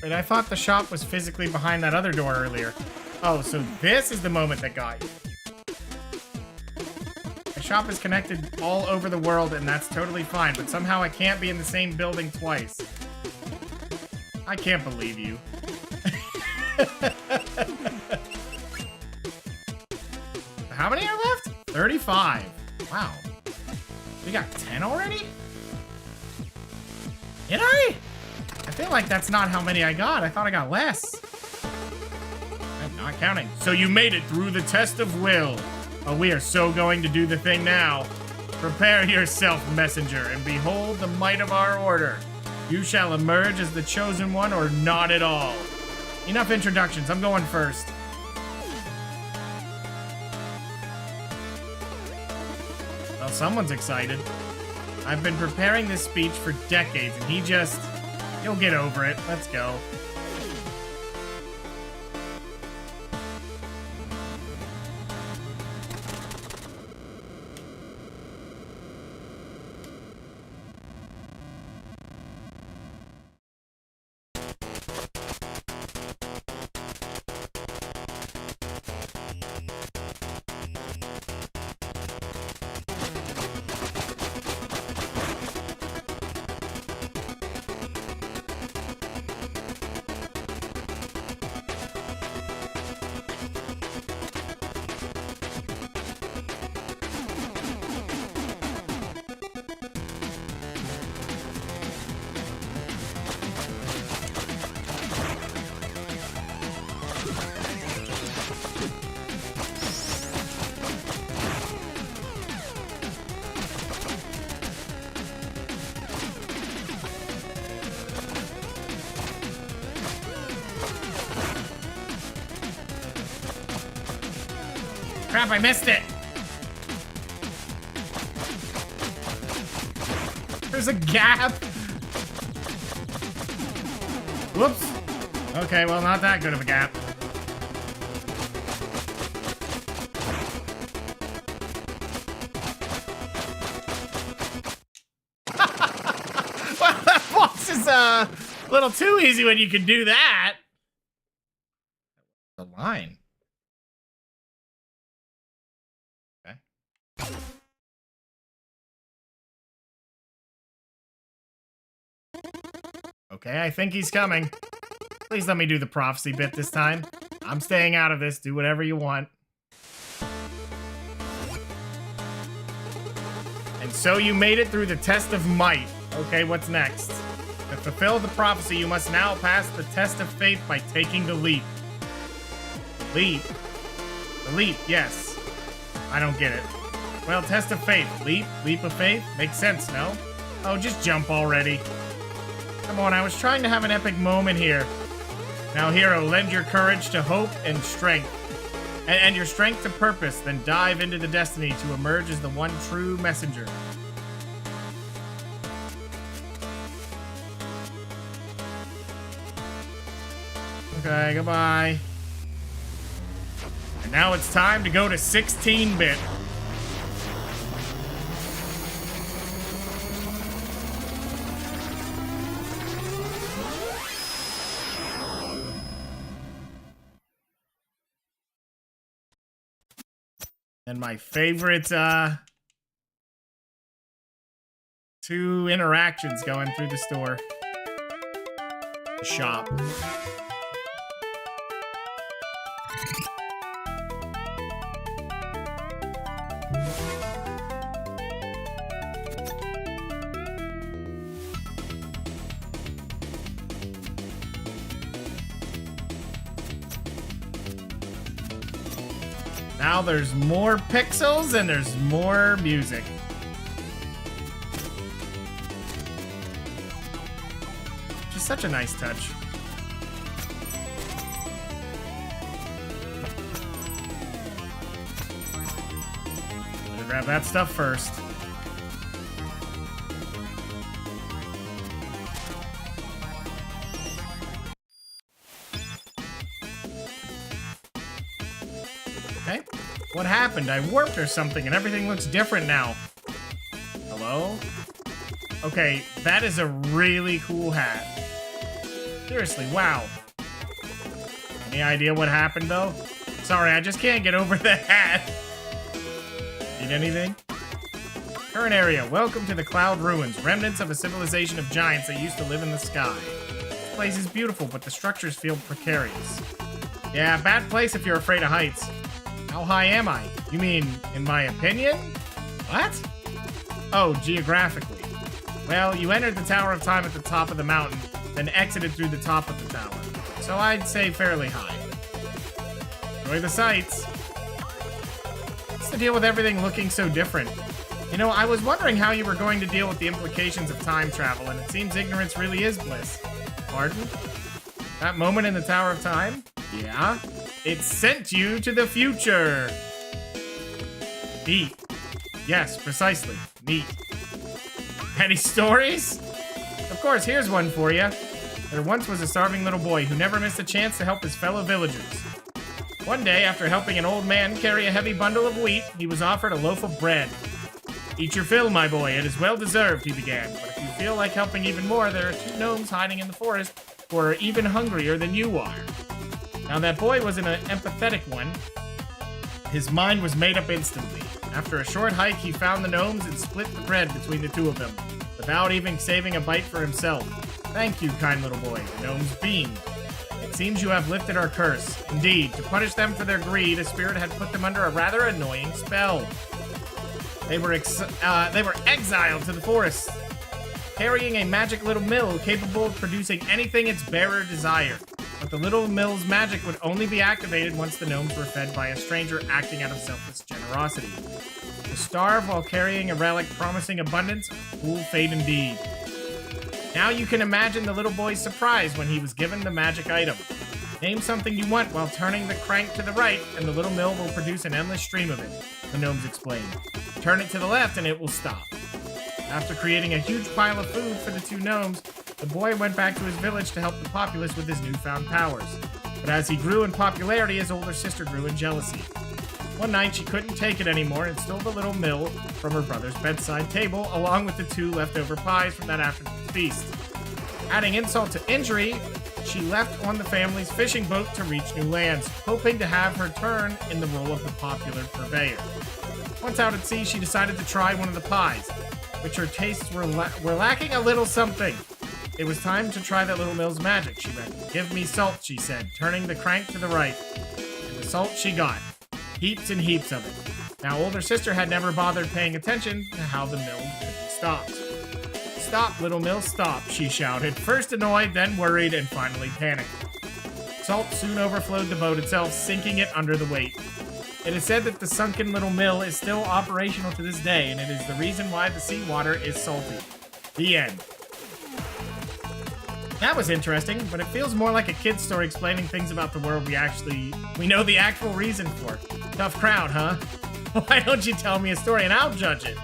Wait, I thought the shop was physically behind that other door earlier. Oh, so this is the moment that got you. The shop is connected all over the world, and that's totally fine, but somehow I can't be in the same building twice. I can't believe you. How many are left? 35. Wow. We got 10 already? Did I? I feel like that's not how many I got. I thought I got less. I'm not counting. So you made it through the test of will. Oh, we are so going to do the thing now. Prepare yourself, messenger, and behold the might of our order. You shall emerge as the chosen one or not at all. Enough introductions. I'm going first. Well, someone's excited. I've been preparing this speech for decades, and he'll get over it. Let's go. Crap, I missed it. There's a gap. Whoops. Okay, well, not that good of a gap. Well, that boss is a little too easy when you can do that. The line. Okay, I think he's coming. Please let me do the prophecy bit this time. I'm staying out of this. Do whatever you want. And so you made it through the test of might. Okay, what's next? To fulfill the prophecy, you must now pass the test of faith by taking the leap. Leap? The leap, yes. I don't get it. Well, test of faith. Leap? Leap of faith? Makes sense, no? Oh, just jump already. Come on, I was trying to have an epic moment here. Now, hero, lend your courage to hope and strength. And your strength to purpose, then dive into the destiny to emerge as the one true messenger. Okay, goodbye. And now it's time to go to 16-bit. And my favorite, 2 interactions going through the store. The shop. Now there's more pixels and there's more music. Just such a nice touch. Better grab that stuff first. Okay. What happened? I warped or something and everything looks different now. Hello? Okay, that is a really cool hat. Seriously, wow. Any idea what happened though? Sorry, I just can't get over the hat. Need anything? Current area. Welcome to the Cloud Ruins, remnants of a civilization of giants that used to live in the sky. This place is beautiful, but the structures feel precarious. Yeah, bad place if you're afraid of heights. How high am I? You mean, in my opinion? What? Oh, geographically. Well, you entered the Tower of Time at the top of the mountain, then exited through the top of the tower. So I'd say fairly high. Enjoy the sights. What's the deal with everything looking so different? You know, I was wondering how you were going to deal with the implications of time travel, and it seems ignorance really is bliss. Pardon? That moment in the Tower of Time? Yeah? It sent you to the future! Neat. Yes, precisely. Neat. Any stories? Of course, here's one for you. There once was a starving little boy who never missed a chance to help his fellow villagers. One day, after helping an old man carry a heavy bundle of wheat, he was offered a loaf of bread. Eat your fill, my boy. It is well deserved, he began. But if you feel like helping even more, there are 2 gnomes hiding in the forest who are even hungrier than you are. Now, that boy was an empathetic one. His mind was made up instantly. After a short hike, he found the gnomes and split the bread between the 2 of them, without even saving a bite for himself. Thank you, kind little boy. The gnomes beamed. It seems you have lifted our curse. Indeed, to punish them for their greed, a spirit had put them under a rather annoying spell. They were exiled to the forest, carrying a magic little mill capable of producing anything its bearer desired. But the little mill's magic would only be activated once the gnomes were fed by a stranger acting out of selfless generosity. To starve while carrying a relic promising abundance, a cruel fate indeed. Now you can imagine the little boy's surprise when he was given the magic item. Name something you want while turning the crank to the right, and the little mill will produce an endless stream of it, the gnomes explained. Turn it to the left and it will stop. After creating a huge pile of food for the 2 gnomes, the boy went back to his village to help the populace with his newfound powers. But as he grew in popularity, his older sister grew in jealousy. One night, she couldn't take it anymore and stole the little mill from her brother's bedside table, along with the 2 leftover pies from that afternoon's feast. Adding insult to injury, she left on the family's fishing boat to reach new lands, hoping to have her turn in the role of the popular purveyor. Once out at sea, she decided to try one of the pies, which her tastes were lacking a little something. It was time to try that little mill's magic, she reckoned. Give me salt, she said, turning the crank to the right. And the salt she got. Heaps and heaps of it. Now, older sister had never bothered paying attention to how the mill could be stopped. Stop, little mill, stop, she shouted, first annoyed, then worried, and finally panicked. Salt soon overflowed the boat itself, sinking it under the weight. It is said that the sunken little mill is still operational to this day, and it is the reason why the seawater is salty. The end. That was interesting, but it feels more like a kid's story explaining things about the world we know the actual reason for. Tough crowd, huh? Why don't you tell me a story and I'll judge it?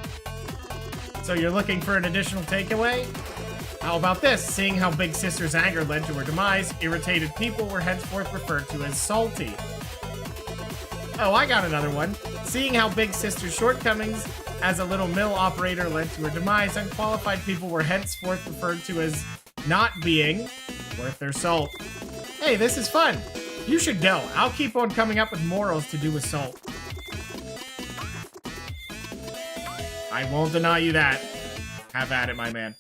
So you're looking for an additional takeaway? How about this? Seeing how Big Sister's anger led to her demise, irritated people were henceforth referred to as salty. Oh, I got another one. Seeing how Big Sister's shortcomings as a little mill operator led to her demise, unqualified people were henceforth referred to as not being worth their salt. Hey, this is fun. You should go. I'll keep on coming up with morals to do with salt. I won't deny you that. Have at it, my man.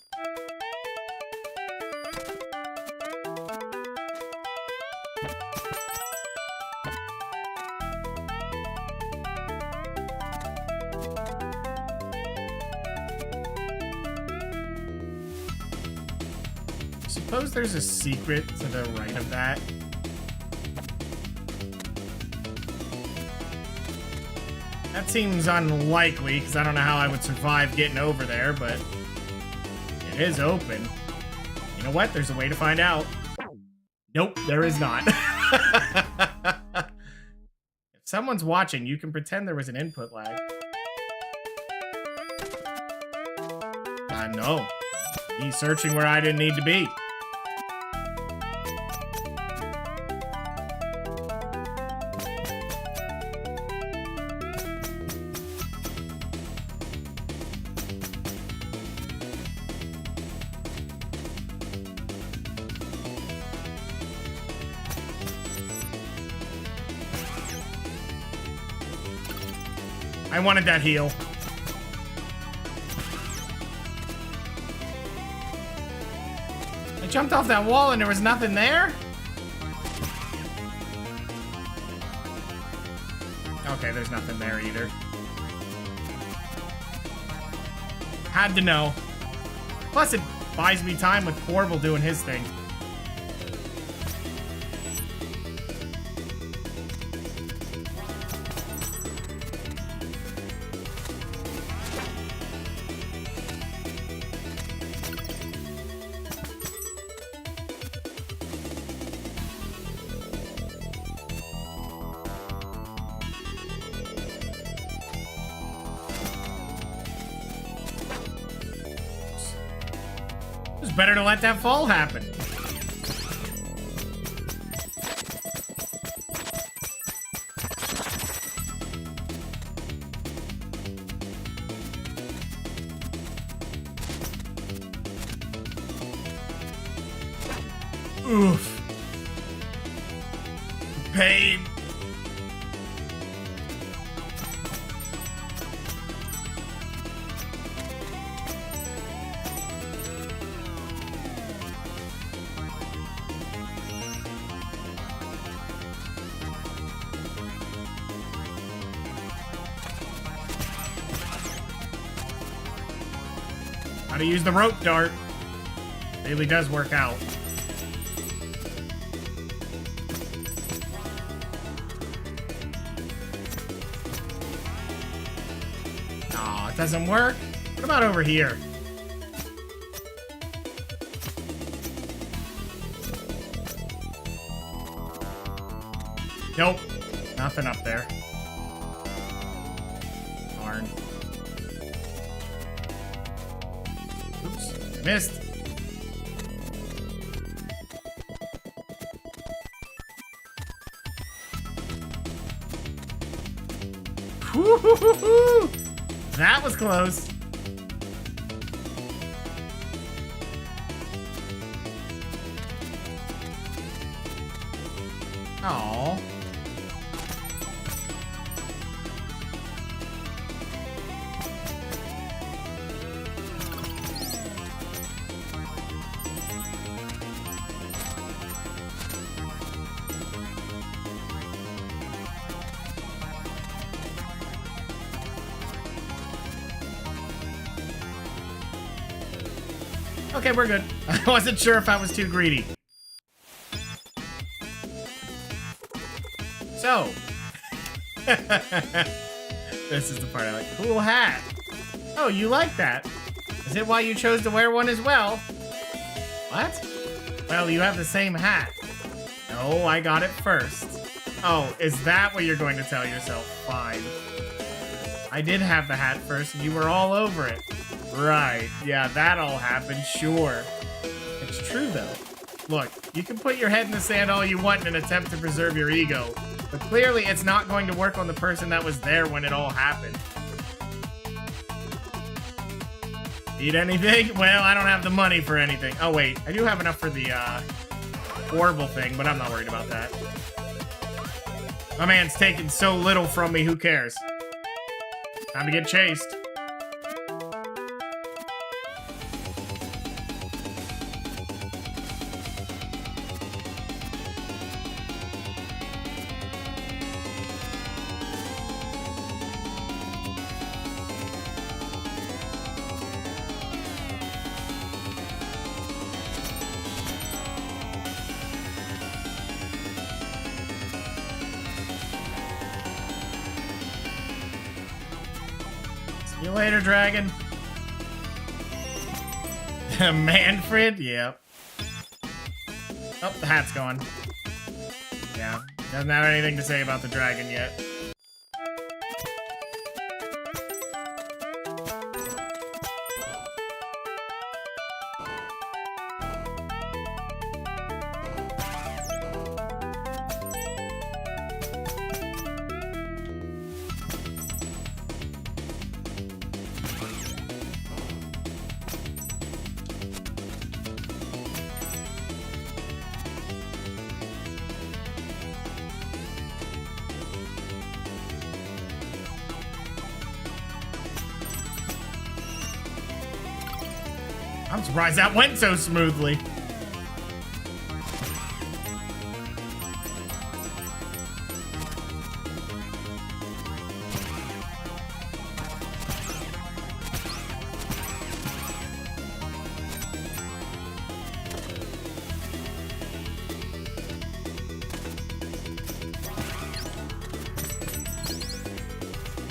Suppose there's a secret to the right of that. That seems unlikely, because I don't know how I would survive getting over there, but it is open. You know what? There's a way to find out. Nope, there is not. If someone's watching, you can pretend there was an input lag. No. He's searching where I didn't need to be. I wanted that heal. I jumped off that wall and there was nothing there? Okay, there's nothing there either. Had to know. Plus, it buys me time with Corval doing his thing. It's better to let that fall happen. Oof. Pain. How to use the rope dart. Really does work out. Aw, it doesn't work. What about over here? Nope. Nothing up there. Darn. Oops. Missed. Woo-hoo-hoo-hoo! That was close. Aww. Okay, we're good. I wasn't sure if I was too greedy. So. This is the part I like. Cool hat. Oh, you like that? Is it why you chose to wear one as well? What? Well, you have the same hat. No, I got it first. Oh, is that what you're going to tell yourself? Fine. I did have the hat first and you were all over it. Right, yeah, that all happened, sure. true, though. Look, you can put your head in the sand all you want in an attempt to preserve your ego, but clearly it's not going to work on the person that was there when it all happened. Need anything? Well, I don't have the money for anything. Oh, wait. I do have enough for the, horrible thing, but I'm not worried about that. My man's taking so little from me, who cares? Time to get chased. See you later, dragon. Manfred? Yep. Oh, the hat's gone. Yeah, doesn't have anything to say about the dragon yet. I'm surprised that went so smoothly.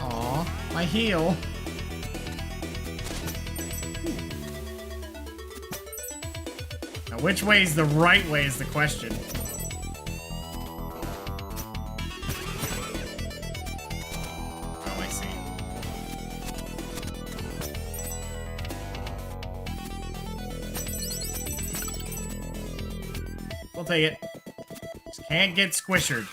Aw, my heel. Which way is the right way is the question. Oh, I see. We'll take it. Just can't get squishered.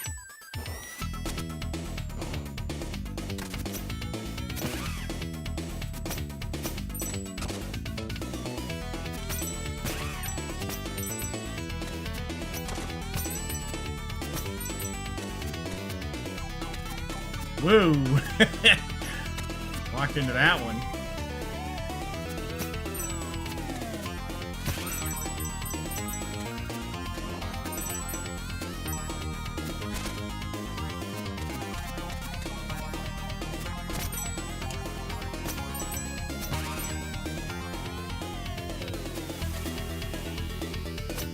Woo! Walked into that one.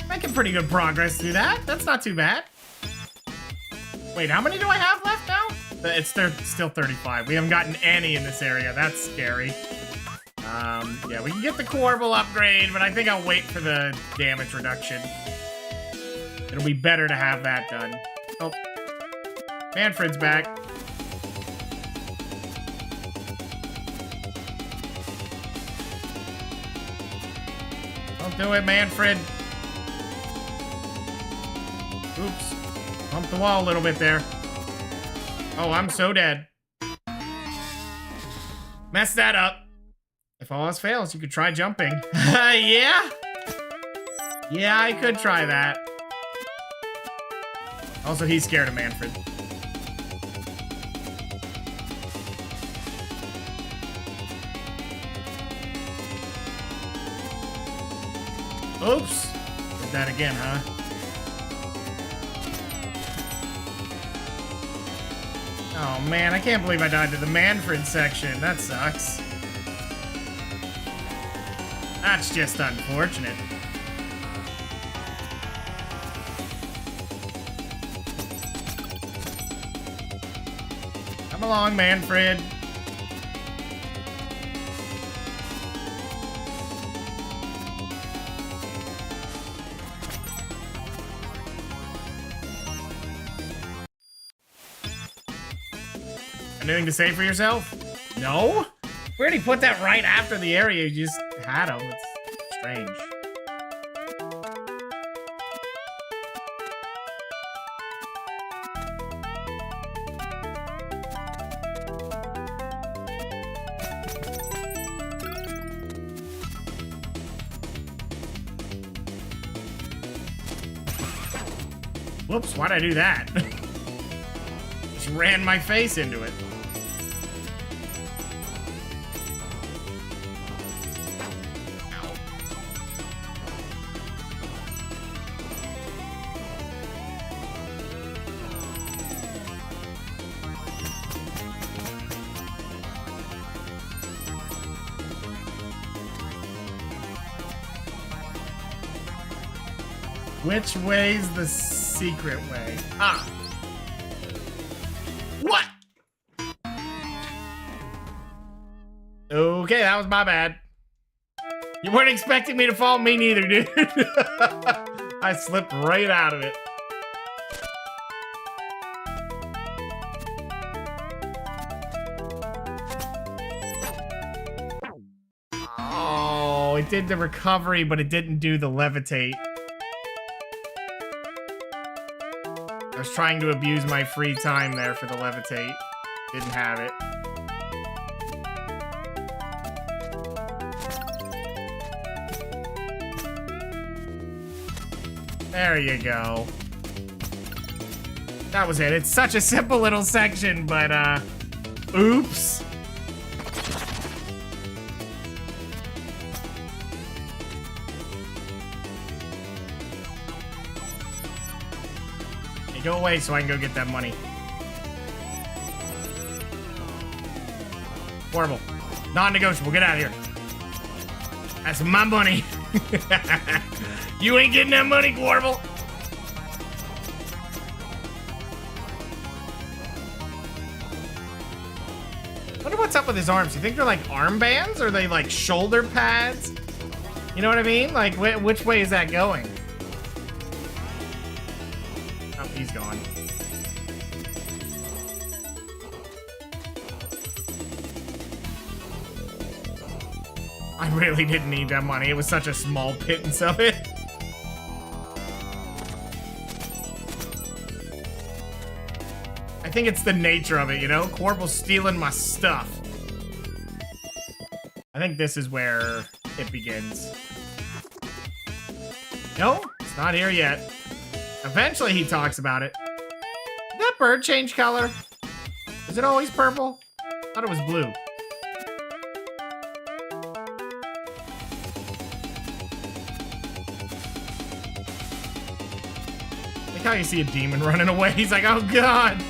Making pretty good progress through that. That's not too bad. Wait, how many do I have left now? It's still 35. We haven't gotten any in this area. That's scary. Yeah, we can get the Corbel upgrade, but I think I'll wait for the damage reduction. It'll be better to have that done. Oh. Manfred's back. Don't do it, Manfred. Oops. Bumped the wall a little bit there. Oh, I'm so dead. Messed that up. If all else fails, you could try jumping. Yeah? Yeah, I could try that. Also, he's scared of Manfred. Oops. Did that again, huh? Oh man, I can't believe I died to the Manfred section. That sucks. That's just unfortunate. Come along, Manfred. Anything to say for yourself? No? We already put that right after the area you just had him. It's strange. Whoops, why'd I do that? Just ran my face into it. Which way's the secret way? Ah. What? Okay, that was my bad. You weren't expecting me to fall? Me neither, dude. I slipped right out of it. Oh, it did the recovery, but it didn't do the levitate. I was trying to abuse my free time there for the levitate. Didn't have it. There you go. That was it. It's such a simple little section, but, oops. Go away so I can go get that money. Horrible. Non-negotiable. Get out of here. That's my money. You ain't getting that money, Quarble. Wonder what's up with his arms. You think they're like armbands? Or are they like shoulder pads? You know what I mean? Like, which way is that going? Oh, he's gone. I really didn't need that money. It was such a small pittance of it. I think it's the nature of it, you know? Quarble's stealing my stuff. I think this is where it begins. No, it's not here yet. Eventually he talks about it. Did that bird change color? Is it always purple? I thought it was blue. Like how you see a demon running away. He's like, oh god.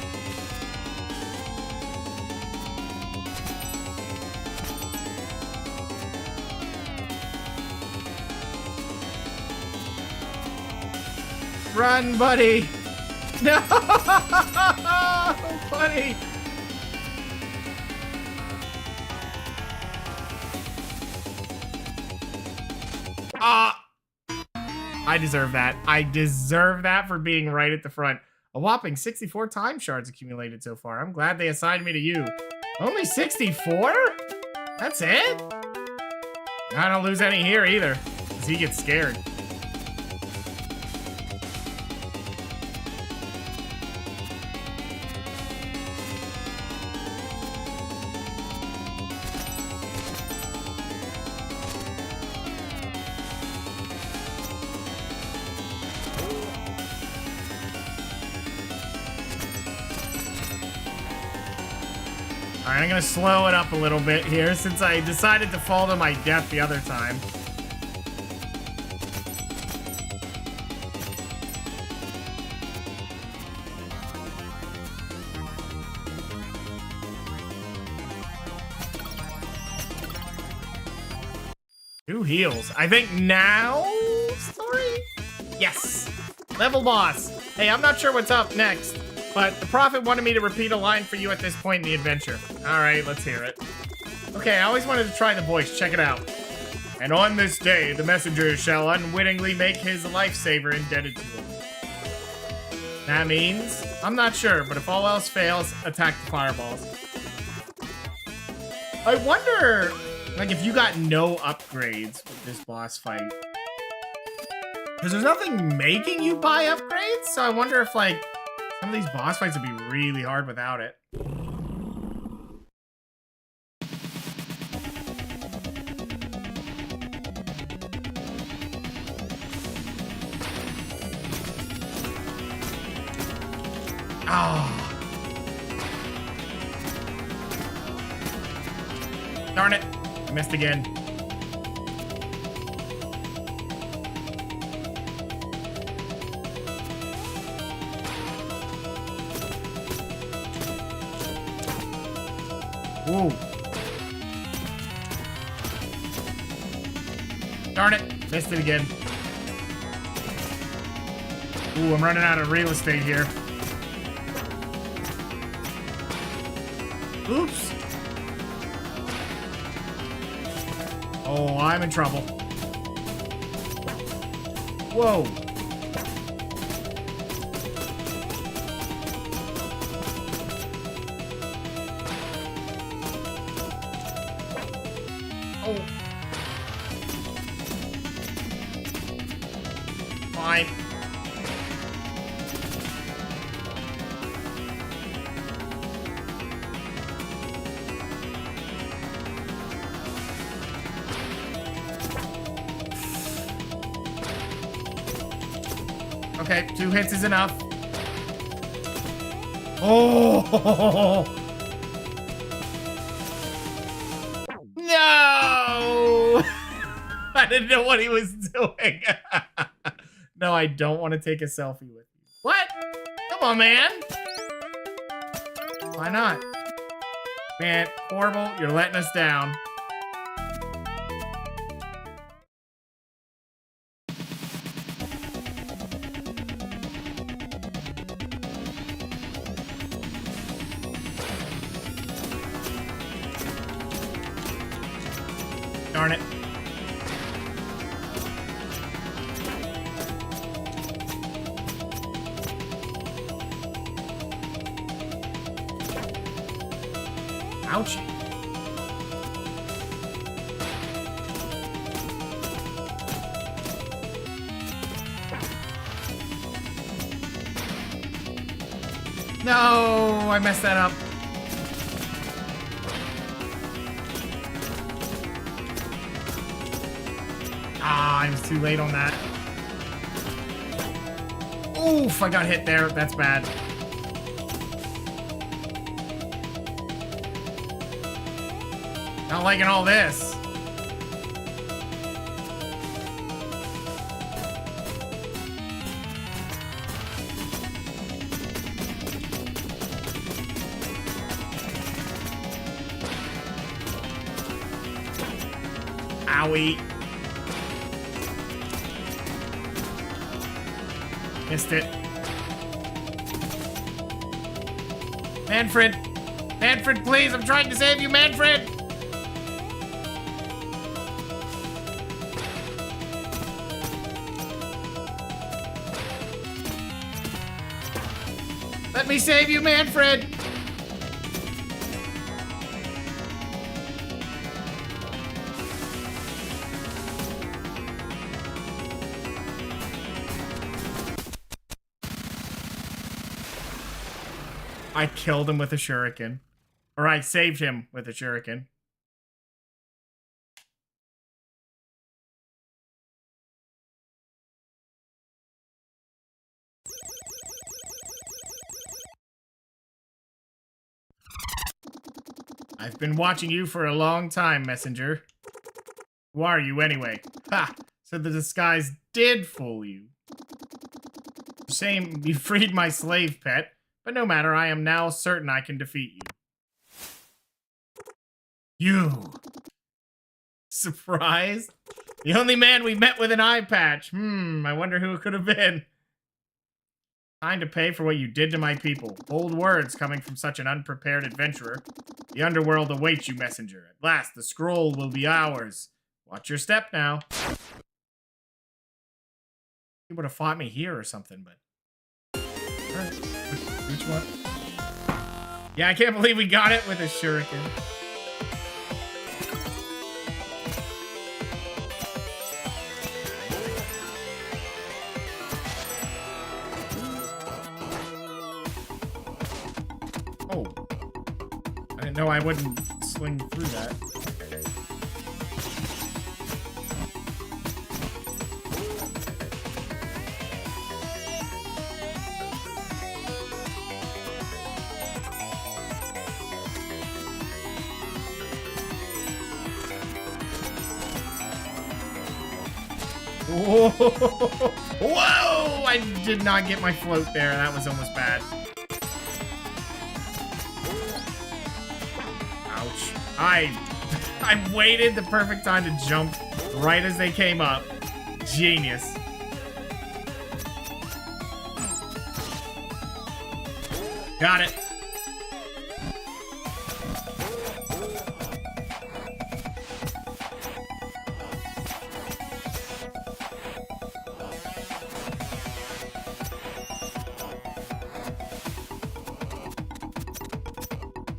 Run, buddy! No, buddy! I deserve that. I deserve that for being right at the front. A whopping 64 time shards accumulated so far. I'm glad they assigned me to you. Only 64? That's it? I don't lose any here either, because he gets scared. Alright, I'm gonna slow it up a little bit here since I decided to fall to my death the other time. Two heals. I think now? Story? Yes. Level boss. Hey, I'm not sure what's up next. But the Prophet wanted me to repeat a line for you at this point in the adventure. Alright, let's hear it. Okay, I always wanted to try the voice. Check it out. And on this day, the messenger shall unwittingly make his lifesaver indebted to him. That means? I'm not sure, but if all else fails, attack the fireballs. I wonder, like, if you got no upgrades with this boss fight. Because there's nothing making you buy upgrades, so I wonder if, like, some of these boss fights would be really hard without it. Darn it. I missed again. Ooh. Darn it. Missed it again. Ooh, I'm running out of real estate here. Oops. Oh, I'm in trouble. Whoa. Oh. Fine. Okay, 2 hits is enough. Oh! No! I didn't know what he was doing. No, I don't want to take a selfie with you. What? Come on, man. Why not? Man, horrible. You're letting us down. Darn it. Ouchie. No, I messed that up. Ah, I was too late on that. Oof, I got hit there. That's bad. Not liking all this. Owie. Missed it. Manfred! Manfred, please! I'm trying to save you, Manfred! Let me save you, Manfred! I killed him with a shuriken. Or I saved him with a shuriken. I've been watching you for a long time, messenger. Who are you anyway? Ha! So the disguise did fool you. Shame you freed my slave pet. But no matter, I am now certain I can defeat you. You! Surprised? The only man we met with an eye patch. I wonder who it could have been. Time to pay for what you did to my people. Bold words coming from such an unprepared adventurer. The underworld awaits you, messenger. At last, the scroll will be ours. Watch your step now. He would have fought me here or something, but... Alright. Which one? Yeah, I can't believe we got it with a shuriken. Oh. I didn't know I wouldn't swing through that. Whoa! Whoa! I did not get my float there. That was almost bad. Ouch. I waited the perfect time to jump right as they came up. Genius. Got it.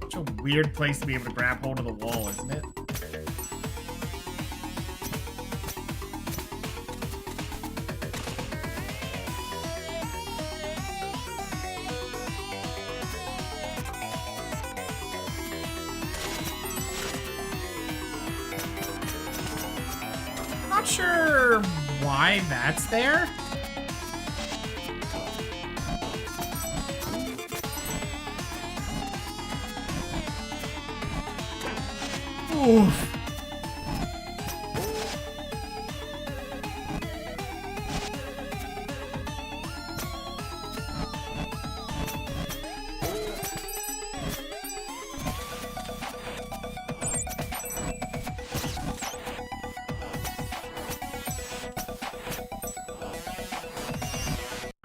Such a weird place to be able to grab hold of the wall, isn't it? Not sure why that's there. Oof.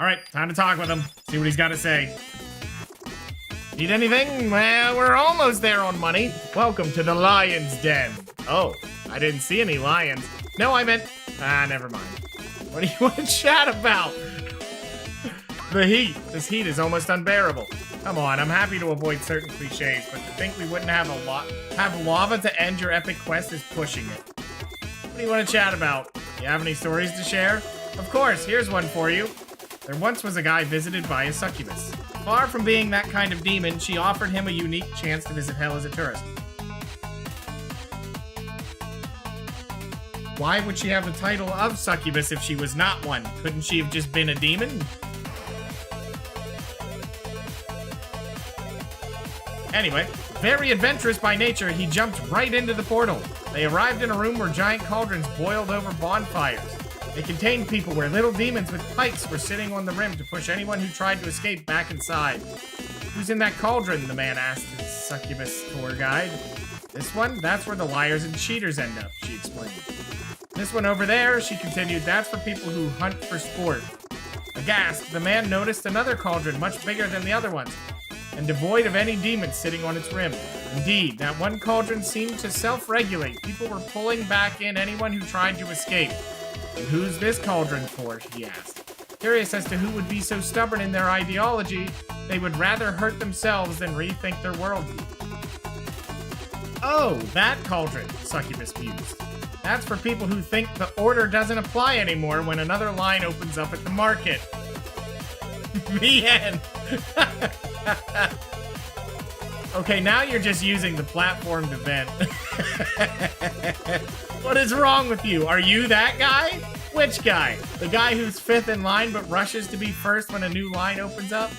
All right, time to talk with him. See what he's got to say. Need anything? Well, we're almost there on money. Welcome to the Lion's Den. Oh, I didn't see any lions. No, I meant... never mind. What do you want to chat about? The heat. This heat is almost unbearable. Come on, I'm happy to avoid certain cliches, but to think we wouldn't have lava to end your epic quest is pushing it. What do you want to chat about? You have any stories to share? Of course, here's one for you. There once was a guy visited by a succubus. Far from being that kind of demon, she offered him a unique chance to visit hell as a tourist. Why would she have the title of succubus if she was not one? Couldn't she have just been a demon? Anyway, very adventurous by nature, he jumped right into the portal. They arrived in a room where giant cauldrons boiled over bonfires. They contained people where little demons with pikes were sitting on the rim to push anyone who tried to escape back inside. Who's in that cauldron? The man asked his succubus tour guide. This one? That's where the liars and cheaters end up, she explained. This one over there, she continued, that's for people who hunt for sport. Aghast, the man noticed another cauldron much bigger than the other ones, and devoid of any demons sitting on its rim. Indeed, that one cauldron seemed to self-regulate. People were pulling back in anyone who tried to escape. And who's this cauldron for? He asked. Curious as to who would be so stubborn in their ideology, they would rather hurt themselves than rethink their worldview. Oh, that cauldron, Succubus mused. That's for people who think the order doesn't apply anymore when another line opens up at the market. The end. Okay, now you're just using the platform to vent. What is wrong with you? Are you that guy? Which guy? The guy who's fifth in line but rushes to be first when a new line opens up?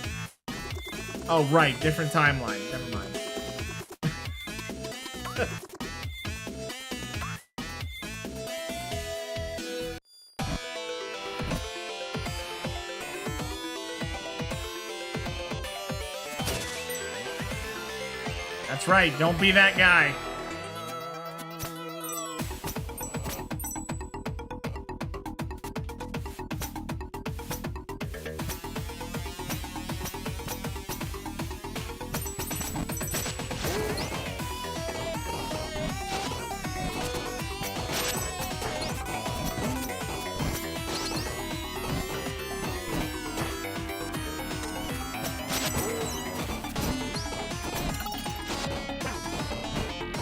Oh, right. Different timeline. Never mind. That's right. Don't be that guy.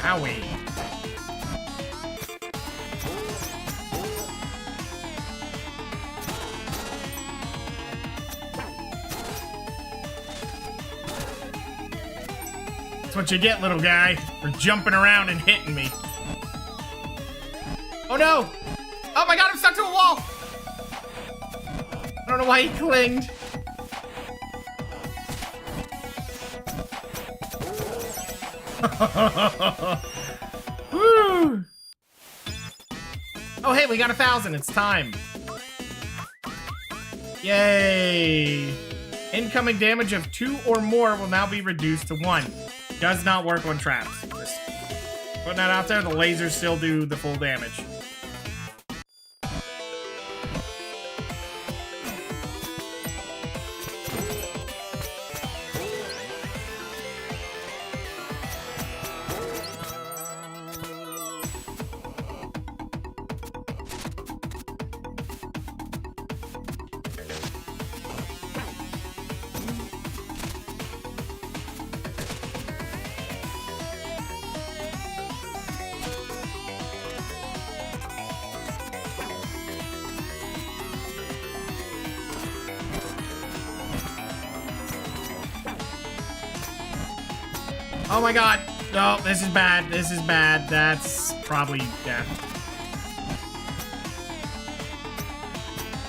Owie. That's what you get, little guy, for jumping around and hitting me. Oh no! Oh my god, I'm stuck to a wall! I don't know why he clinged. Woo! Oh hey, we got 1,000. It's time. Yay! Incoming damage of 2 or more will now be reduced to 1. Does not work on traps. Just putting that out there, the lasers still do the full damage. Oh my god. No, this is bad. This is bad. That's probably death.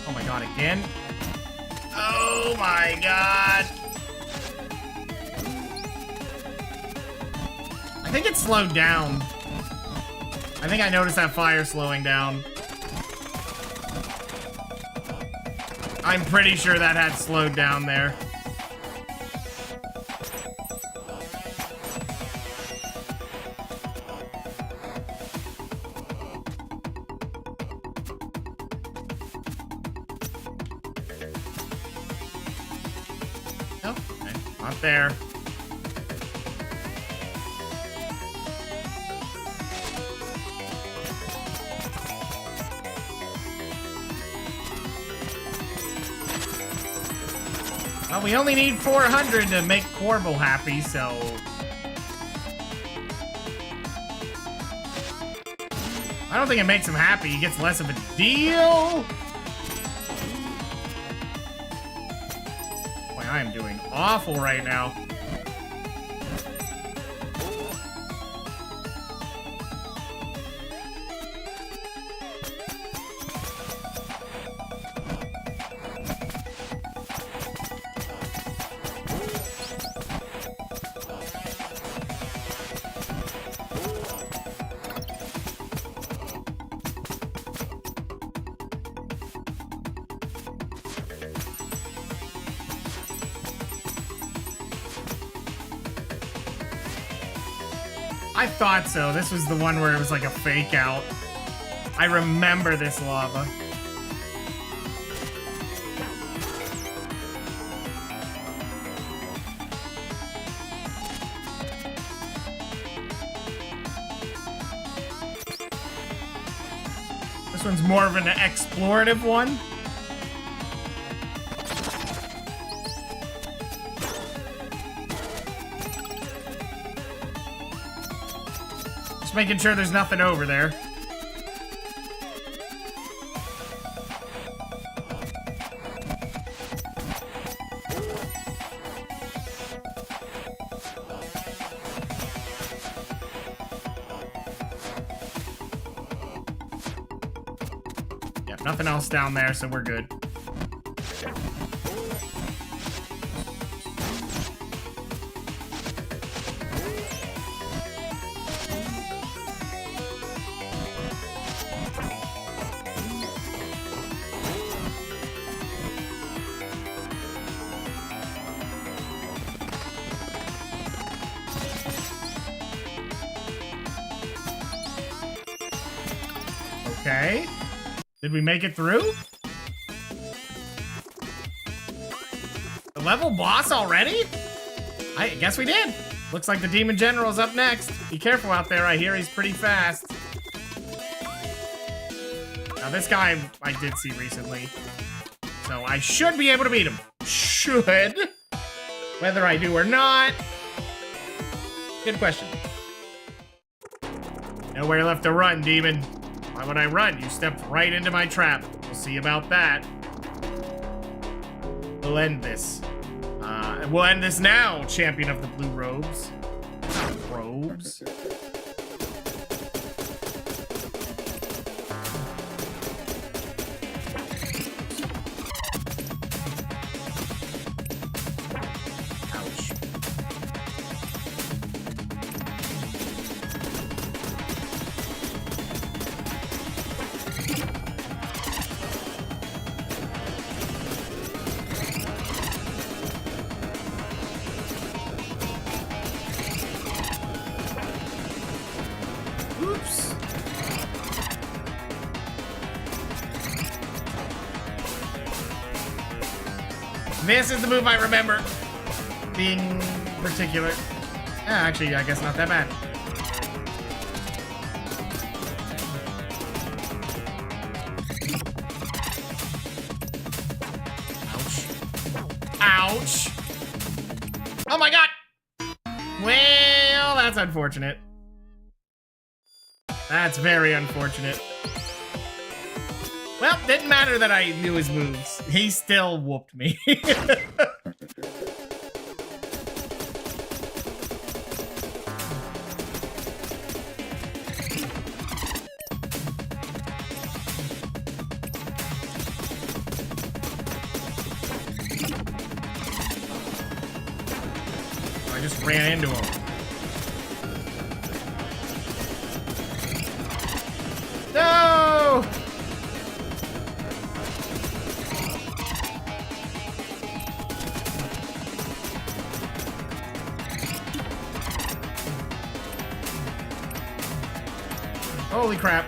Oh my god, again? Oh my god. I think it slowed down. I think I noticed that fire slowing down. I'm pretty sure that had slowed down there. Not there. Well, we only need 400 to make Corbel happy, so... I don't think it makes him happy. He gets less of a deal. Boy, I am doing awful right now. I thought so. This was the one where it was like a fake out. I remember this lava. This one's more of an explorative one. Just making sure there's nothing over there. Yep, nothing else down there, so we're good. Okay. Did we make it through? The level boss already? I guess we did. Looks like the Demon General's up next. Be careful out there. I hear he's pretty fast. Now this guy I did see recently. So I should be able to beat him. Should. Whether I do or not. Good question. Nowhere left to run, Demon. Why would I run? You stepped right into my trap. We'll see about that. We'll end this. We'll end this now, champion of the blue robes. Robes? Ouch. This is the move I remember being particular. Actually, I guess not that bad. Ouch. Ouch. Oh my god. Well, that's unfortunate. That's very unfortunate. Well, didn't matter that I knew his moves. He still whooped me. I just ran into him. No! Holy crap.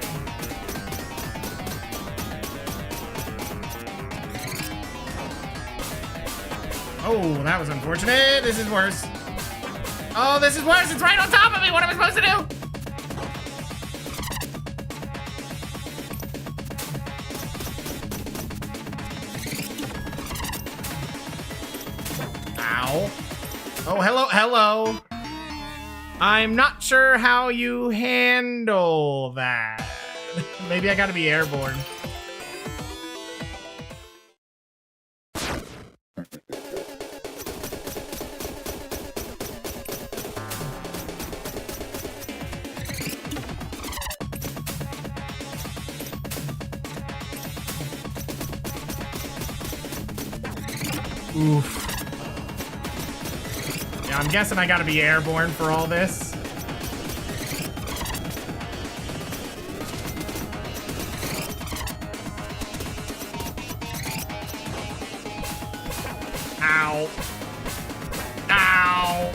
Oh, that was unfortunate. This is worse. Oh, this is worse. It's right on top of me. What am I supposed to do? Ow. Oh, hello, hello. I'm not sure how you handle that. Maybe I gotta be airborne. Oof. Yeah, I'm guessing I gotta be airborne for all this. Ow. Ow.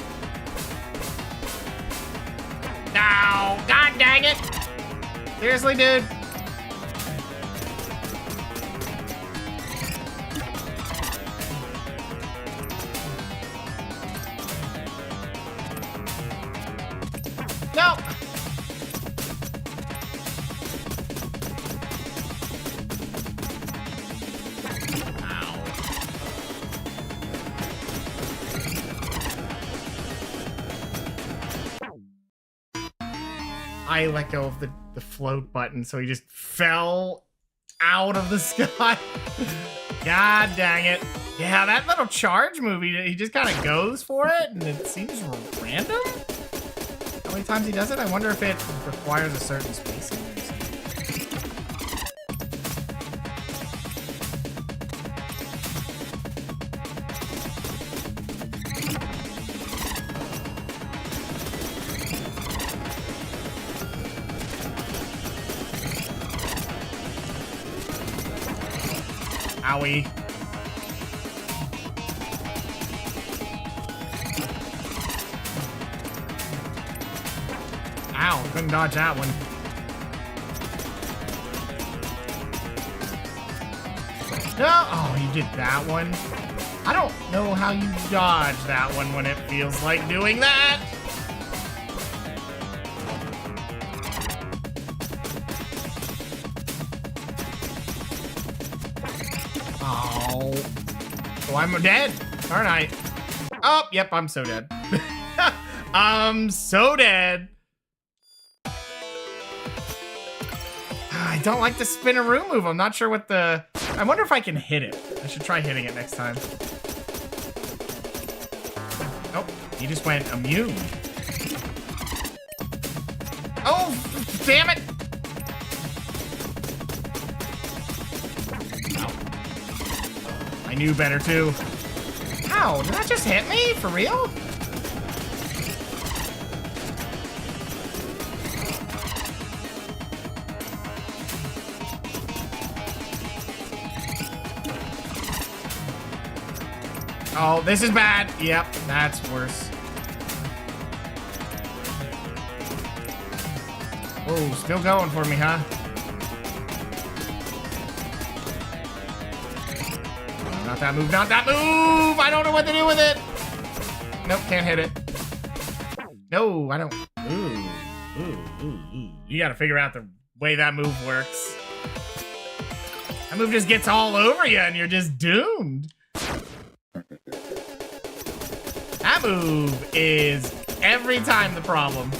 Ow. God dang it. Seriously, dude? No! Ow. I let go of the float button, so he just fell out of the sky. God dang it. Yeah, that little charge movie, he just kind of goes for it, and it seems random. How many times he does it? I wonder if it requires a certain spacing. Owie. Ow, couldn't dodge that one. No! Oh, you did that one? I don't know how you dodge that one when it feels like doing that. Oh. Oh, I'm dead, aren't I? Oh, yep, I'm so dead. I'm so dead. I don't like the spinaroo move. I'm not sure what the... I wonder if I can hit it. I should try hitting it next time. Nope, he just went immune. Oh, damn it! Ow. I knew better too. Ow, did that just hit me? For real? Oh, this is bad. Yep, that's worse. Oh, still going for me, huh? Not that move, not that move! I don't know what to do with it! Nope, can't hit it. No, I don't. Ooh. You gotta figure out the way that move works. That move just gets all over you and you're just doomed. That move is every time the problem.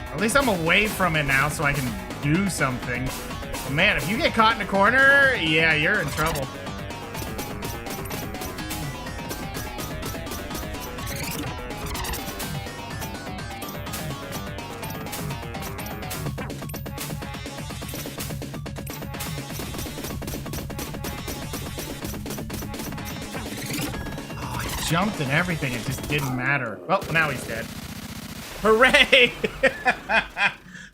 At least I'm away from it now so I can do something. But man, if you get caught in a corner, yeah, you're in trouble. Oh, I jumped and everything, it just didn't matter. Well, now he's dead. Hooray!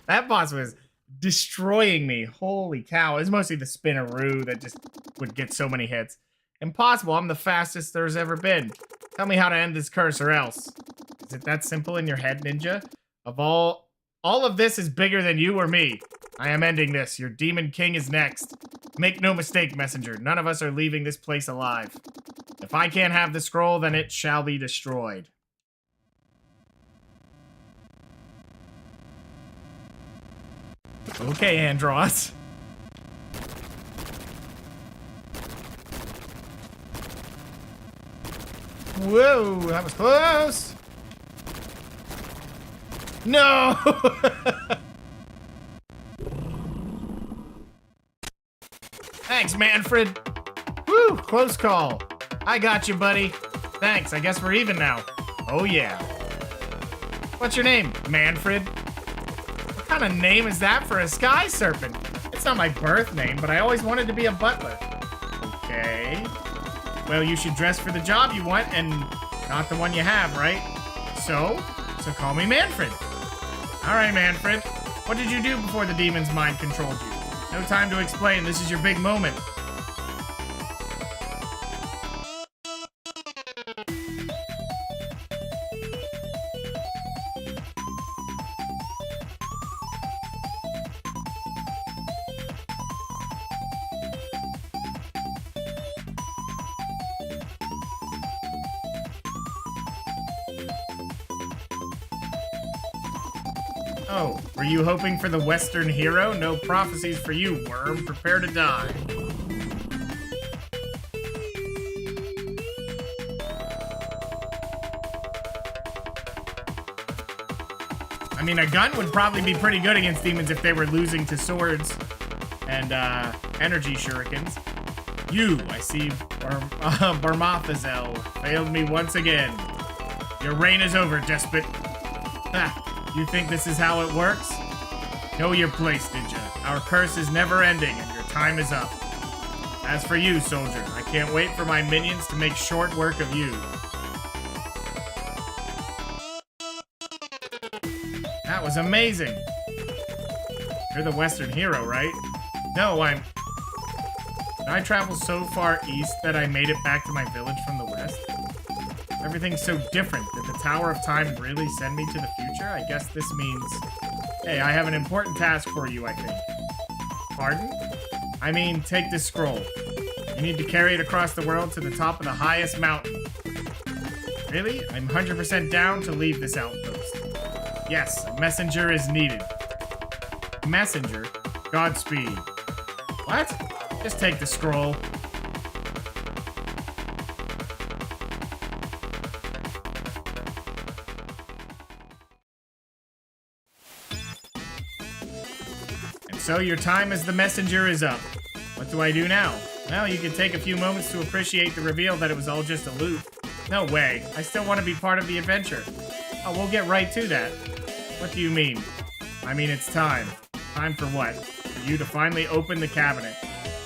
That boss was destroying me. Holy cow. It's mostly the Spinaroo that just would get so many hits. Impossible. I'm the fastest there's ever been. Tell me how to end this curse or else. Is it that simple in your head, Ninja? All of this is bigger than you or me. I am ending this. Your Demon King is next. Make no mistake, Messenger. None of us are leaving this place alive. If I can't have the scroll, then it shall be destroyed. Okay, Andross. Whoa, that was close. No! Thanks, Manfred. Woo, close call. I got you, buddy. Thanks, I guess we're even now. Oh, yeah. What's your name, Manfred? What kind of name is that for a sky serpent? It's not my birth name, but I always wanted to be a butler. Okay. Well, you should dress for the job you want and not the one you have, right? So call me Manfred. All right, Manfred. What did you do before the demon's mind controlled you? No time to explain. This is your big moment. Oh, were you hoping for the Western hero? No prophecies for you, worm. Prepare to die. I mean, a gun would probably be pretty good against demons if they were losing to swords and energy shurikens. You, I see, Barmathazel, failed me once again. Your reign is over, despot. Ha! You think this is how it works? Know your place, Ninja. Our curse is never ending, and your time is up. As for you, soldier, I can't wait for my minions to make short work of you. That was amazing. You're the Western hero, right? No, Did I travel so far east that I made it back to my village from the west? Everything's so different. Did the Tower of Time really send me to the future? I guess this means... Hey, I have an important task for you, I think. Pardon? I mean, take this scroll. You need to carry it across the world to the top of the highest mountain. Really? I'm 100% down to leave this outpost. Yes, a messenger is needed. Messenger? Godspeed. What? Just take the scroll. So your time as the messenger is up. What do I do now? Well, you can take a few moments to appreciate the reveal that it was all just a loop. No way. I still want to be part of the adventure. Oh, we'll get right to that. What do you mean? I mean, it's time. Time for what? For you to finally open the cabinet.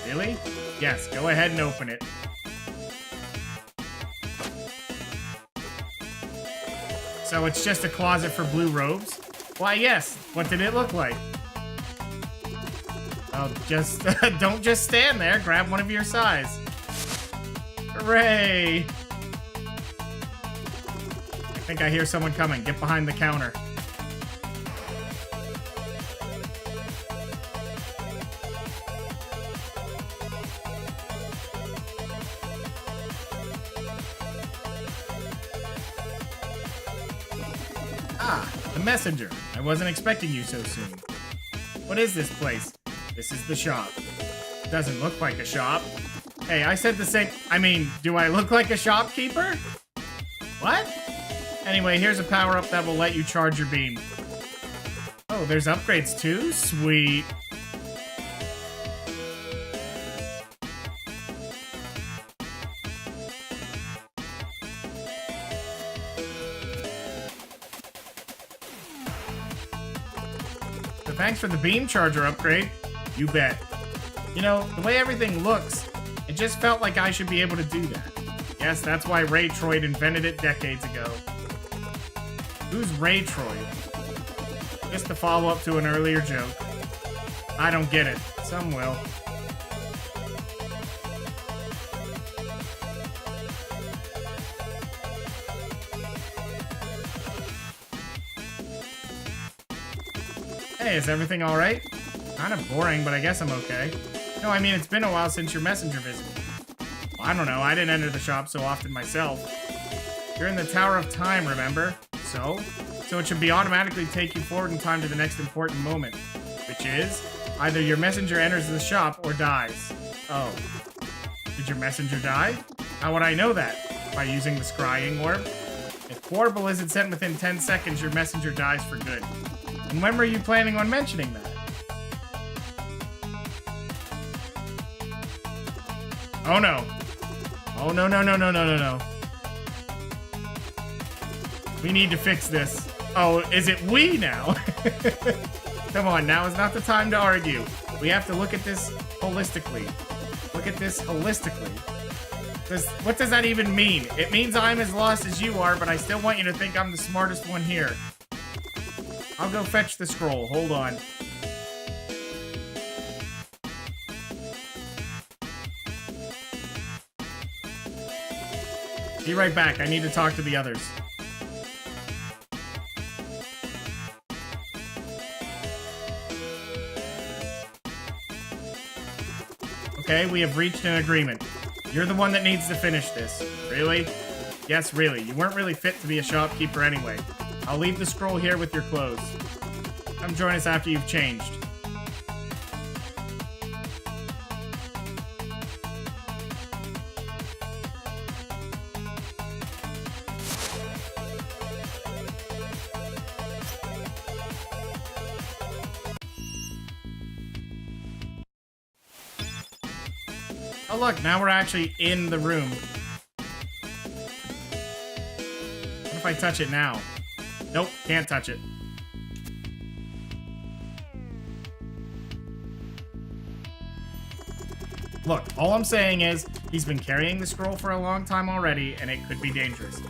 Really? Yes, go ahead and open it. So it's just a closet for blue robes? Why, yes. What did it look like? Oh, just don't just stand there. Grab one of your size. Hooray! I think I hear someone coming. Get behind the counter. Ah, the messenger. I wasn't expecting you so soon. What is this place? This is the shop. Doesn't look like a shop. Hey, I said the same. I mean, do I look like a shopkeeper? What? Anyway, here's a power-up that will let you charge your beam. Oh, there's upgrades too? Sweet. So thanks for the beam charger upgrade. You bet. You know, the way everything looks, it just felt like I should be able to do that. Yes, that's why Raytroid invented it decades ago. Who's Raytroid? Just a follow-up to an earlier joke. I don't get it. Some will. Hey, is everything alright? Kind of boring, but I guess I'm okay. No, I mean, it's been a while since your messenger visited. Well, I don't know, I didn't enter the shop so often myself. You're in the Tower of Time, remember? So it should be automatically take you forward in time to the next important moment. Which is, either your messenger enters the shop or dies. Oh. Did your messenger die? How would I know that? By using the scrying orb? If Quarble isn't sent within 10 seconds, your messenger dies for good. And when were you planning on mentioning that? Oh no. Oh no, no, no, no, no, no, no. We need to fix this. Oh, is it we now? Come on, now is not the time to argue. We have to look at this holistically. Look at this holistically. What does that even mean? It means I'm as lost as you are, but I still want you to think I'm the smartest one here. I'll go fetch the scroll. Hold on. Be right back. I need to talk to the others. Okay, we have reached an agreement. You're the one that needs to finish this. Really? Yes, really. You weren't really fit to be a shopkeeper anyway. I'll leave the scroll here with your clothes. Come join us after you've changed. Oh look, now we're actually in the room. What if I touch it now? Nope, can't touch it. Look, all I'm saying is, he's been carrying the scroll for a long time already, and it could be dangerous.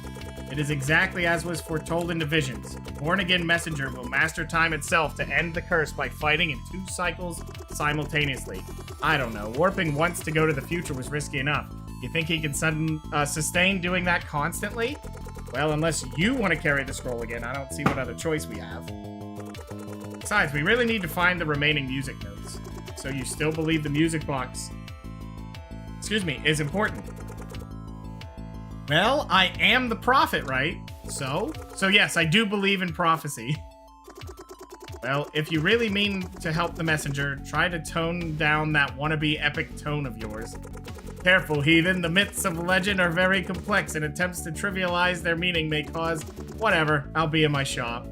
It is exactly as was foretold in the visions. The born-again messenger will master time itself to end the curse by fighting in 2 cycles simultaneously. I don't know, warping once to go to the future was risky enough. You think he can sustain doing that constantly? Well, unless you want to carry the scroll again, I don't see what other choice we have. Besides, we really need to find the remaining music notes. So you still believe the music box, excuse me, is important? Well, I am the prophet, right? So yes, I do believe in prophecy. Well, if you really mean to help the messenger, try to tone down that wannabe epic tone of yours. Careful, heathen. The myths of legend are very complex, and attempts to trivialize their meaning may cause... Whatever, I'll be in my shop.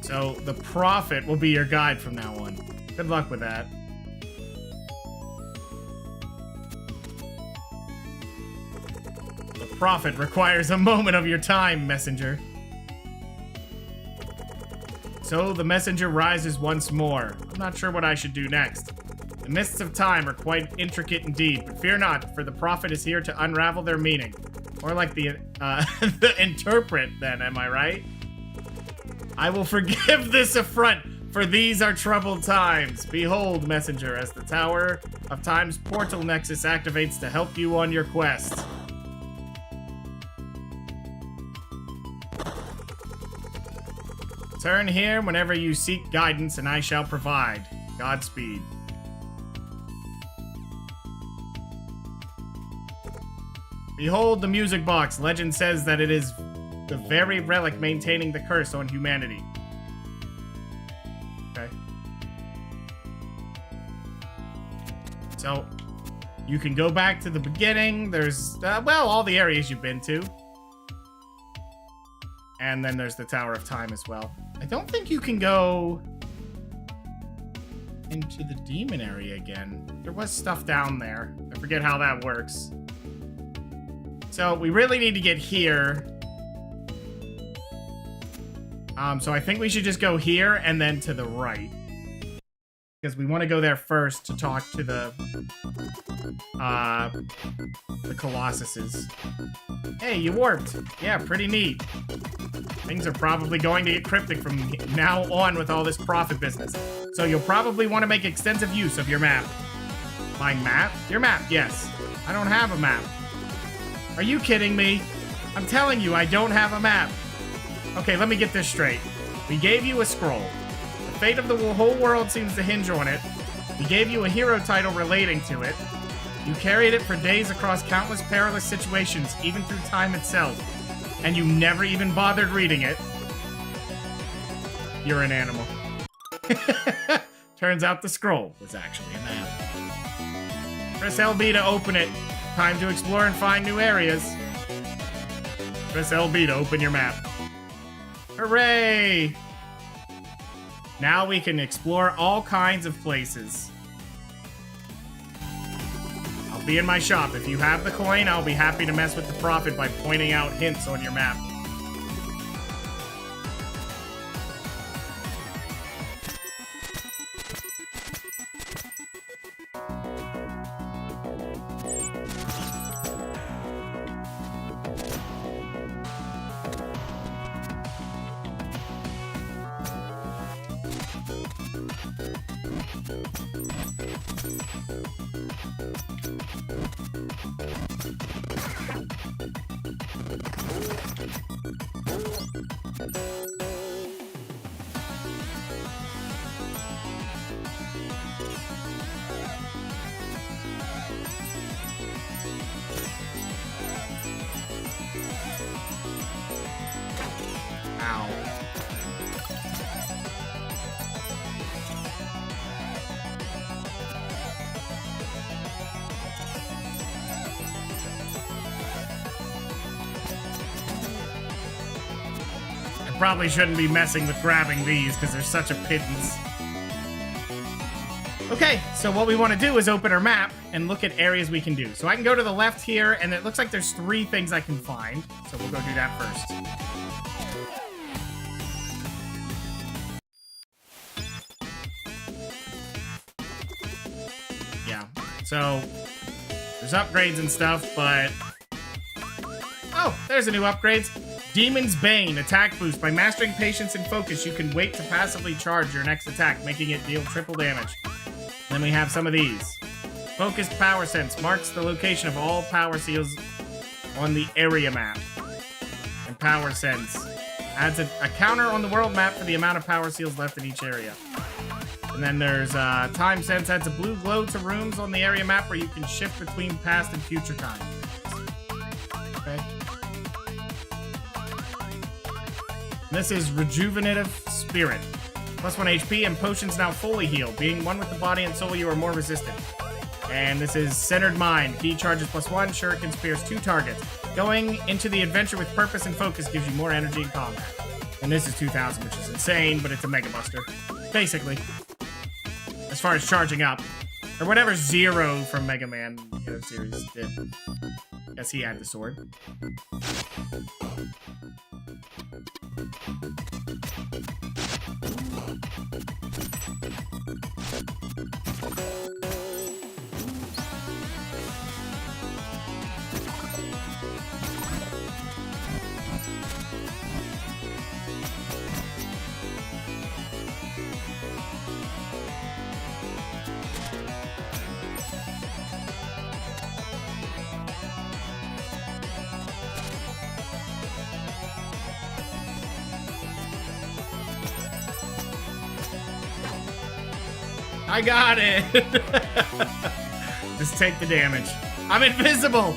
So, the prophet will be your guide from now on. Good luck with that. The prophet requires a moment of your time, messenger. So the messenger rises once more. I'm not sure what I should do next. The mists of time are quite intricate indeed, but fear not, for the prophet is here to unravel their meaning. Or like the interpret, then, am I right? I will forgive this affront, for these are troubled times. Behold, messenger, as the Tower of Time's portal nexus activates to help you on your quest. Turn here whenever you seek guidance, and I shall provide. Godspeed. Behold the music box. Legend says that it is the very relic maintaining the curse on humanity. Okay. So, you can go back to the beginning. There's, well, all the areas you've been to. And then there's the Tower of Time as well. I don't think you can go into the demon area again. There was stuff down there. I forget how that works. So we really need to get here. So I think we should just go here and then to the right. Because we want to go there first to talk to the Colossuses. Hey, you warped. Yeah, pretty neat. Things are probably going to get cryptic from now on with all this profit business. So you'll probably want to make extensive use of your map. My map? Your map, yes. I don't have a map. Are you kidding me? I'm telling you, I don't have a map. Okay, let me get this straight. We gave you a scroll. The fate of the whole world seems to hinge on it. We gave you a hero title relating to it. You carried it for days across countless perilous situations, even through time itself. And you never even bothered reading it. You're an animal. Turns out the scroll was actually a map. Press LB to open it. Time to explore and find new areas. Press LB to open your map. Hooray! Now we can explore all kinds of places. I'll be in my shop. If you have the coin, I'll be happy to mess with the profit by pointing out hints on your map. Probably shouldn't be messing with grabbing these because they're such a pittance. Okay, so what we want to do is open our map and look at areas we can do. So I can go to the left here, and it looks like there's 3 things I can find. So we'll go do that first. Yeah, so there's upgrades and stuff, but... Oh, there's a new upgrade. Demon's Bane, attack boost. By mastering patience and focus, you can wait to passively charge your next attack, making it deal triple damage. Then we have some of these. Focused Power Sense marks the location of all power seals on the area map. And Power Sense adds a counter on the world map for the amount of power seals left in each area. And then there's Time Sense adds a blue glow to rooms on the area map where you can shift between past and future time. Okay. This is Rejuvenative Spirit. +1 HP and potions now fully heal. Being one with the body and soul, you are more resistant. And this is Centered Mind. Key charges +1. Shuriken spears 2 targets. Going into the adventure with purpose and focus gives you more energy in combat. And this is 2,000, which is insane, but it's a Mega Buster. Basically. As far as charging up. Or whatever Zero from Mega Man series did. Guess he had the sword. I got it. Just take the damage. I'm invisible.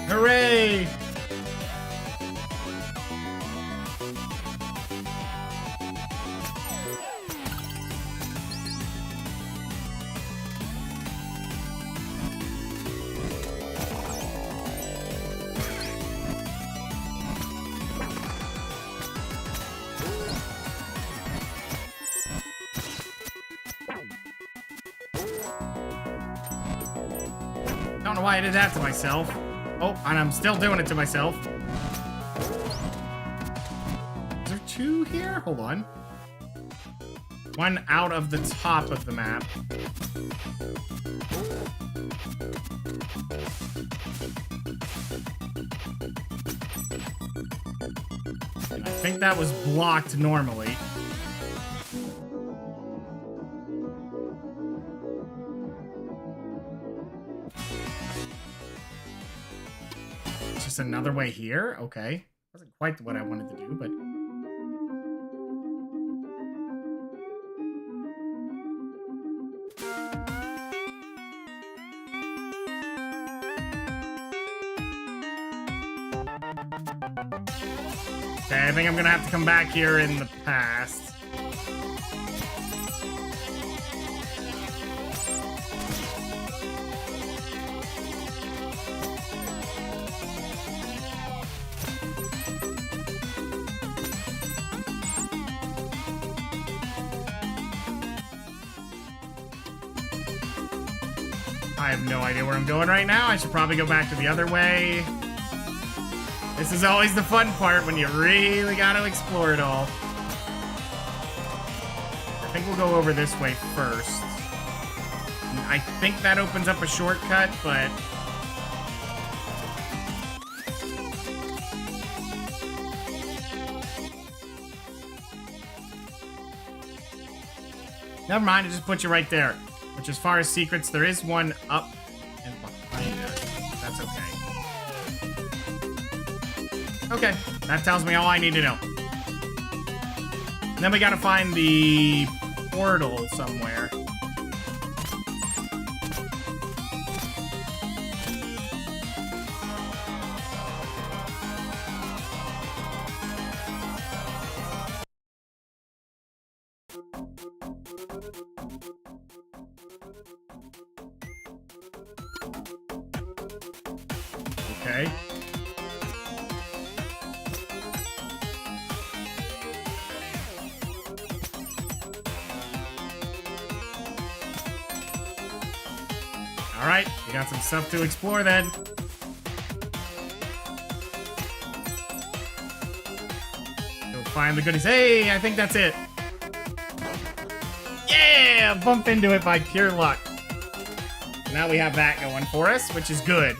Hooray. Don't know why I did that to myself. Oh, and I'm still doing it to myself. Is there two here? Hold on. One out of the top of the map. And I think that was blocked normally. Just another way here? Okay. Wasn't quite what I wanted to do, but... Okay, I think I'm gonna have to come back here in the past. I have no idea where I'm going right now. I should probably go back to the other way. This is always the fun part when you really gotta explore it all. I think we'll go over this way first. I think that opens up a shortcut, but... Never mind, it just puts you right there. Which, as far as secrets, there is one up and behind us. That's okay. Okay, that tells me all I need to know. And then we gotta find the portal somewhere. Okay. All right, we got some stuff to explore then. Go find the goodies. Hey, I think that's it. Yeah, bump into it by pure luck. Now we have that going for us, which is good.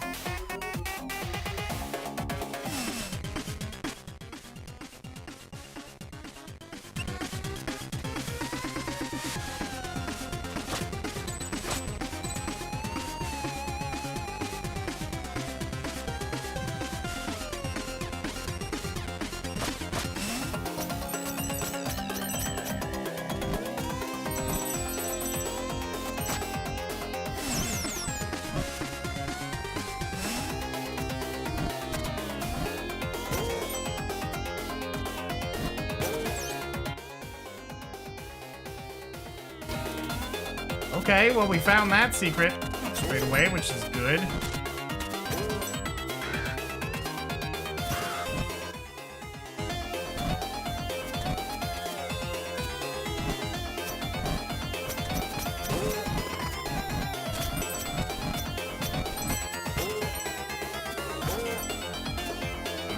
Okay, well, we found that secret straight away, which is good.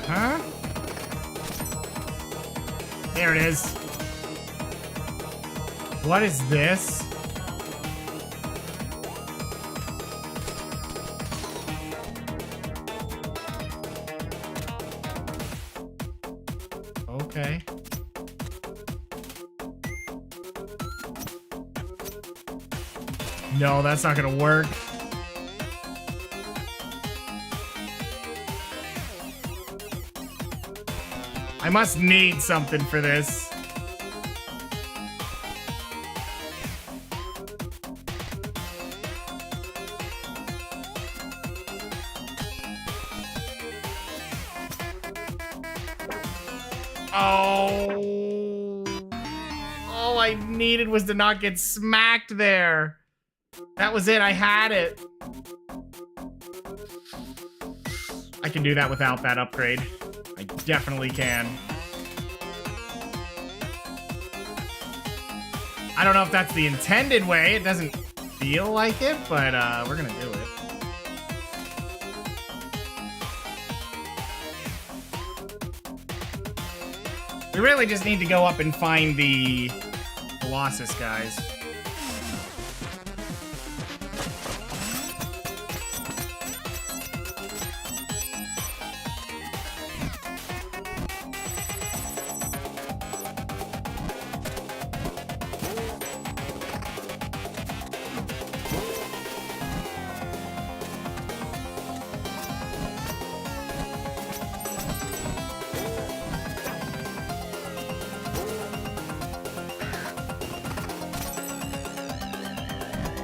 Huh? There it is. What is this? Okay. No, that's not gonna work. I must need something for this. Oh. All I needed was to not get smacked there. That was it. I had it. I can do that without that upgrade. I definitely can. I don't know if that's the intended way. It doesn't feel like it, but we're gonna do it. We really just need to go up and find the Colossus guys.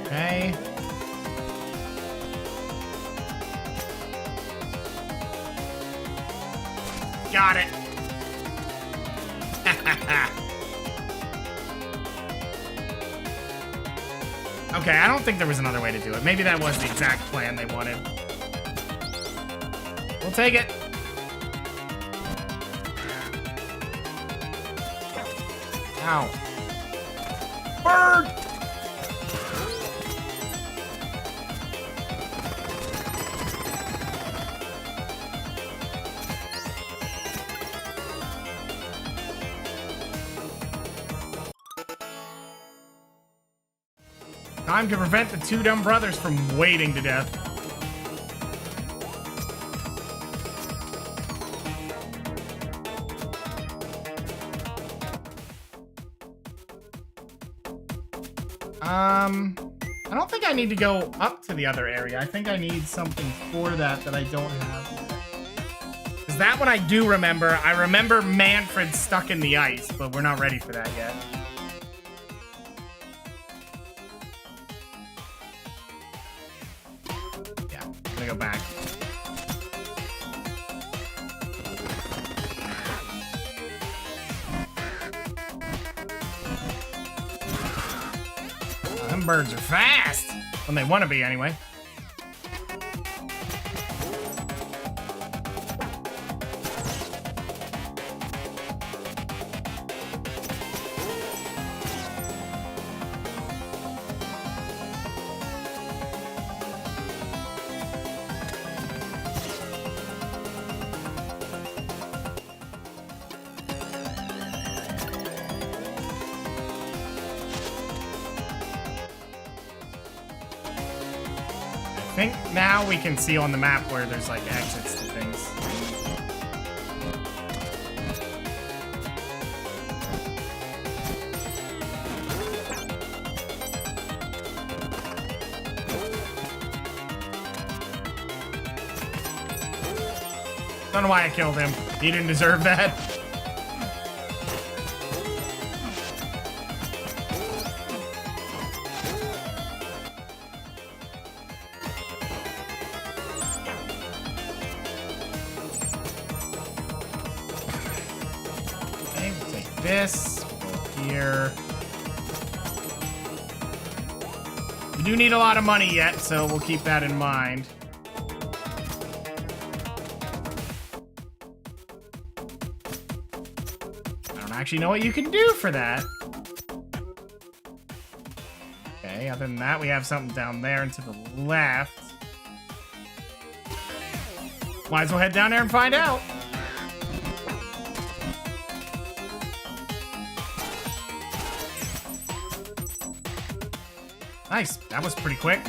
Okay. Got it. Okay, I don't think there was another way to do it. Maybe that was the exact plan they wanted. We'll take it. Ow. Bird! Time to prevent the two dumb brothers from waiting to death. I don't think I need to go up to the other area. I think I need something for that I don't have yet. Because that one I do remember. I remember Manfred stuck in the ice, but we're not ready for that yet. Yeah, I'm gonna go back. Them birds are fast. When they want to be, anyway. I think now we can see on the map where there's like exits to things. Don't know why I killed him. He didn't deserve that. This here. We do need a lot of money yet, so we'll keep that in mind. I don't actually know what you can do for that. Okay, other than that, we have something down there and to the left. Might as well head down there and find out. Nice. That was pretty quick.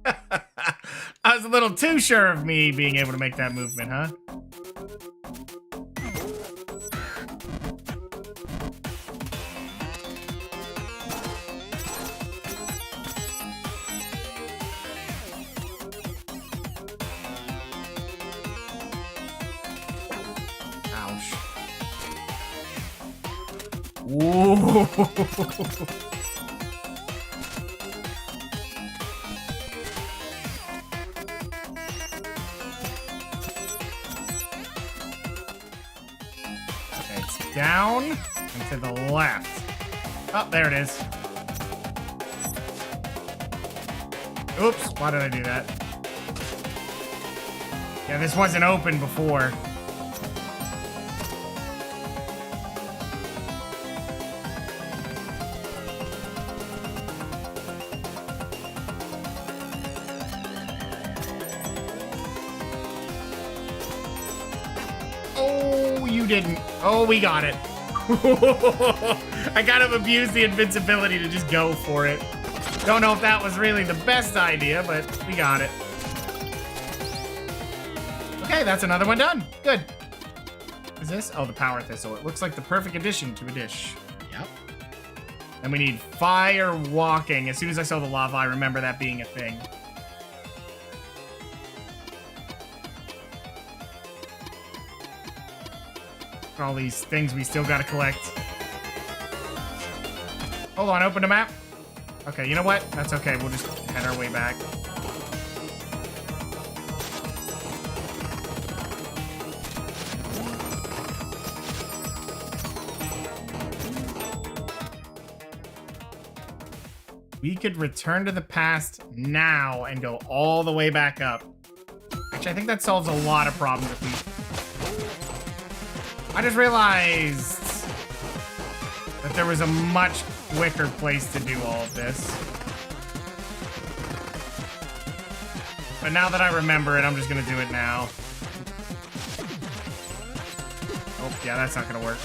I was a little too sure of me being able to make that movement, huh? Ooh. down and to the left. Oh, there it is. Oops, why did I do that? Yeah, this wasn't open before. Oh, you didn't. Oh, we got it. I kind of abused the invincibility to just go for it. Don't know if that was really the best idea, but we got it. Okay, that's another one done. Good. What is this? Oh, the power thistle. It looks like the perfect addition to a dish. Yep. And we need fire walking. As soon as I saw the lava, I remember that being a thing. All these things we still gotta collect. Hold on, open the map. Okay, you know what? That's okay. We'll just head our way back. We could return to the past now and go all the way back up. Actually, I think that solves a lot of problems if we... I just realized that there was a much quicker place to do all of this. But now that I remember it, I'm just gonna do it now. Oh, yeah, that's not gonna work.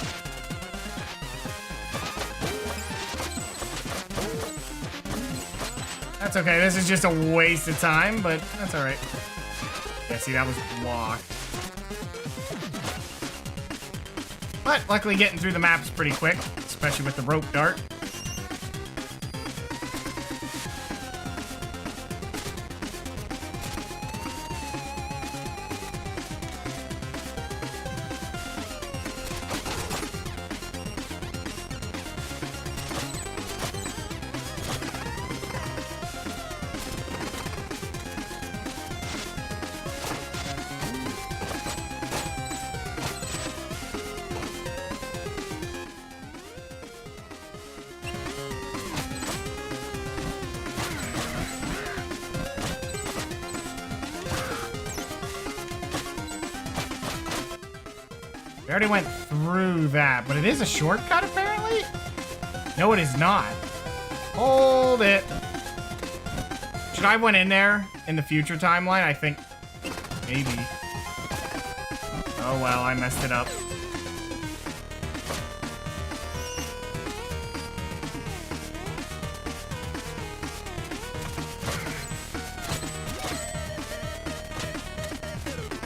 That's okay, this is just a waste of time, but that's alright. Yeah, see, that was blocked. But luckily getting through the map's pretty quick, especially with the rope dart. We already went through that, but it is a shortcut, apparently? No, it is not. Hold it. Should I have went in there in the future timeline? I think maybe. Oh, well, I messed it up.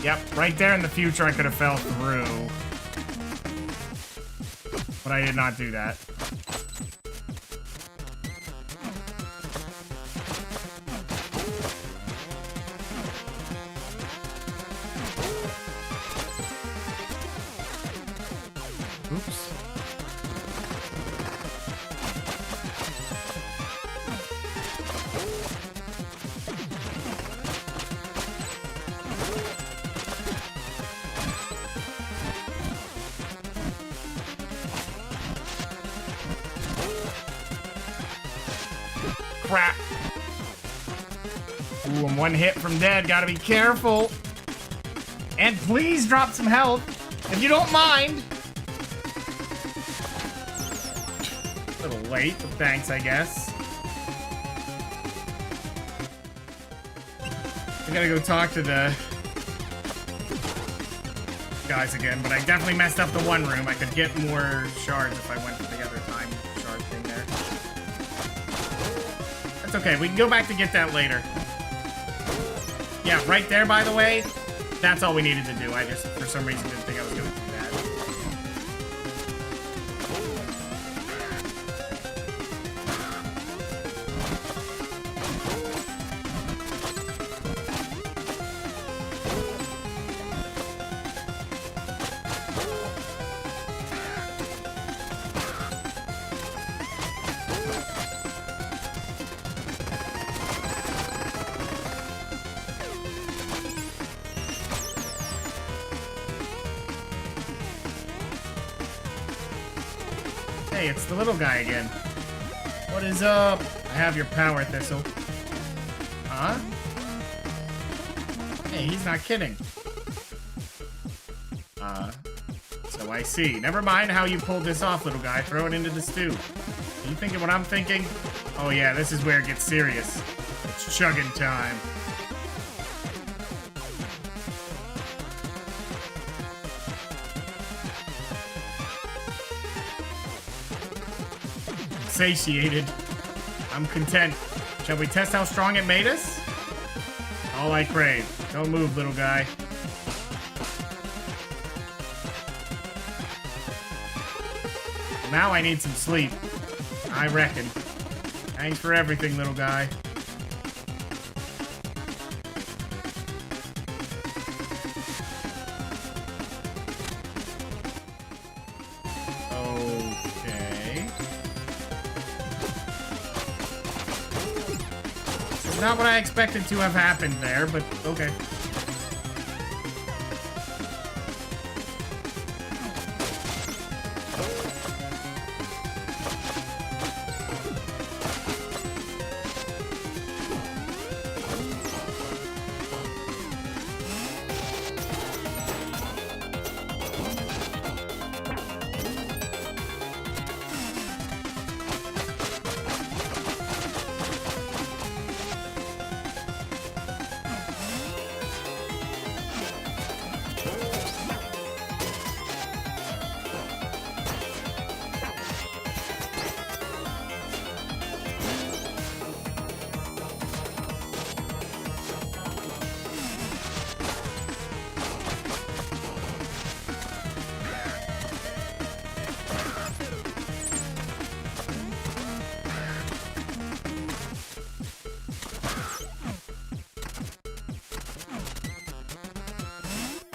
Yep, right there in the future I could have fell through. But I did not do that. Oops. Crap. Ooh, I'm one hit from dead. Gotta be careful. And please drop some health, if you don't mind. A little late, but thanks, I guess. I gotta go talk to the guys again, but I definitely messed up the one room. I could get more shards if I went for the other time shard thing there. That's okay, we can go back to get that later. Yeah, right there, by the way, that's all we needed to do. I just, for some reason, didn't think I was going to do that. Hey, it's the little guy again. What is up? I have your power, Thistle. Huh? Hey, he's not kidding. So I see. Never mind how you pulled this off, little guy. Throw it into the stew. Are you thinking what I'm thinking? Oh yeah, this is where it gets serious. It's chugging time. Satiated. I'm content. Shall we test how strong it made us? All I crave. Don't move, little guy. Now I need some sleep. I reckon. Thanks for everything, little guy. Okay. This is not what I expected to have happened there, but okay.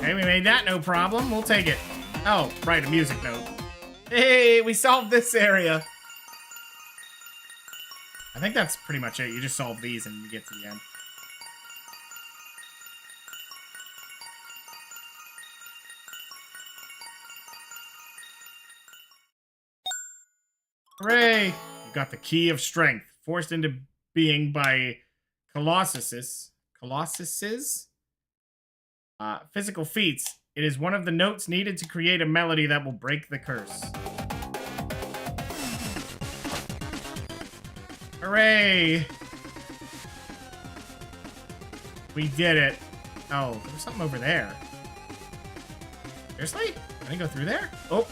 Okay, we made that no problem. We'll take it. Oh, right, a music note. Hey, we solved this area. I think that's pretty much it. You just solve these and you get to the end. Hooray! You got the Key of Strength, forced into being by Colossuses. Physical feats. It is one of the notes needed to create a melody that will break the curse. Hooray! We did it. Oh, there was something over there. Seriously? Can I go through there? Oh.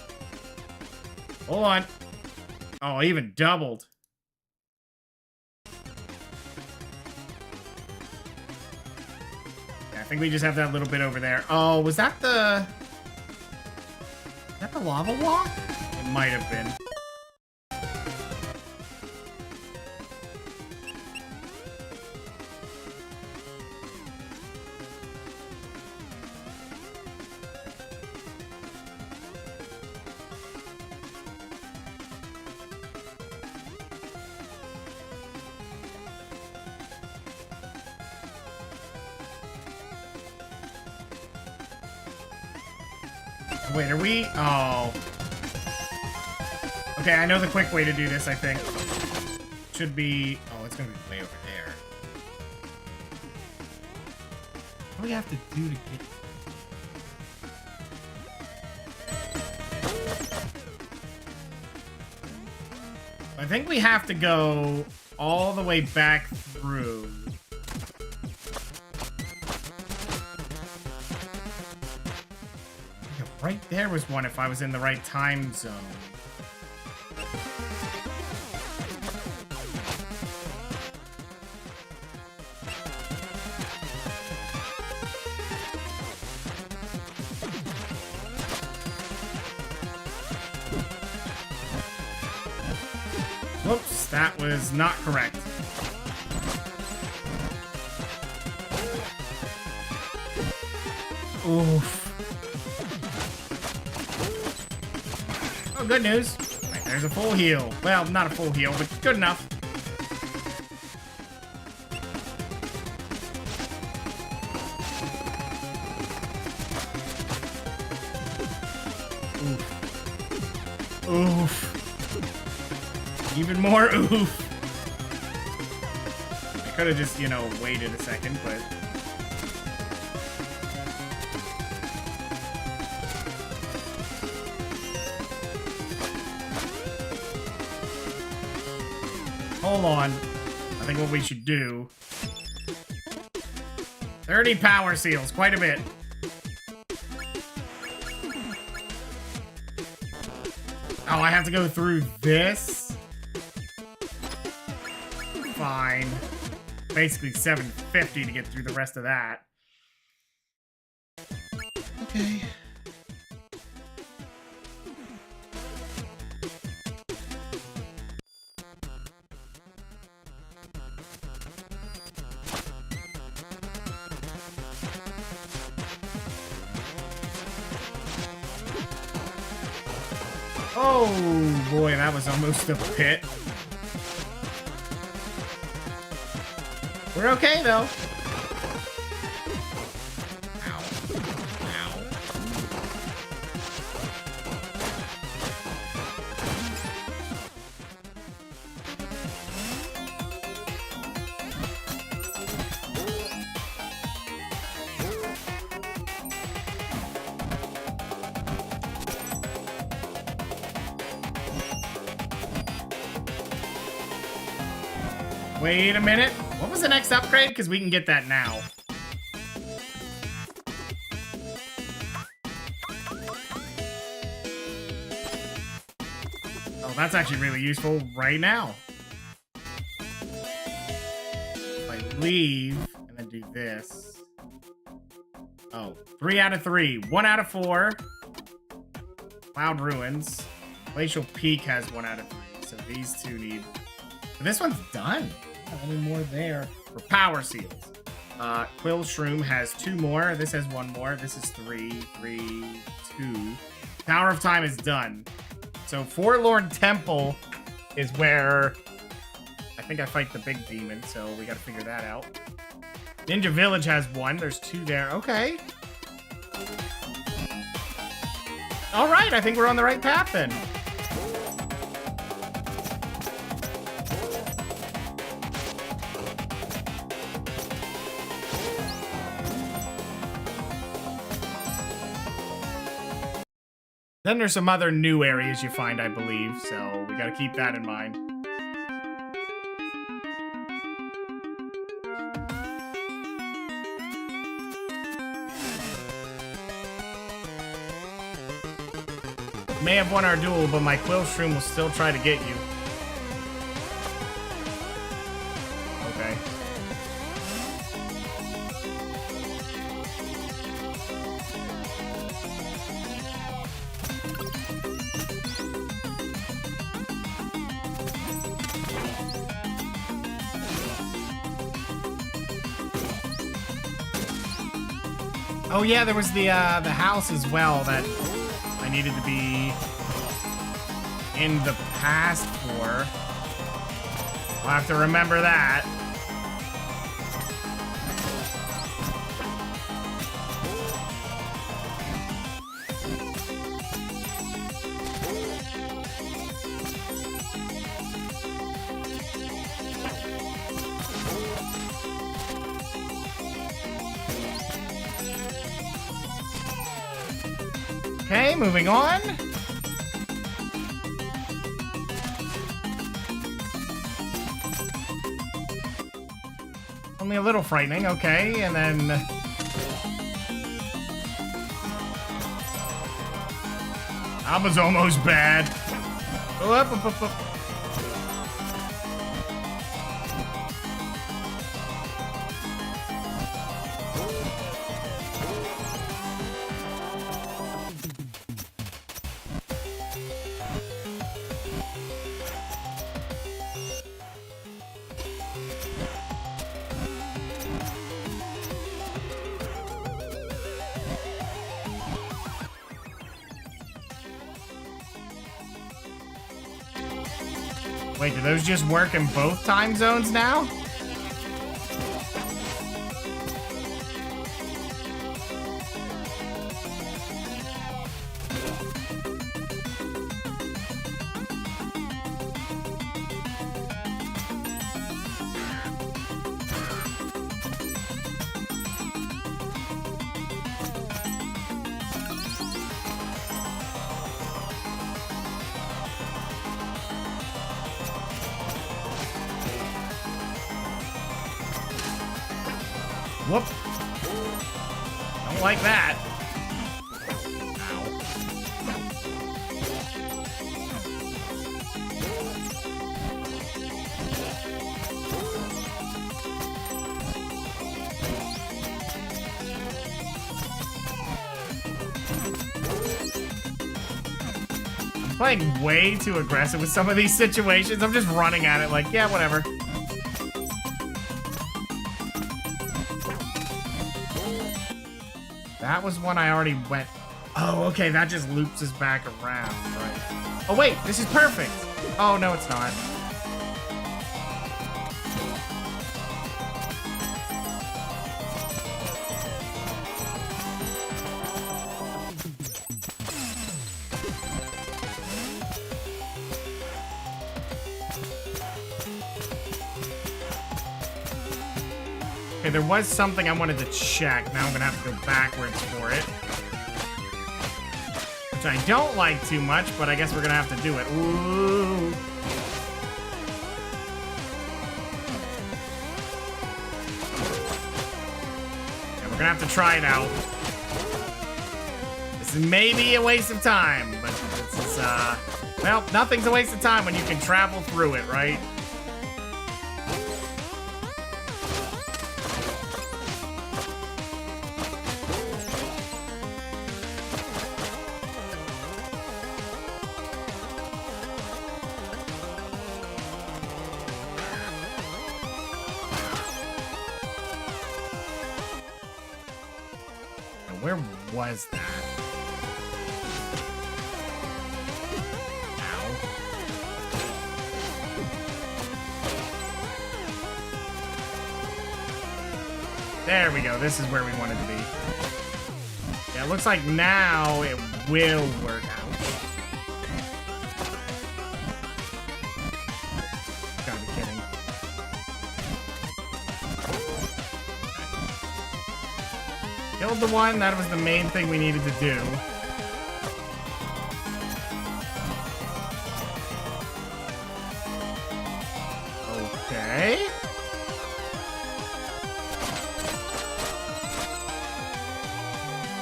Hold on. Oh, even doubled. I think we just have that little bit over there. Oh, was that the... Is that the lava walk? It might have been. Wait, are we? Oh. Okay, I know the quick way to do this, I think. Should be... Oh, it's gonna be way over there. What do we have to do to get... I think we have to go all the way back through. Right there was one if I was in the right time zone. Whoops, that was not correct. Oof. Oh, good news. Right, there's a full heal. Well, not a full heal, but good enough. Oof. Oof. Even more oof. I could have just, you know, waited a second, but... Hold on. I think what we should do... 30 power seals, quite a bit. Oh, I have to go through this? Fine. Basically 750 to get through the rest of that. Okay. Oh boy, that was almost a pit. We're okay though. Ow. Ow. Wait a minute. What was the next upgrade? Because we can get that now. Oh, that's actually really useful right now. If I leave and then do this. Oh, 3 out of 3. 1 out of 4. Cloud Ruins. Glacial Peak has 1 out of 3. So these two need... But this one's done. Not any more there for power seals. Quill Shroom has 2 more. This has 1 more. This is 3, 3, 2. Tower of Time is done. So Forlorn Temple is where I think I fight the big demon. So we got to figure that out. Ninja Village has 1. There's 2 there. Okay. All right. I think we're on the right path then. Then there's some other new areas you find, I believe, so we gotta keep that in mind. May have won our duel, but my Quill Shroom will still try to get you. Okay. Oh yeah, there was the house as well that I needed to be in the past for. I'll have to remember that. Okay, moving on. Only a little frightening, okay, and then... That was almost bad. Oh, up. Wait, do those just work in both time zones now? Whoop. Don't like that. Playing way too aggressive with some of these situations. I'm just running at it like, yeah, whatever. That was one I already went. Oh, okay, that just loops us back around, right? Oh, wait, this is perfect. Oh, no, it's not. Okay, there was something I wanted to check. Now I'm gonna have to go backwards for it. Which I don't like too much, but I guess we're gonna have to do it. Ooh. Yeah, we're gonna have to try it out. This may be a waste of time, but this is, well, nothing's a waste of time when you can travel through it, right? Where was that? Ow. There we go. This is where we wanted to be. Yeah, it looks like now it will work out. Gotta be kidding. Killed the one. That was the main thing we needed to do. Okay.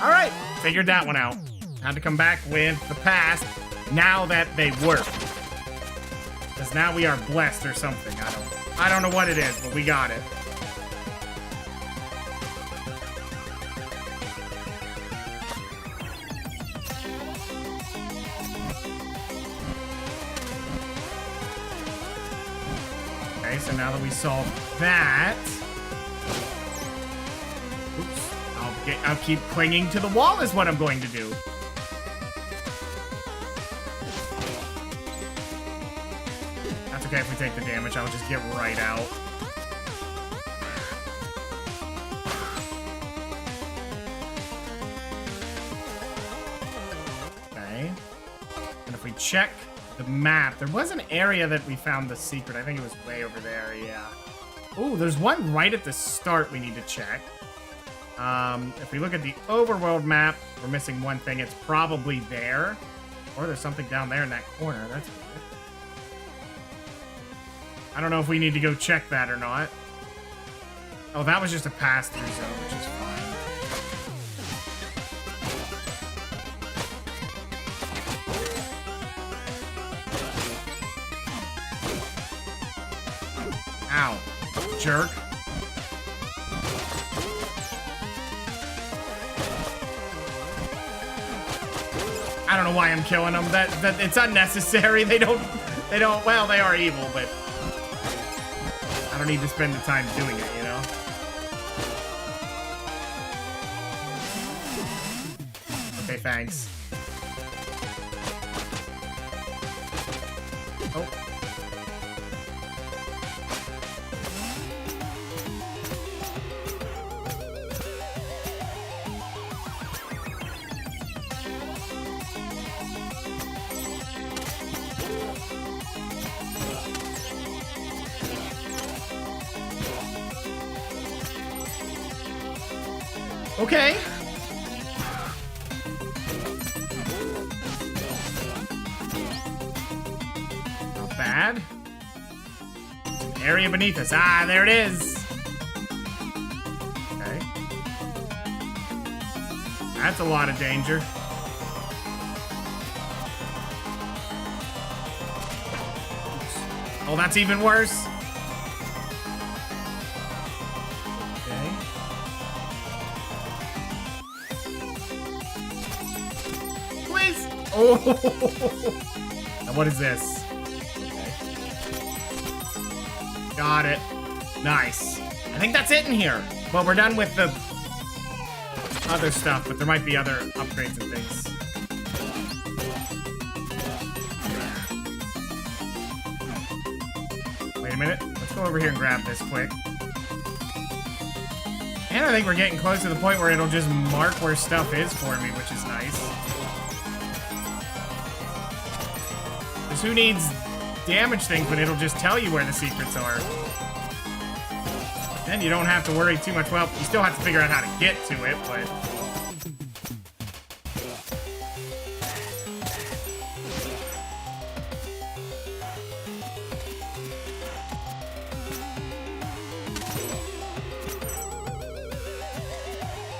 All right. Figured that one out. Had to come back with the past now that they work. Because now we are blessed or something. I don't know what it is, but we got it. Okay, so now that we solved that, oops, I'll keep clinging to the wall is what I'm going to do. That's okay if we take the damage. I'll just get right out. Okay, and if we check the map, there was an area that we found the secret. I think it was way over there, yeah. Oh, there's one right at the start we need to check. If we look at the overworld map, we're missing one thing. It's probably there. Or there's something down there in that corner. That's weird. I don't know if we need to go check that or not. Oh, that was just a pass-through zone, which is fine. Ow. Jerk. I don't know why I'm killing them. That it's unnecessary. They don't, well, they are evil, but I don't need to spend the time doing it, you know? Okay, thanks. Oh. Okay. Not bad. Area beneath us. Ah, there it is. Okay. That's a lot of danger. Oh, that's even worse. Okay. Please. Oh. Now what is this? Okay. Got it. Nice. I think that's it in here. Well, we're done with the other stuff, but there might be other upgrades and things. Wait a minute. Let's go over here and grab this quick. And I think we're getting close to the point where it'll just mark where stuff is for me, which is nice. Because who needs damage things when it'll just tell you where the secrets are? Then you don't have to worry too much. Well, you still have to figure out how to get to it, but...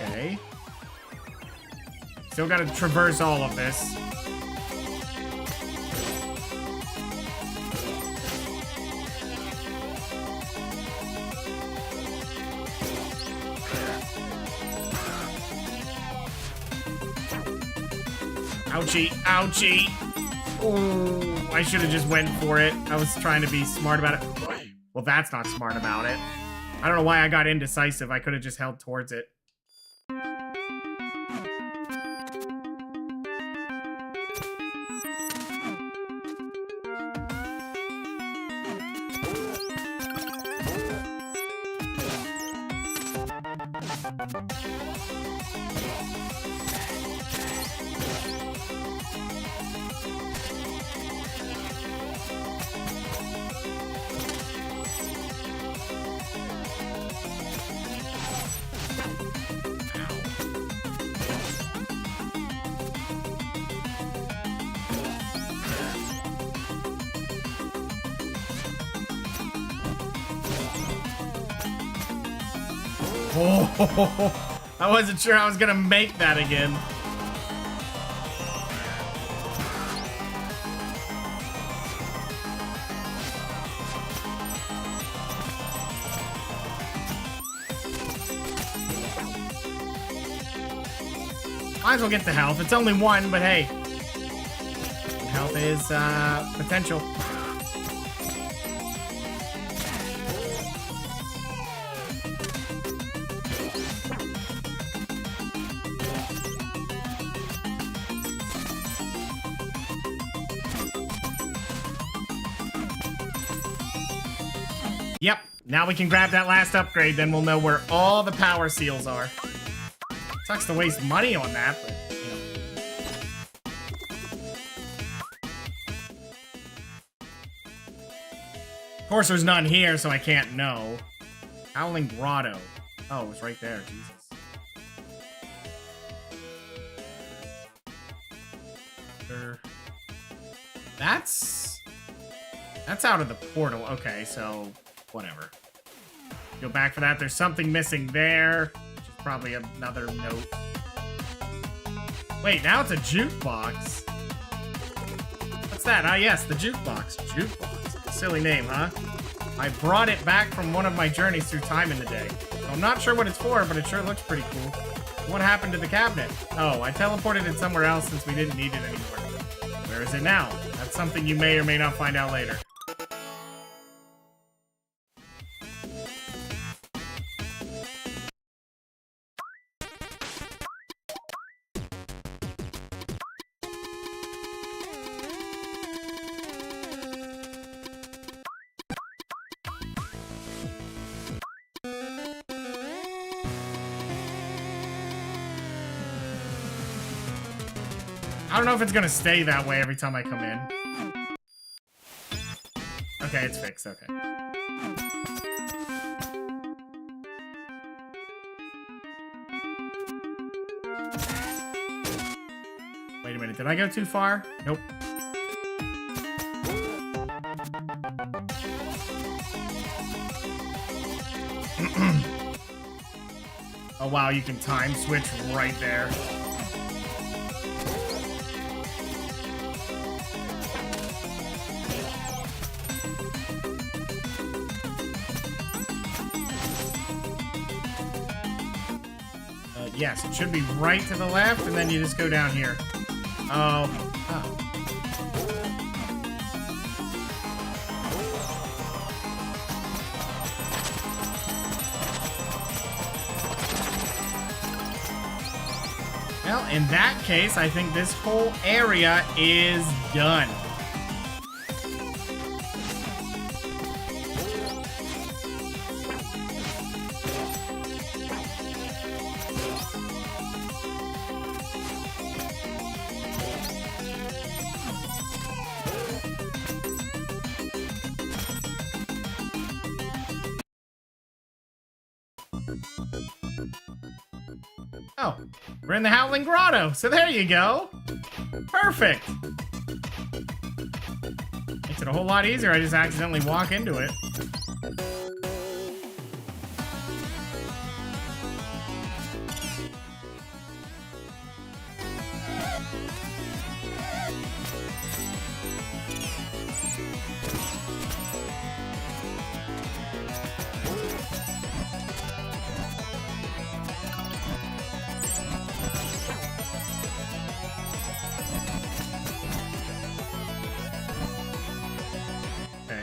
Okay. Still gotta traverse all of this. Ouchie, ouchie. Oh, I should have just went for it. I was trying to be smart about it. Well, that's not smart about it. I don't know why I got indecisive. I could have just held towards it. Oh, I wasn't sure I was gonna make that again. Might as well get the health. It's only one, but hey. Health is, potential. Yep, now we can grab that last upgrade, then we'll know where all the power seals are. Sucks to waste money on that, but, you know. Of course, there's none here, so I can't know. Howling Grotto. Oh, it's right there, Jesus. That's out of the portal. Okay, so whatever. Go back for that. There's something missing there, which is probably another note. Wait, now it's a jukebox. What's that? Ah, yes, the jukebox. Jukebox. Silly name, huh? I brought it back from one of my journeys through time in the day. So I'm not sure what it's for, but it sure looks pretty cool. What happened to the cabinet? Oh, I teleported it somewhere else since we didn't need it anymore. Where is it now? That's something you may or may not find out later. I don't know if it's gonna stay that way every time I come in. Okay, it's fixed, okay. Wait a minute, did I go too far? Nope. Oh wow, you can time switch right there. Yes, it should be right to the left, and then you just go down here. Oh. Oh. Well, in that case, I think this whole area is done. Oh, we're in the Howling Grotto, so there you go. Perfect. Makes it a whole lot easier. I just accidentally walk into it.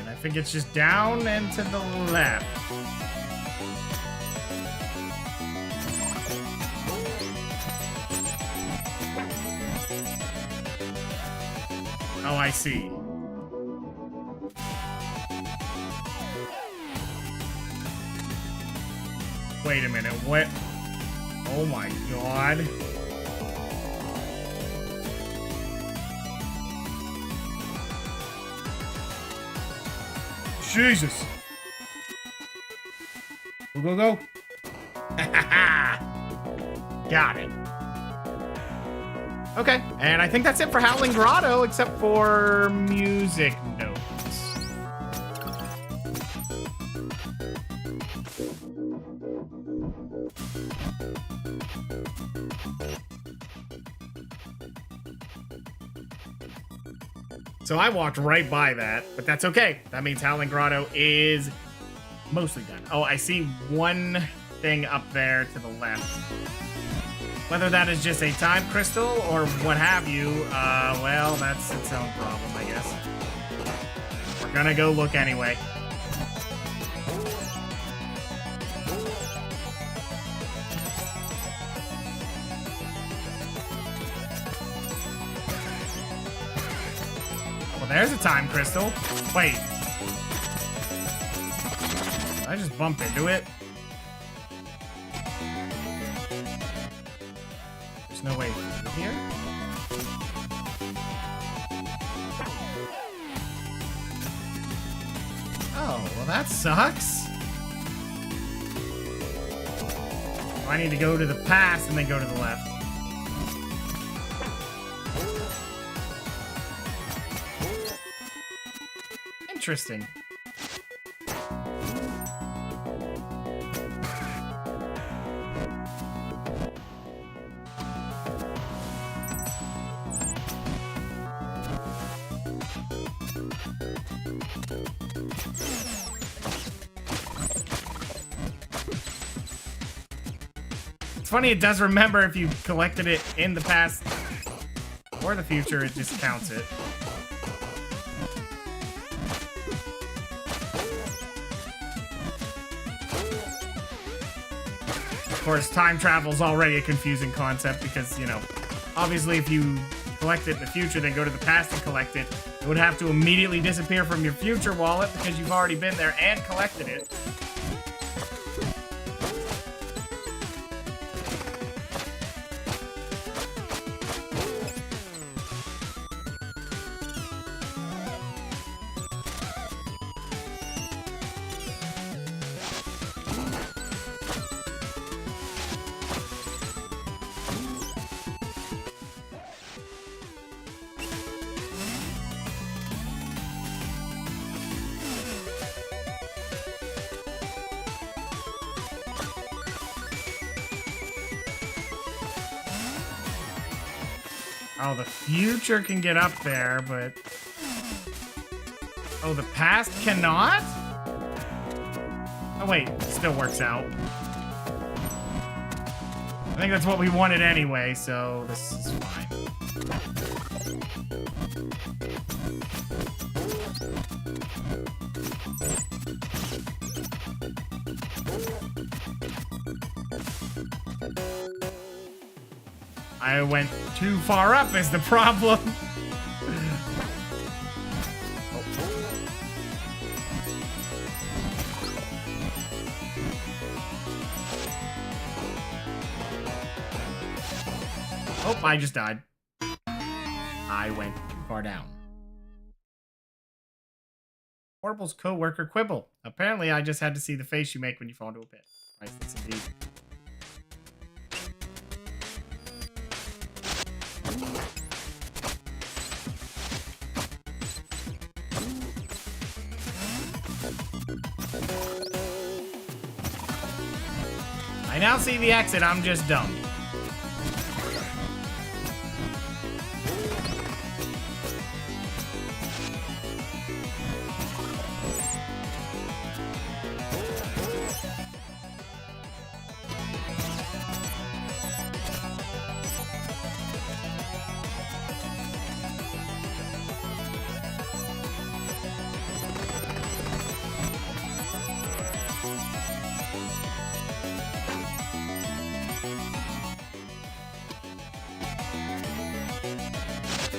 I think it's just down and to the left. Oh, I see. Wait a minute, what? Oh my god. Jesus. Go, go, go. Got it. Okay, and I think that's it for Howling Grotto, except for music notes. So I walked right by that, but that's okay. That means Howling Grotto is mostly done. Oh, I see one thing up there to the left. Whether that is just a time crystal or what have you, well, that's its own problem, I guess. We're gonna go look anyway. Well, there's a time crystal. Wait. Did I just bump into it? There's no way through here? Oh, well that sucks. Well, I need to go to the past and then go to the left. Interesting. It's funny, it does remember if you collected it in the past or the future, it just counts it. Of course, time travel is already a confusing concept because, you know, obviously if you collect it in the future, then go to the past and collect it, it would have to immediately disappear from your future wallet because you've already been there and collected it. Oh, the future can get up there, but... Oh, the past cannot? Oh, wait. It still works out. I think that's what we wanted anyway, so this is fine. I went too far up is the problem. Oh, I just died. I went too far down. Portable's co-worker Quibble. Apparently, I just had to see the face you make when you fall into a pit. Priceless indeed. I now see the exit. I'm just dumb.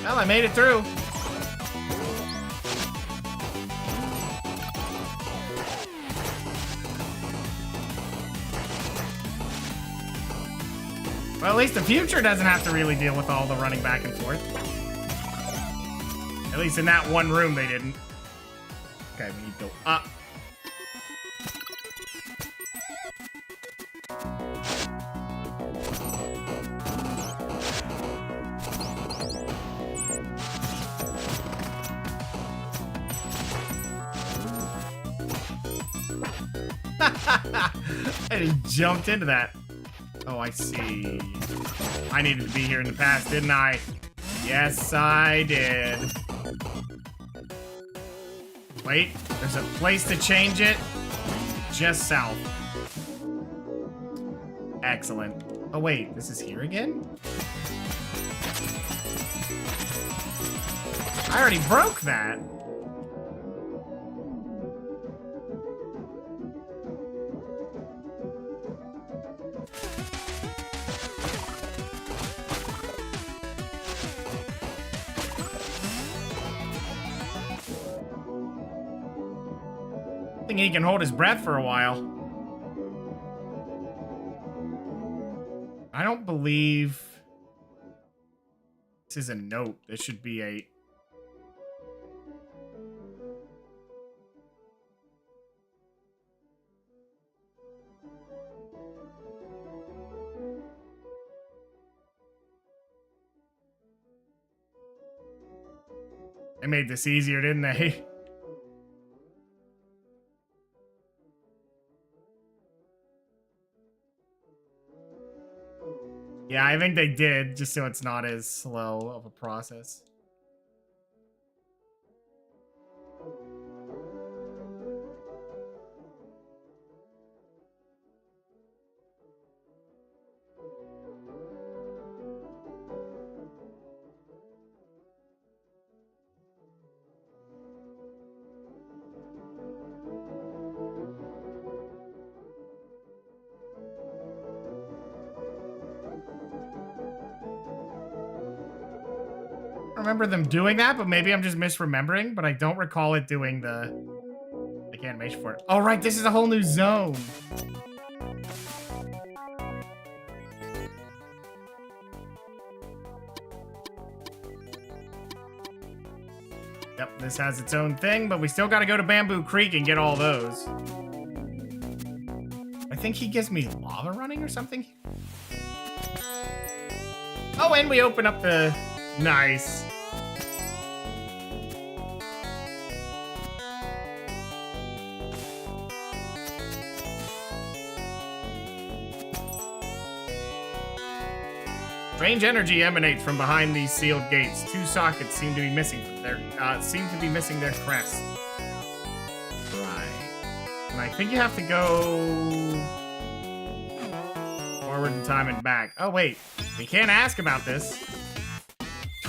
Well, I made it through. Well, at least the future doesn't have to really deal with all the running back and forth. At least in that one room they didn't. Okay, we need to go up. And he jumped into that. Oh, I see. I needed to be here in the past, didn't I? Yes, I did. Wait, there's a place to change it. Just south. Excellent. Oh, wait, this is here again? I already broke that. I think he can hold his breath for a while. I don't believe this is a note. This should be a... They made this easier, didn't they? Yeah, I think they did, just so it's not as slow of a process. I remember them doing that, but maybe I'm just misremembering, but I don't recall it doing the animation for it. Oh, right, this is a whole new zone. Yep, this has its own thing, but we still gotta go to Bamboo Creek and get all those. I think he gives me lava running or something. Oh, and we open up the... Nice. Strange energy emanates from behind these sealed gates. Two sockets seem to be missing their crest. Right. And I think you have to go forward in time and back. Oh, wait. We can't ask about this.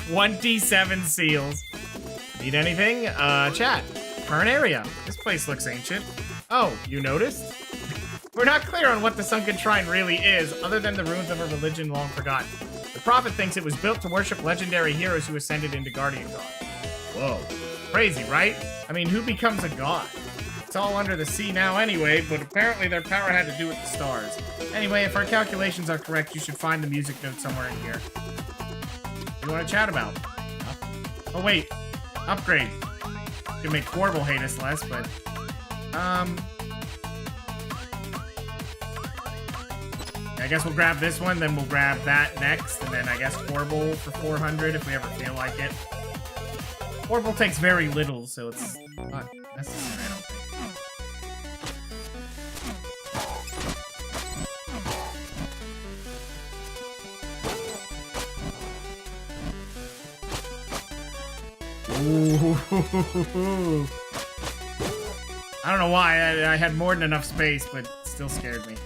27 seals. Need anything? Chat. Current area. This place looks ancient. Oh, you noticed? We're not clear on what the Sunken Shrine really is, other than the ruins of a religion long forgotten. The Prophet thinks it was built to worship legendary heroes who ascended into Guardian God. Whoa. Crazy, right? I mean, who becomes a god? It's all under the sea now anyway, but apparently their power had to do with the stars. Anyway, if our calculations are correct, you should find the music note somewhere in here. What do you want to chat about? Oh, wait. Upgrade. You can make Quarble hate us less, but... I guess we'll grab this one, then we'll grab that next, and then I guess Quarble for 400 if we ever feel like it. Quarble takes very little, so it's not necessary, I don't think. Ooh. I don't know why, I had more than enough space, but it still scared me.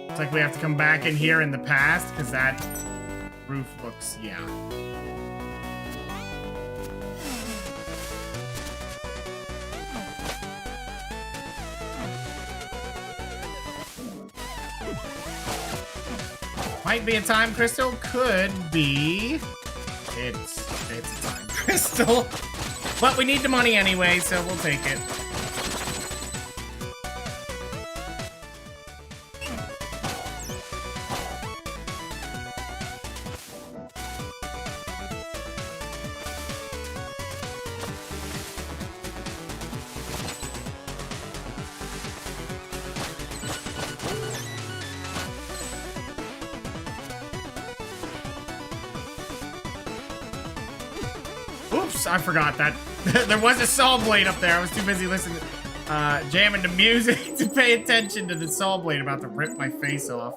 It's like we have to come back in here in the past, because that roof looks, yeah. Might be a time crystal, could be. It's a time crystal. But we need the money anyway, so we'll take it. Oops, I forgot that. There was a saw blade up there. I was too busy listening, jamming to music to pay attention to the saw blade about to rip my face off.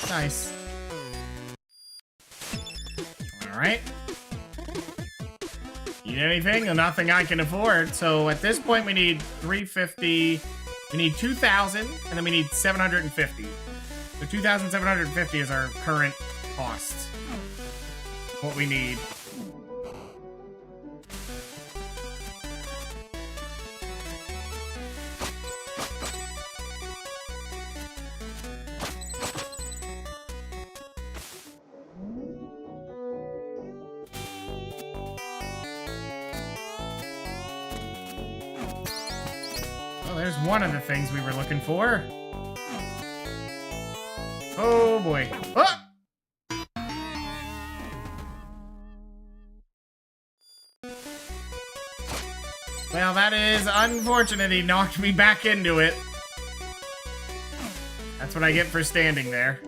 Nice. Alright. Need anything? Nothing I can afford. So at this point we need 350. We need 2,000, and then we need 750. So 2,750 is our current cost. What we need. There's one of the things we were looking for. Oh boy. Oh! Well, that is unfortunate. He knocked me back into it. That's what I get for standing there.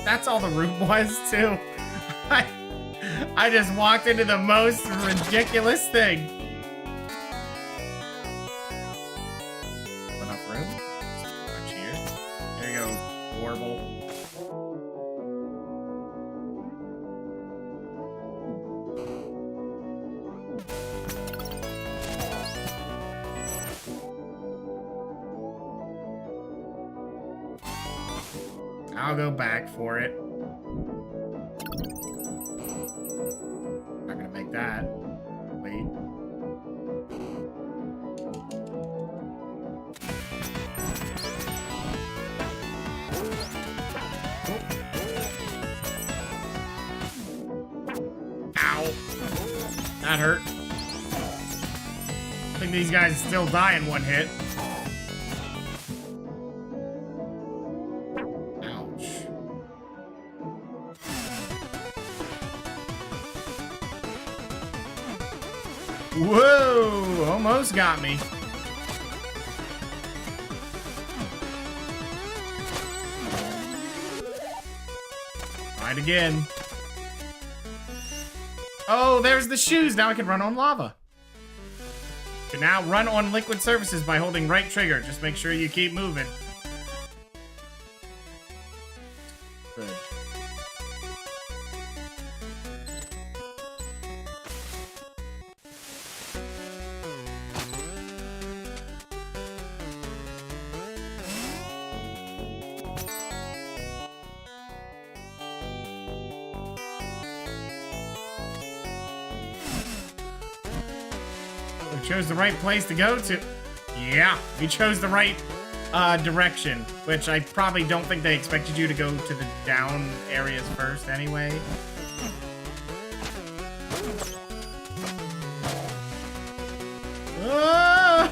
That's all the room was, too. I just walked into the most ridiculous thing. Enough room? Much here. There you go, Warble. I'll go back for it. Not gonna make that. Wait. Ow. That hurt. I think these guys still die in one hit. Ouch. Whoa! Almost got me. Try it again. Oh, there's the shoes. Now I can run on lava. You can now run on liquid surfaces by holding right trigger. Just make sure you keep moving. Good. We chose the right place to go to. Yeah, we chose the right direction, which I probably don't think they expected you to go to the down areas first anyway. Ah!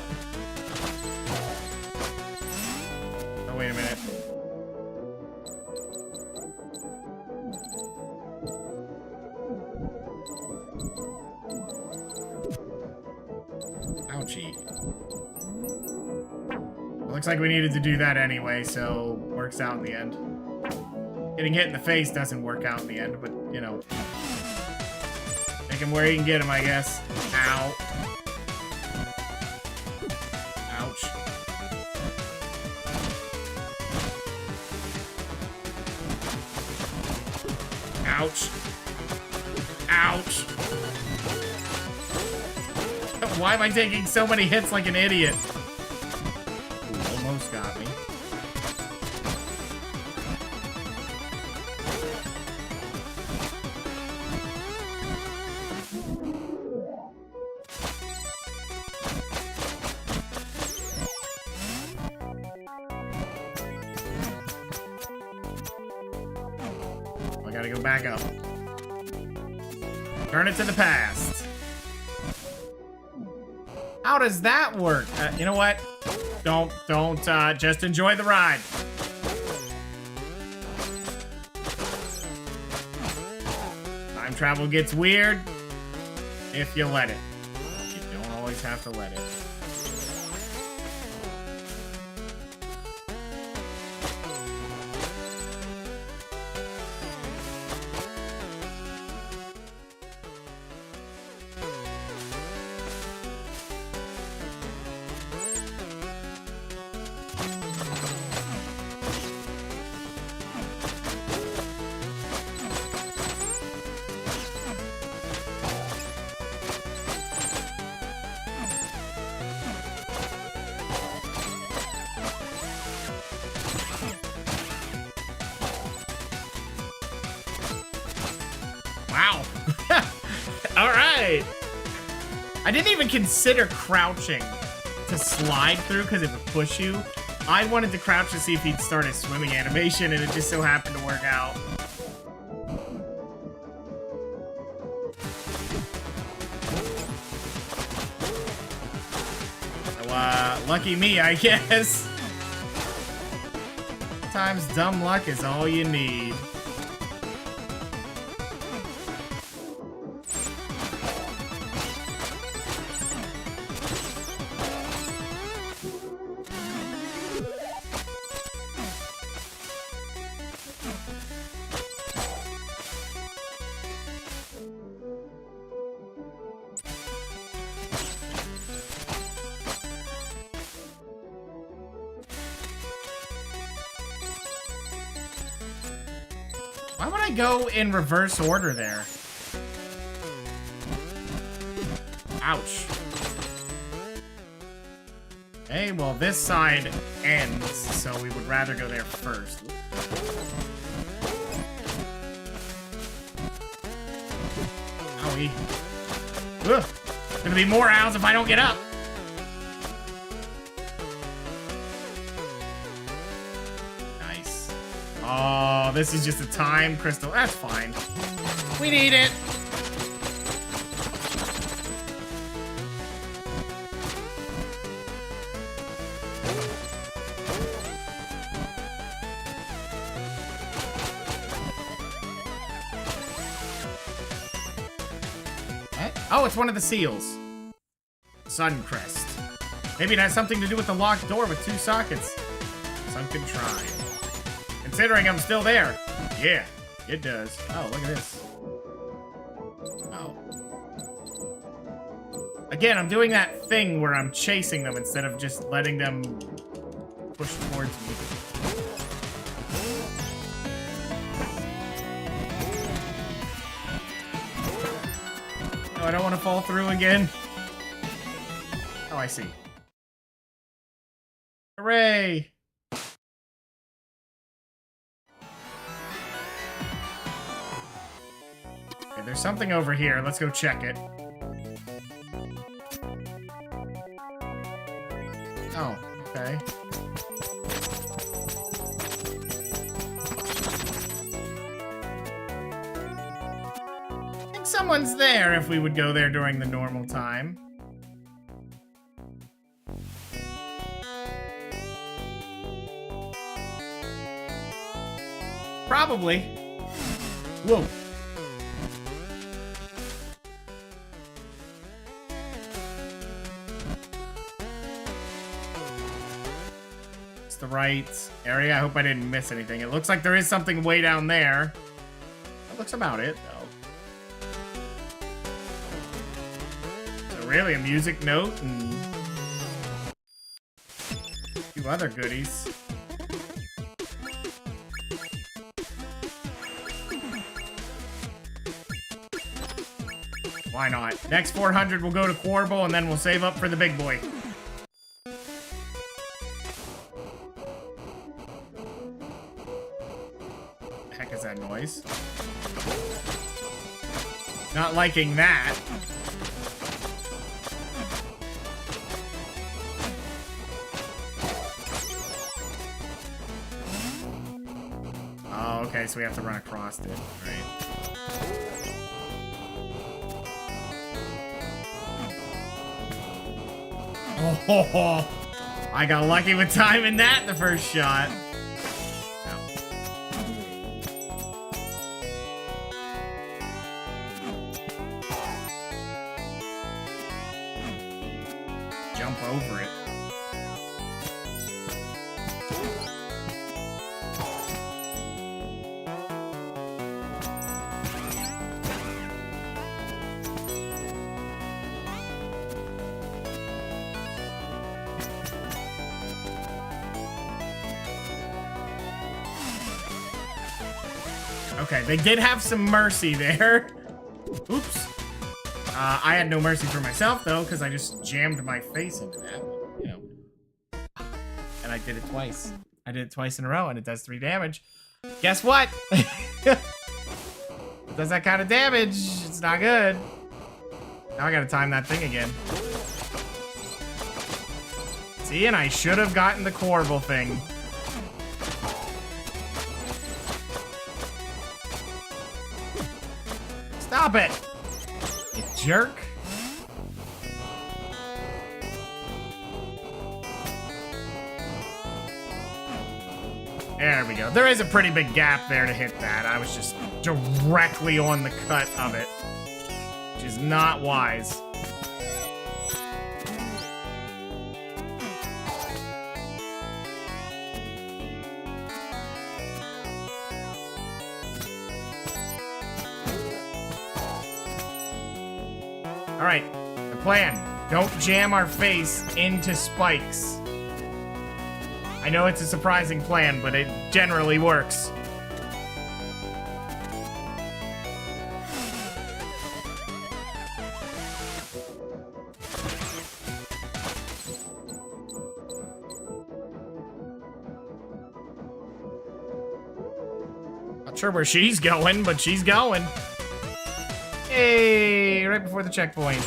Oh, wait a minute. Ouchie. Looks like we needed to do that anyway, so works out in the end. Getting hit in the face doesn't work out in the end, but, you know. Take him where you can get him, I guess. Ow. Ouch. Ouch. Ouch. Why am I taking so many hits like an idiot? Ooh, almost got me. I gotta go back up. Turn it to the past. How does that work? You know what? Don't, just enjoy the ride. Time travel gets weird if you let it. You don't always have to let it. Wow. All right. I didn't even consider crouching to slide through because it would push you. I wanted to crouch to see if he'd start a swimming animation, and it just so happened to work out. So, lucky me, I guess. Sometimes dumb luck is all you need. Why would I go in reverse order there? Ouch. Okay, well, this side ends, so we would rather go there first. Owie. Ugh. Gonna be more owls if I don't get up. Nice. Oh, this is just a time crystal. That's fine. We need it. Oh, it's one of the seals. Suncrest. Maybe it has something to do with the locked door with 2 sockets. Sunken Shrine. Considering I'm still there. Yeah, it does. Oh, look at this. Oh. Again, I'm doing that thing where I'm chasing them instead of just letting them push towards me. Oh, I don't want to fall through again. Oh, I see. Hooray! Okay, there's something over here. Let's go check it. Oh, okay. I think someone's there if we would go there during the normal time. Probably. Whoa. It's the right area. I hope I didn't miss anything. It looks like there is something way down there. That looks about it, though. So really, a music note and a few other goodies. Why not? Next 400 we'll go to Quarble and then we'll save up for the big boy. The heck is that noise? Not liking that. Oh, okay, so we have to run across it, right? Oh, I got lucky with timing that the first shot. No. Jump over it. Okay, they did have some mercy there. Oops. I had no mercy for myself, though, because I just jammed my face into that. You know. And I did it twice. I did it twice in a row, and it does 3 damage. Guess what? It does that kind of damage. It's not good. Now I gotta time that thing again. See, and I should have gotten the Quarble thing. Stop it! You jerk. There we go. There is a pretty big gap there to hit that. I was just directly on the cut of it, which is not wise. All right, the plan. Don't jam our face into spikes. I know it's a surprising plan, but it generally works. Sure where she's going, but she's going. Hey, right before the checkpoint.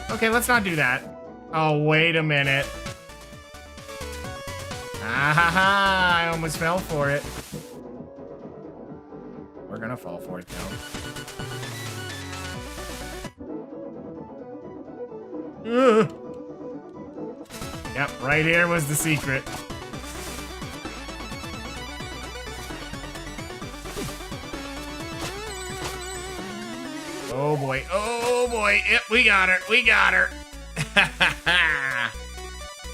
Okay, let's not do that. Oh, wait a minute. Ah ha ha, I almost fell for it. We're gonna fall for it, though. Ugh. Yep, right here was the secret. Oh boy, oh boy. Yep, we got her, we got her.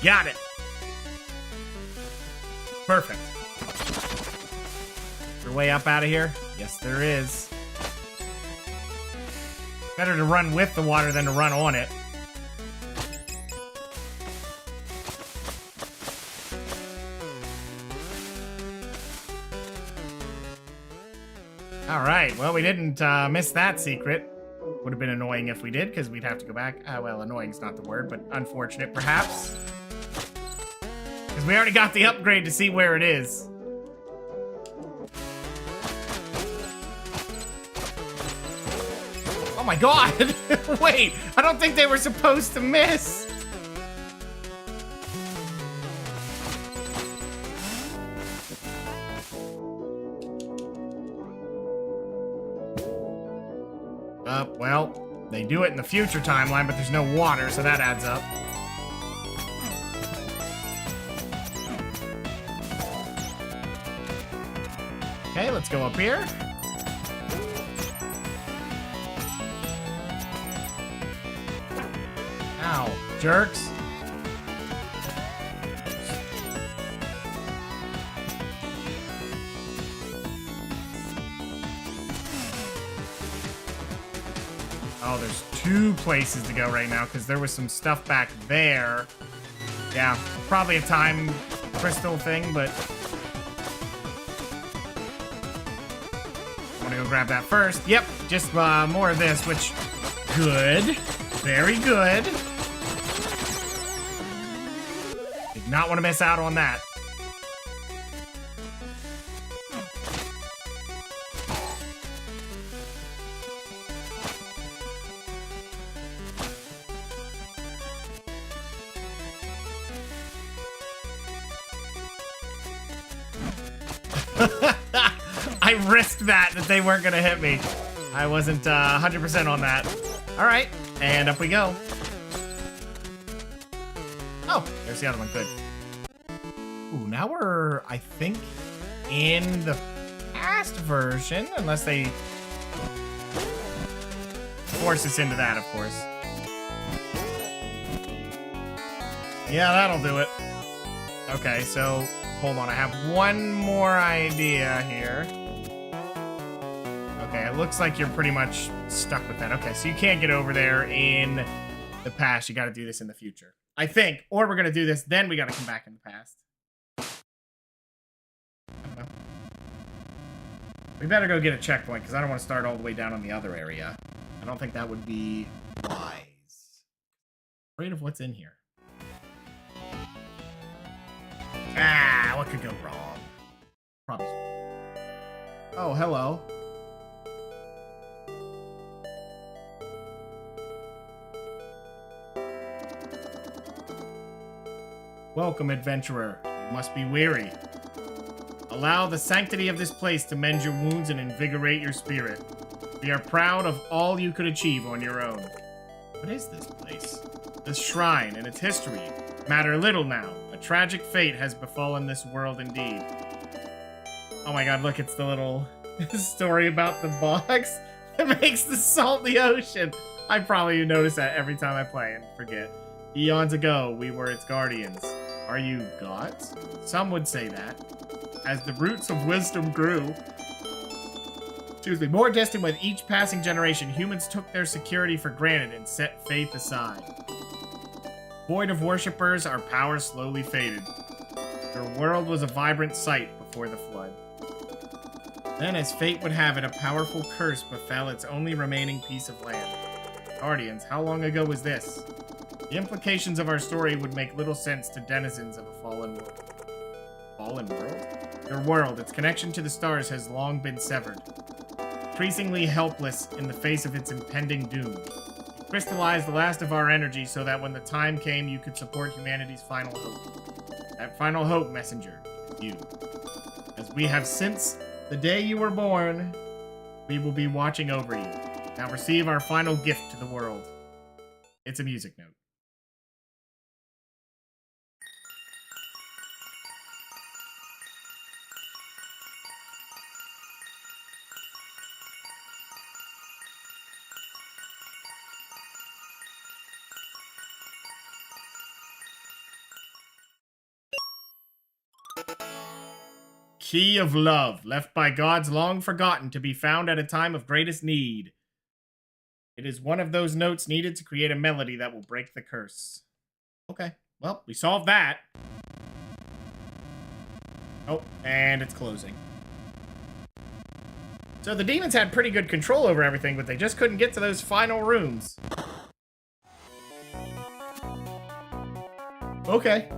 Got it. Perfect. Is there a way up out of here? Yes, there is. Better to run with the water than to run on it. Alright, well, we didn't miss that secret. Would have been annoying if we did, because we'd have to go back. Well, annoying's not the word, but unfortunate, perhaps. Because we already got the upgrade to see where it is. Oh my god! Wait, I don't think they were supposed to miss! Well, they do it in the future timeline, but there's no water, so that adds up. Okay, let's go up here. Ow, jerks. Oh, there's two places to go right now, because there was some stuff back there. Yeah, probably a time crystal thing, but... I'm gonna go grab that first. Yep, just more of this, which... Good. Very good. Did not want to miss out on that. I risked that they weren't gonna hit me. I wasn't 100% on that. All right, and up we go. Oh, there's the other one. Good. Ooh, now we're, I think, in the past version, unless they force us into that, of course. Yeah, that'll do it. Okay, so hold on. I have one more idea here. Okay, it looks like you're pretty much stuck with that. Okay, so you can't get over there in the past. You got to do this in the future, I think. Or we're going to do this, then we got to come back in the past. We better go get a checkpoint, because I don't want to start all the way down on the other area. I don't think that would be wise. Afraid of what's in here. Ah, what could go wrong? Probably. Oh, hello. Welcome, adventurer. You must be weary. Allow the sanctity of this place to mend your wounds and invigorate your spirit. We are proud of all you could achieve on your own. What is this place? This shrine and its history matter little now. A tragic fate has befallen this world indeed. Oh my god, look, it's the little story about the box that makes the salt in the ocean. I probably notice that every time I play and forget. Eons ago, we were its guardians. Are you gods? Some would say that. As the roots of wisdom grew, more distant with each passing generation, humans took their security for granted and set faith aside. Void of worshippers, our power slowly faded. Their world was a vibrant sight before the flood. Then, as fate would have it, a powerful curse befell its only remaining piece of land. Guardians, how long ago was this? The implications of our story would make little sense to denizens of a fallen world. Fallen world? Your world, its connection to the stars has long been severed. Increasingly helpless in the face of its impending doom. You crystallized the last of our energy so that when the time came, you could support humanity's final hope. That final hope, messenger, is you. As we have since the day you were born, we will be watching over you. Now receive our final gift to the world. It's a music note. Key of Love, left by gods long forgotten to be found at a time of greatest need. It is one of those notes needed to create a melody that will break the curse. Okay, well, we solved that. Oh, and it's closing. So the demons had pretty good control over everything, but they just couldn't get to those final rooms. Okay.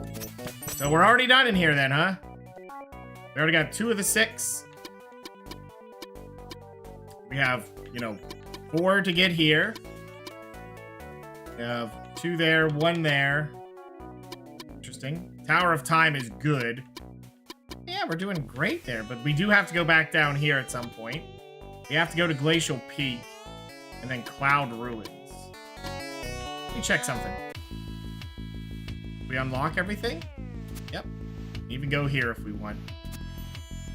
So we're already done in here then, huh? We already got 2 of the 6. We have, 4 to get here. We have 2 there, 1 there. Interesting. Tower of Time is good. Yeah, we're doing great there, but we do have to go back down here at some point. We have to go to Glacial Peak, and then Cloud Ruins. Let me check something. We unlock everything? Yep. Even go here if we want.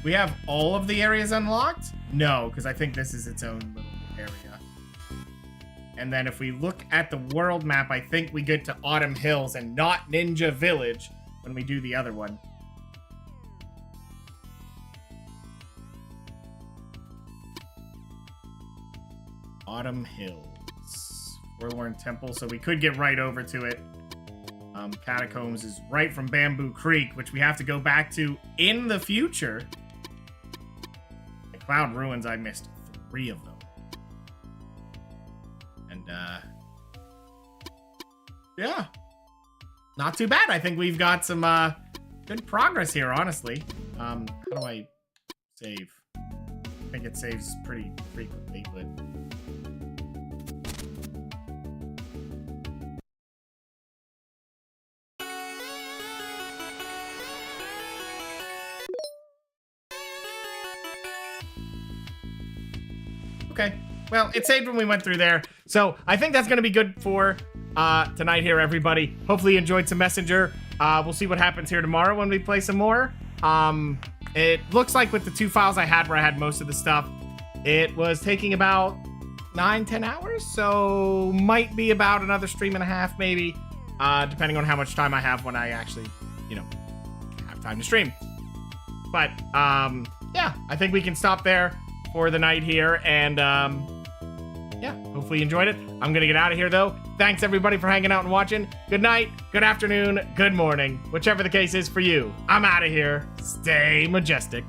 We have all of the areas unlocked? No, because I think this is its own little area. And then if we look at the world map, I think we get to Autumn Hills and not Ninja Village when we do the other one. Autumn Hills. Forlorn Temple, so we could get right over to it. Catacombs is right from Bamboo Creek, which we have to go back to in the future. The Cloud Ruins, I missed 3 of them. And, yeah. Not too bad. I think we've got some, good progress here, honestly. How do I save? I think it saves pretty frequently, but... Okay, well, it saved when we went through there. So I think that's going to be good for tonight here, everybody. Hopefully you enjoyed some Messenger. We'll see what happens here tomorrow when we play some more. It looks like with the 2 files I had where I had most of the stuff, it was taking about 9-10 hours. So might be about another stream and a half, maybe, depending on how much time I have when I actually, have time to stream. But, yeah, I think we can stop there for the night here, and yeah, hopefully you enjoyed it. I'm gonna get out of here though. Thanks everybody for hanging out and watching. Good night, good afternoon, good morning, whichever the case is for you. I'm out of here. Stay majestic.